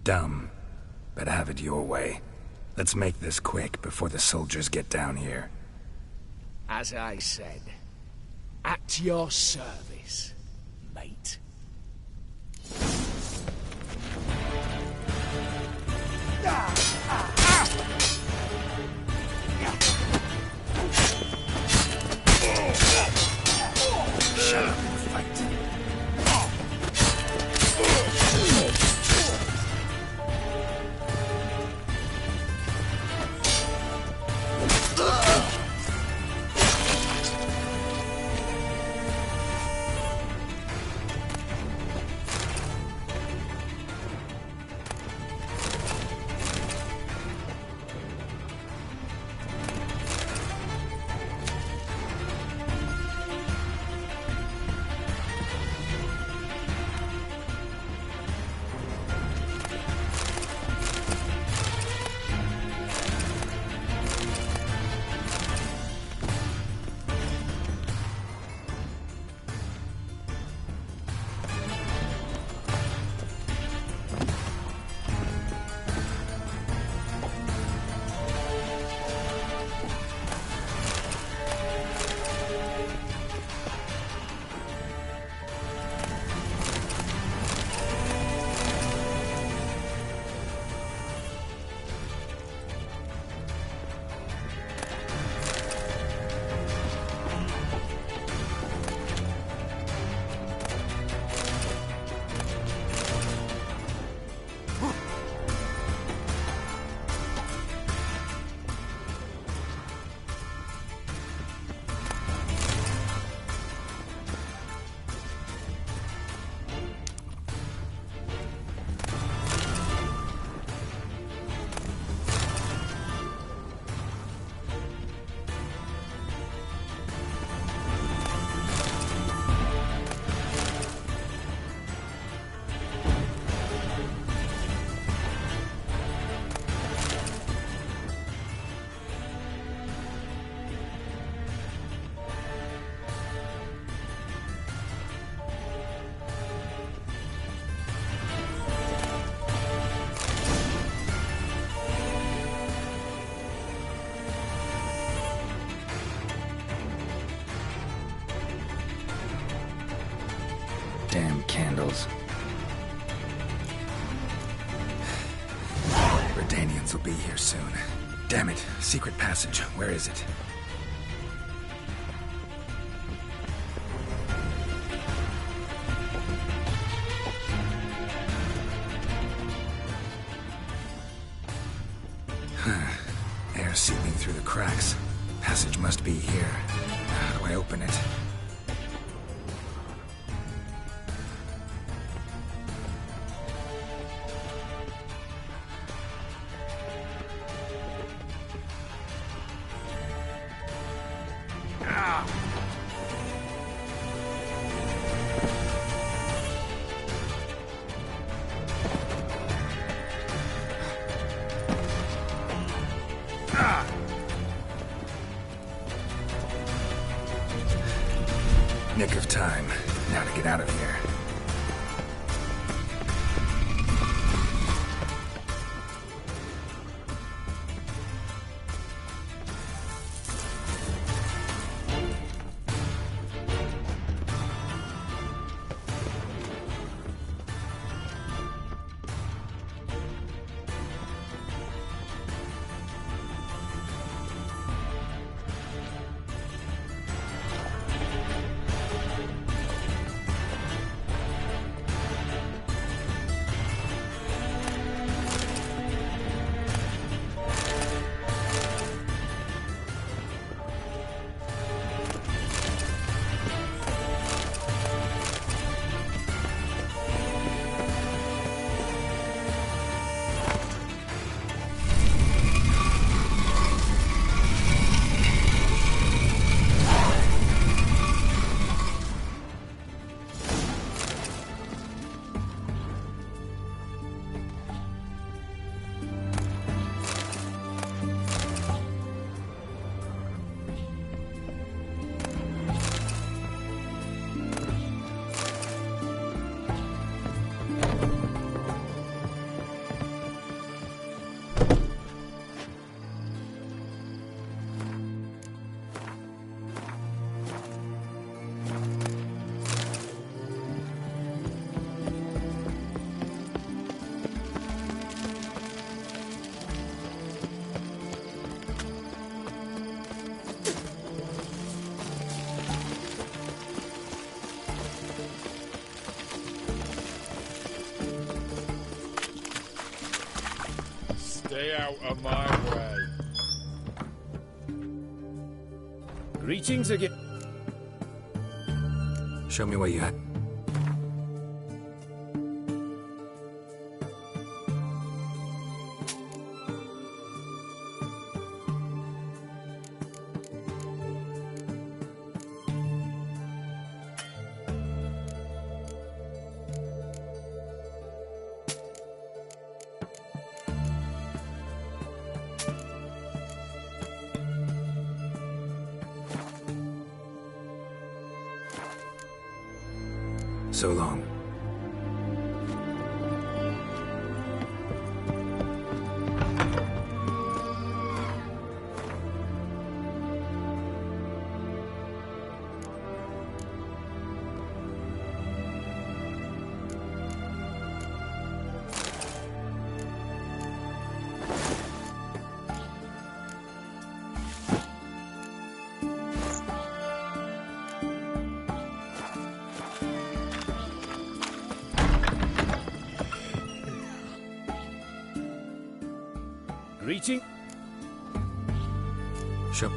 Dumb, but have it your way. Let's make this quick before the soldiers get down here. As I said, at your service, mate. Shut up and fight. Damn candles. Redanians will be here soon. Damn it, secret passage. Where is it? Air seeping through the cracks. Passage must be here. How do I open it? Nick of time. Now to get out of here. Stay out of my way. Greetings again. Show me where you at. So long. Greeting. Show.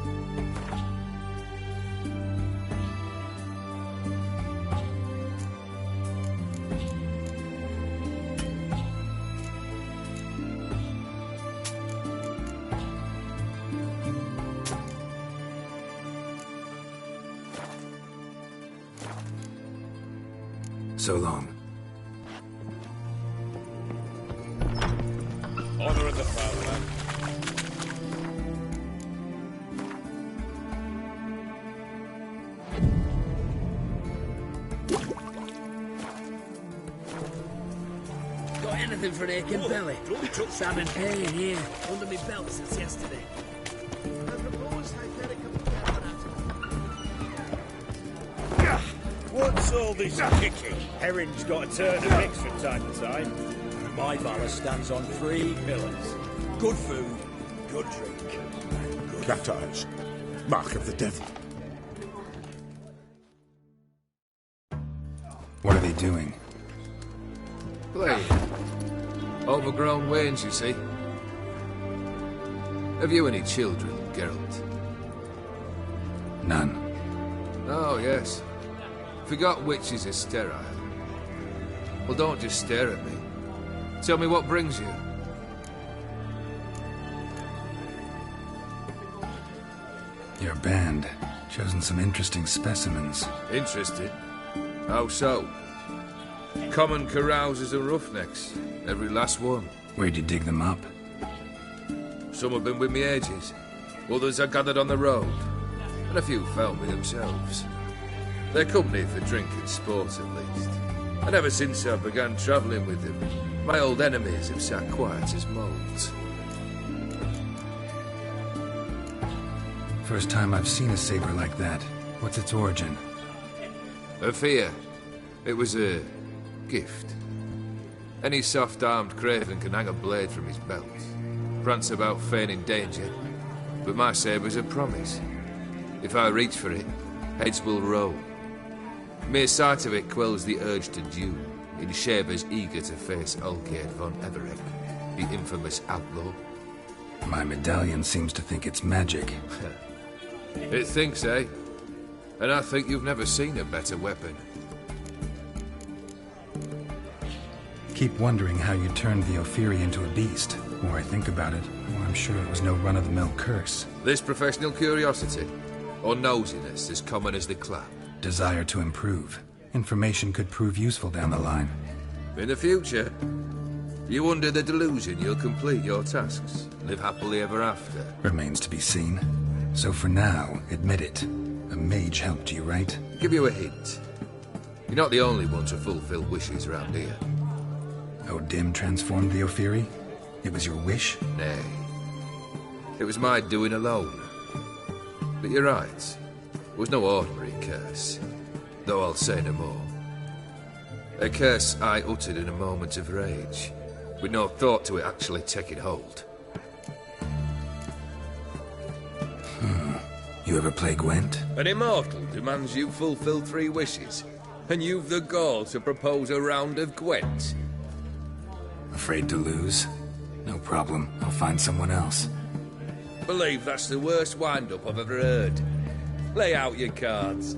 So long. Honor of the fatherland. Got anything for an aching belly? Sam and pain here, under my belt since yesterday. What's all this kicking? Herring's got to turn a mix from time to time. My valour stands on 3 pillars. Good food, good drink, and good... Cat eyes. Mark of the devil. What are they doing? Playing. Overgrown wains, you see. Have you any children, Geralt? None. Oh, yes. Forgot witches are sterile. Well, don't just stare at me. Tell me what brings you. Your band. Chosen some interesting specimens. Interested? How so? Common carousers and roughnecks. Every last one. Where'd you dig them up? Some have been with me ages. Others I gathered on the road. And a few found me themselves. They're company for drink and sport, at least. And ever since I began travelling with them, my old enemies have sat quiet as moles. First time I've seen a saber like that. What's its origin? A fear. It was a gift. Any soft-armed craven can hang a blade from his belt, prance about feigning danger, but my saber's a promise. If I reach for it, heads will roll. Mere sight of it quells the urge to duel, in shavers eager to face Olgierd von Everett, the infamous outlaw. My medallion seems to think it's magic. It thinks, eh? And I think you've never seen a better weapon. Keep wondering how you turned the Ophiri into a beast. The more I think about it, the more I'm sure it was no run-of-the-mill curse. This professional curiosity, or nosiness as common as the clap? Desire to improve. Information could prove useful down the line. In the future, you under the delusion you'll complete your tasks, live happily ever after. Remains to be seen. So for now, admit it. A mage helped you, right? Give you a hint. You're not the only one to fulfill wishes around here. Odim transformed the Ophiri? It was your wish? Nay. It was my doing alone. But you're right. It was no ordinary curse. Though I'll say no more. A curse I uttered in a moment of rage, with no thought to it actually taking hold. You ever play Gwent? An immortal demands you fulfill 3 wishes, and you've the gall to propose a round of Gwent. Afraid to lose? No problem. I'll find someone else. Believe that's the worst wind-up I've ever heard. Lay out your cards.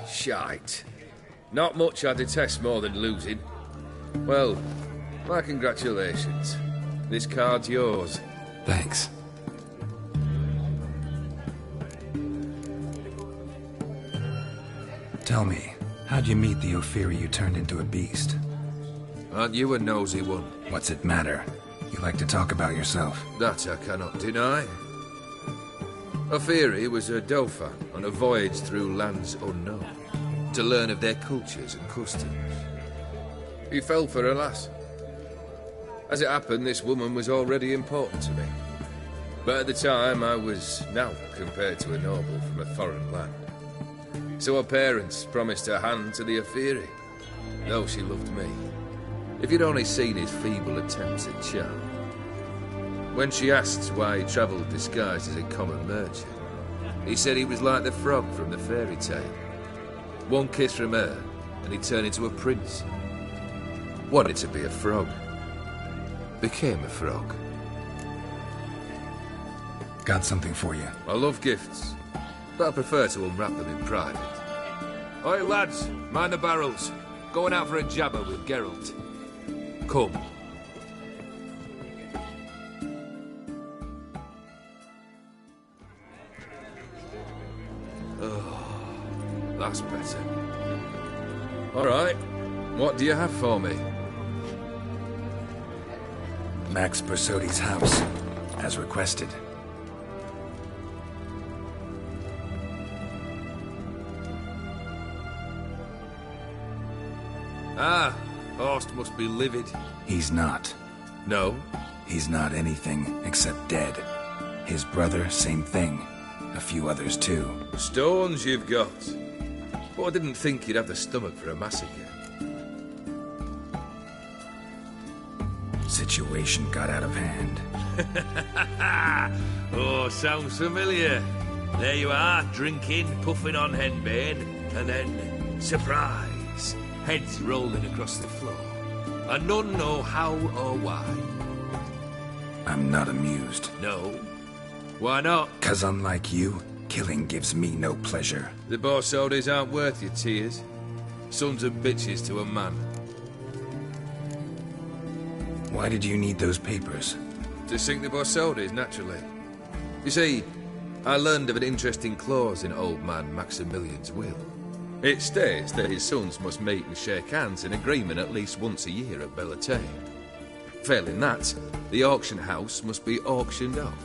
Shite. Not much I detest more than losing. Well, my congratulations. This card's yours. Thanks. Tell me, how'd you meet the Ophiri you turned into a beast? Aren't you a nosy one? What's it matter? You like to talk about yourself. That I cannot deny. Ophiri was a Dauphin on a voyage through lands unknown, to learn of their cultures and customs. He fell for a lass. As it happened, this woman was already important to me. But at the time, I was naught compared to a noble from a foreign land. So her parents promised her hand to the Ophiri, though she loved me. If you'd only seen his feeble attempts at charm. When she asked why he travelled disguised as a common merchant, he said he was like the frog from the fairy tale. One kiss from her, and he'd turn into a prince. Wanted to be a frog. became a frog. Got something for you. I love gifts, but I prefer to unwrap them in private. Oi, lads, mind the barrels. Going out for a jabber with Geralt. Come. Oh, that's better. All right, what do you have for me? Max Bersodi's house, as requested. Ah, Horst must be livid. He's not. No? He's not anything except dead. His brother, same thing. A few others too. Stones you've got. But I didn't think you'd have the stomach for a massacre. Situation got out of hand. Oh, sounds familiar. There you are, drinking, puffing on henbane, and then, surprise, heads rolling across the floor. And none know how or why. I'm not amused. No? Why not? 'Cause unlike you, killing gives me no pleasure. The Borsodis aren't worth your tears. Sons of bitches to a man. Why did you need those papers? To sink the Borsodis, naturally. You see, I learned of an interesting clause in old man Maximilian's will. It states that his sons must meet and shake hands in agreement at least once a year at Bellatane. Failing that, the auction house must be auctioned off.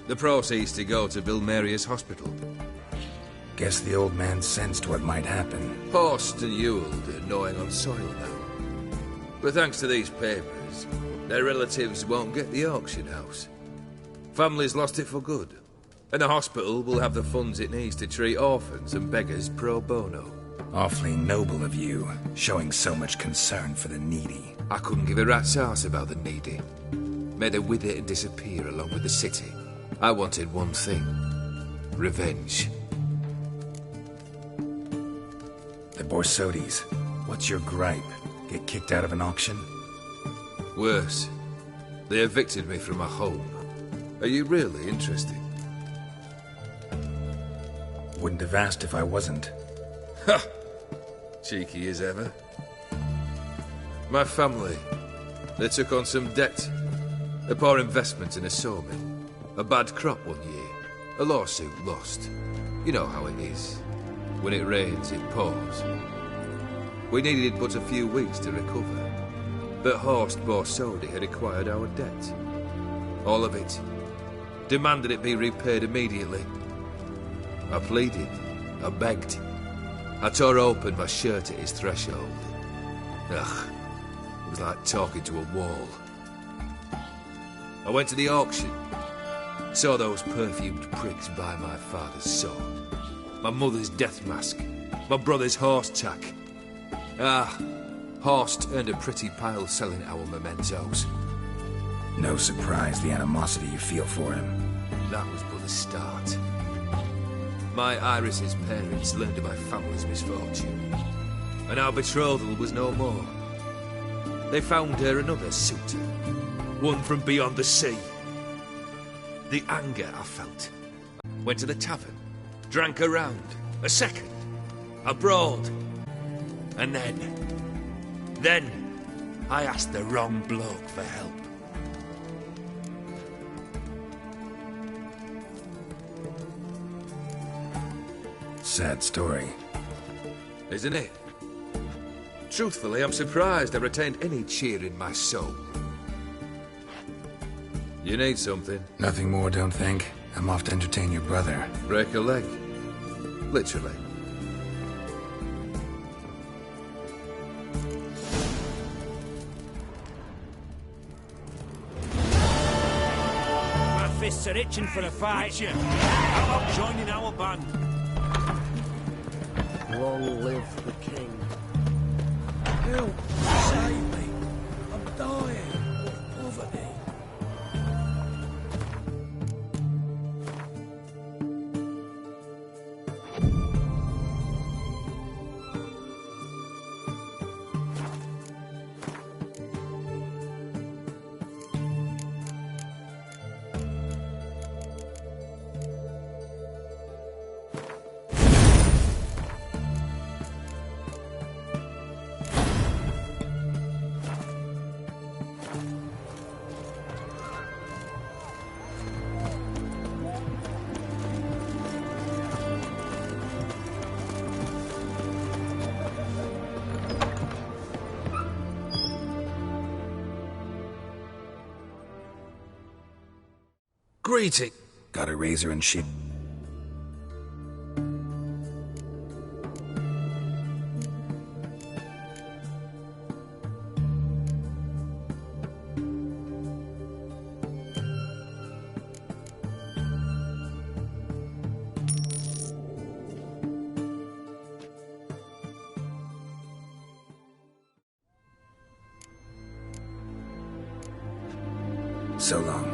The proceeds to go to Vilmeria's hospital. Guess the old man sensed what might happen. Horst and Ewald are gnawing on soil now. But thanks to these papers, their relatives won't get the auction house. Families lost it for good, and the hospital will have the funds it needs to treat orphans and beggars pro bono. Awfully noble of you, showing so much concern for the needy. I couldn't give a rat's ass about the needy. May they wither and disappear along with the city. I wanted one thing. Revenge. The Borsodis, what's your gripe? Get kicked out of an auction? Worse. They evicted me from my home. Are you really interested? Wouldn't have asked if I wasn't. Ha! Cheeky as ever. My family, they took on some debt. A poor investment in a sawmill. A bad crop one year. A lawsuit lost. You know how it is. When it rains, it pours. We needed but a few weeks to recover. But Horst Borsodi had acquired our debt. All of it. Demanded it be repaid immediately. I pleaded. I begged. I tore open my shirt at his threshold. Ugh. It was like talking to a wall. I went to the auction. Saw those perfumed pricks buy my father's sword. My mother's death mask. My brother's horse tack. Ah, Horst earned a pretty pile selling our mementos. No surprise the animosity you feel for him. That was but the start. My Iris's parents learned of my family's misfortune, and our betrothal was no more. They found her another suitor, one from beyond the sea. The anger I felt. Went to the tavern, drank a round, a second, a broad, and then I asked the wrong bloke for help. Sad story. Isn't it? Truthfully, I'm surprised I retained any cheer in my soul. You need something? Nothing more, don't think. I'm off to entertain your brother. Break a leg. Literally. My fists are itching for a fight. How about joining our band? Long live the king. Help! Save me! I'm dying of poverty. greeting. Got a razor and sheet. So long.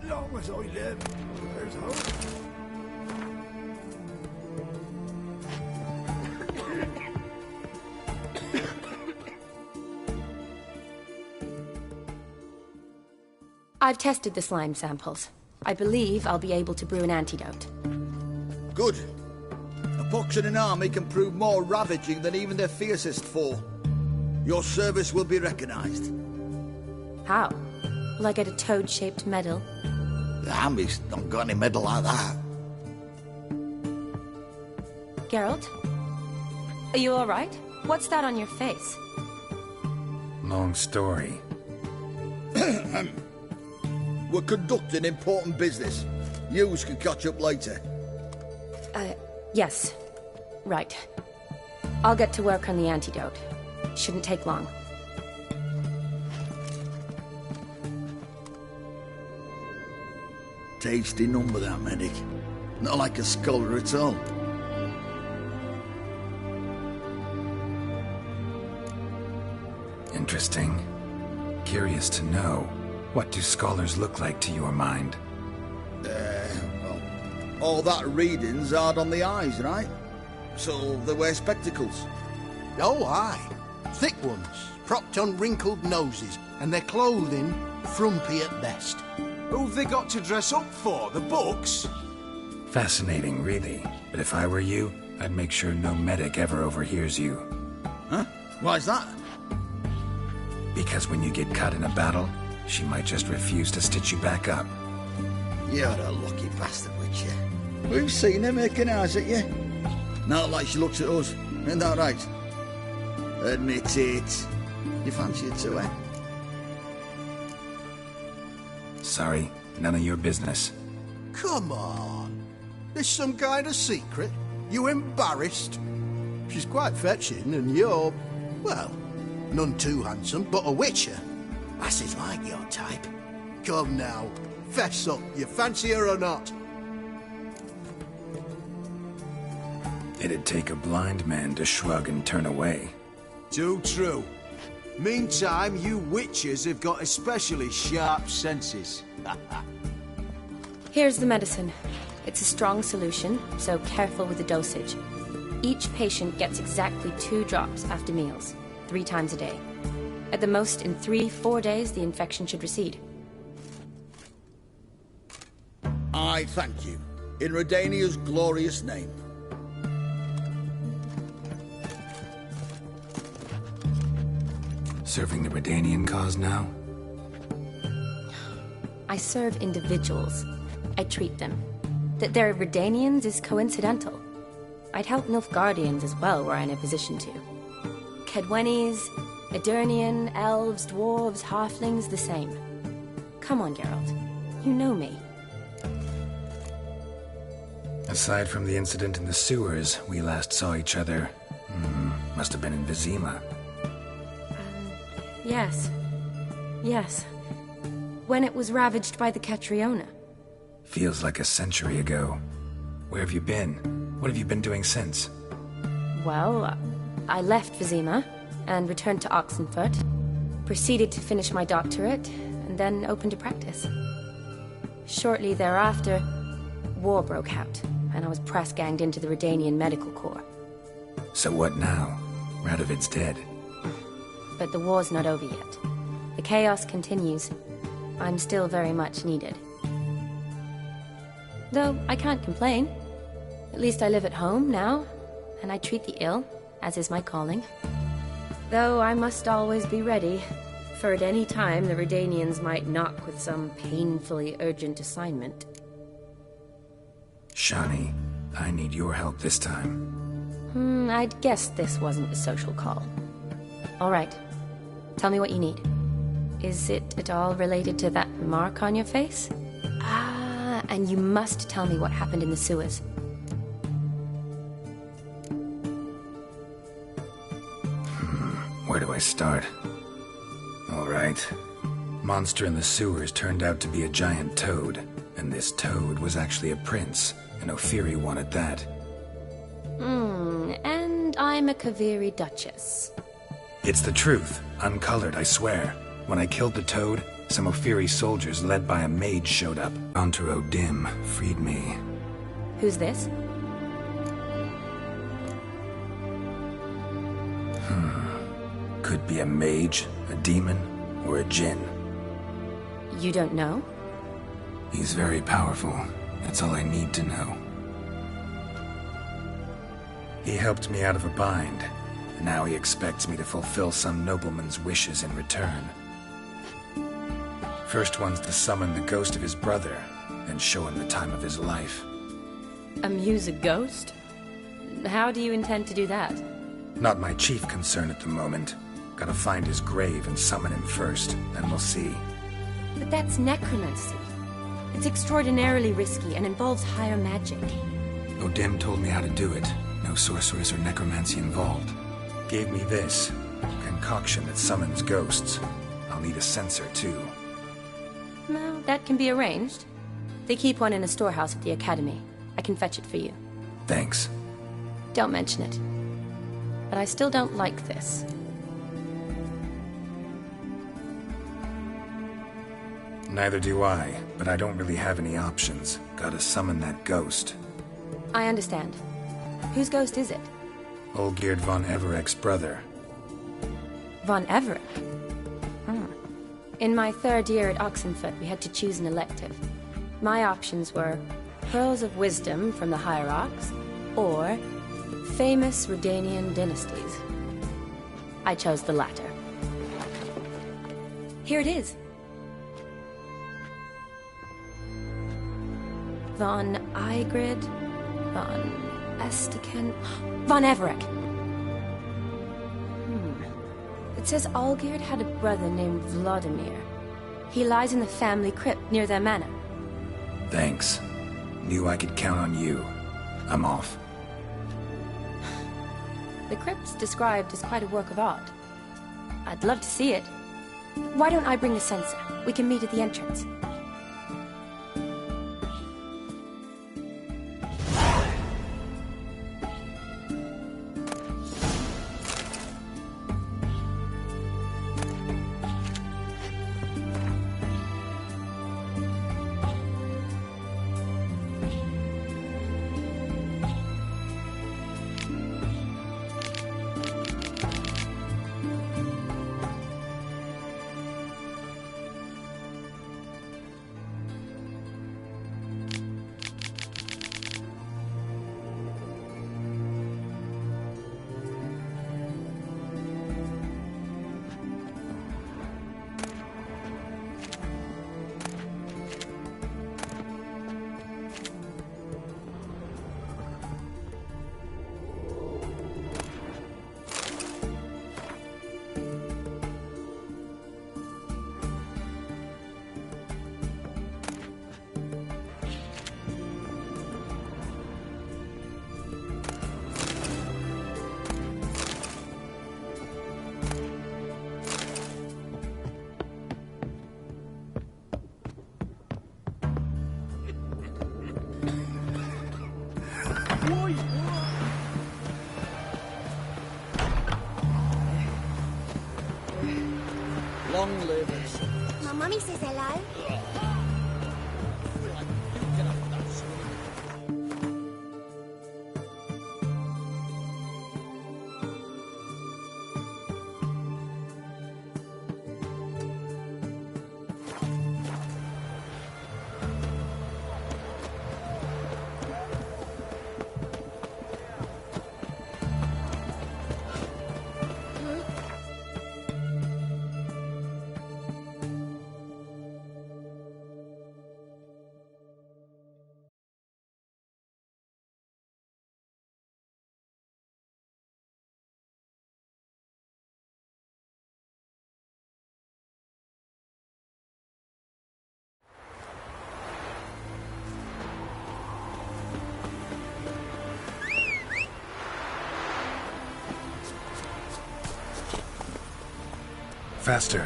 Long as I live, there's hope. I've tested the slime samples. I believe I'll be able to brew an antidote. Good. A pox in an army can prove more ravaging than even their fiercest foe. Your service will be recognized. How? Will I get a toad-shaped medal? The army's not got any medal like that. Geralt? Are you alright? What's that on your face? Long story. We're conducting important business. Yous can catch up later. Yes. Right. I'll get to work on the antidote. Shouldn't take long. Tasty number, that medic. Not like a scholar at all. Interesting. Curious to know, what do scholars look like to your mind? Well, all that reading's hard on the eyes, right? So they wear spectacles. Oh, aye. Thick ones, propped on wrinkled noses, and their clothing frumpy at best. Who've they got to dress up for? The books? Fascinating, really. But if I were you, I'd make sure no medic ever overhears you. Huh? Why's that? Because when you get caught in a battle, she might just refuse to stitch you back up. You're a lucky bastard, Witcher. We've seen her making eyes at you. Not like she looks at us. Isn't that right? Admit it. You fancy it too, eh? Sorry, none of your business. Come on. There's some kind of secret. You embarrassed? She's quite fetching, and you're, well, none too handsome, but a witcher. Lasses like your type. Come now, fess up. You fancy her or not? It'd take a blind man to shrug and turn away. Too true. Meantime, you witches have got especially sharp senses. Here's the medicine. It's a strong solution, so careful with the dosage. Each patient gets exactly 2 drops after meals, 3 times a day. At the most, in 3-4 days, the infection should recede. I thank you. In Redania's glorious name. Serving the Redanian cause now? I serve individuals. I treat them. That they're Redanians is coincidental. I'd help Nilfgaardians as well were I in a position to. Kedwenis, Edirnian, elves, dwarves, halflings, the same. Come on, Geralt. You know me. Aside from the incident in the sewers, we last saw each other Must have been in Vizima. Yes. Yes. When it was ravaged by the Catriona. Feels like a century ago. Where have you been? What have you been doing since? Well, I left Vizima and returned to Oxenfurt. Proceeded to finish my doctorate, and then opened a practice. Shortly thereafter, war broke out, and I was press-ganged into the Redanian Medical Corps. So what now? Radovid's dead. But the war's not over yet. The chaos continues. I'm still very much needed. Though I can't complain. At least I live at home now, and I treat the ill, as is my calling. Though I must always be ready, for at any time the Redanians might knock with some painfully urgent assignment. Shani, I need your help this time. I'd guessed this wasn't a social call. All right. Tell me what you need. Is it at all related to that mark on your face? Ah, and you must tell me what happened in the sewers. Where do I start? All right. Monster in the sewers turned out to be a giant toad, and this toad was actually a prince, and Ophiri wanted that. And I'm a Kaviri Duchess. It's the truth, uncolored, I swear. When I killed the toad, some Ophiri soldiers led by a mage showed up. Antero Dim freed me. Who's this? Could be a mage, a demon, or a djinn. You don't know? He's very powerful. That's all I need to know. He helped me out of a bind. Now he expects me to fulfill some nobleman's wishes in return. First one's to summon the ghost of his brother, then show him the time of his life. Amuse a ghost? How do you intend to do that? Not my chief concern at the moment. Gotta find his grave and summon him first, then we'll see. But that's necromancy. It's extraordinarily risky and involves higher magic. Odim told me how to do it. No sorcerers or necromancy involved. Gave me this, a concoction that summons ghosts. I'll need a censer, too. No, that can be arranged. They keep one in a storehouse at the academy. I can fetch it for you. Thanks. Don't mention it. But I still don't like this. Neither do I, but I don't really have any options. Gotta summon that ghost. I understand. Whose ghost is it? Olgierd von Everek's brother. Von Everek? In my third year at Oxenfurt, we had to choose an elective. My options were Pearls of Wisdom from the Hierarchs, or Famous Redanian Dynasties. I chose the latter. Here it is. Von Igrid, von Estiken, von Everek. It says Olgierd had a brother named Vladimir. He lies in the family crypt near their manor. Thanks. Knew I could count on you. I'm off. The crypt's described as quite a work of art. I'd love to see it. Why don't I bring the censer? We can meet at the entrance. Long live us. My mummy says hello. Faster.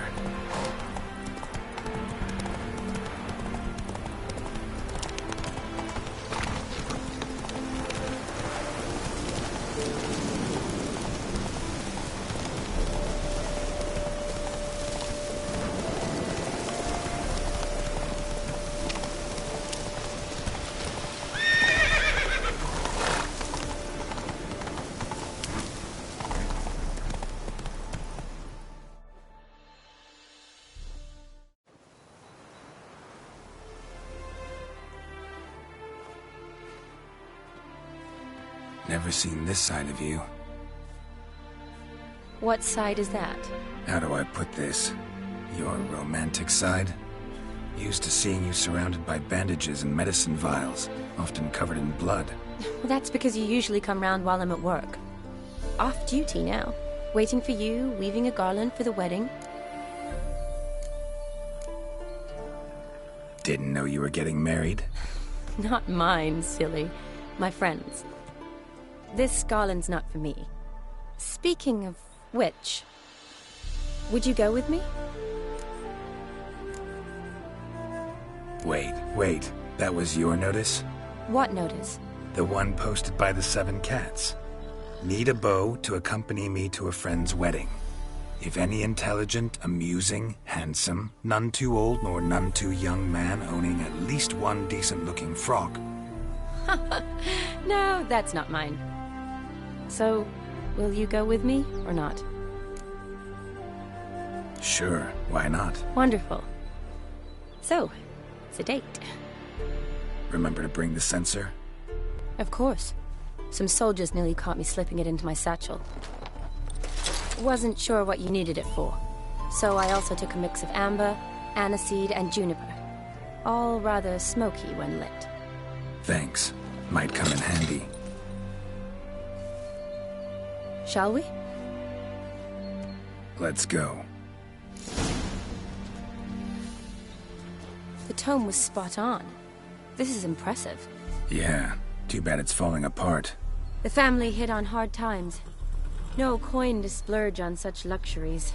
Never seen this side of you. What side is that? How do I put this? Your romantic side? Used to seeing you surrounded by bandages and medicine vials, often covered in blood. Well, that's because you usually come round while I'm at work. Off duty now. Waiting for you, weaving a garland for the wedding. Didn't know you were getting married? Not mine, silly. My friend's. This garland's not for me. Speaking of which, would you go with me? Wait. That was your notice? What notice? The one posted by the 7 cats. Need a beau to accompany me to a friend's wedding. If any intelligent, amusing, handsome, none too old nor none too young man owning at least one decent-looking frock. No, that's not mine. So, will you go with me, or not? Sure, why not? Wonderful. So, it's a date. Remember to bring the censer? Of course. Some soldiers nearly caught me slipping it into my satchel. Wasn't sure what you needed it for, so I also took a mix of amber, aniseed, and juniper. All rather smoky when lit. Thanks. Might come in handy. Shall we? Let's go. The tome was spot on. This is impressive. Yeah, too bad it's falling apart. The family hit on hard times. No coin to splurge on such luxuries.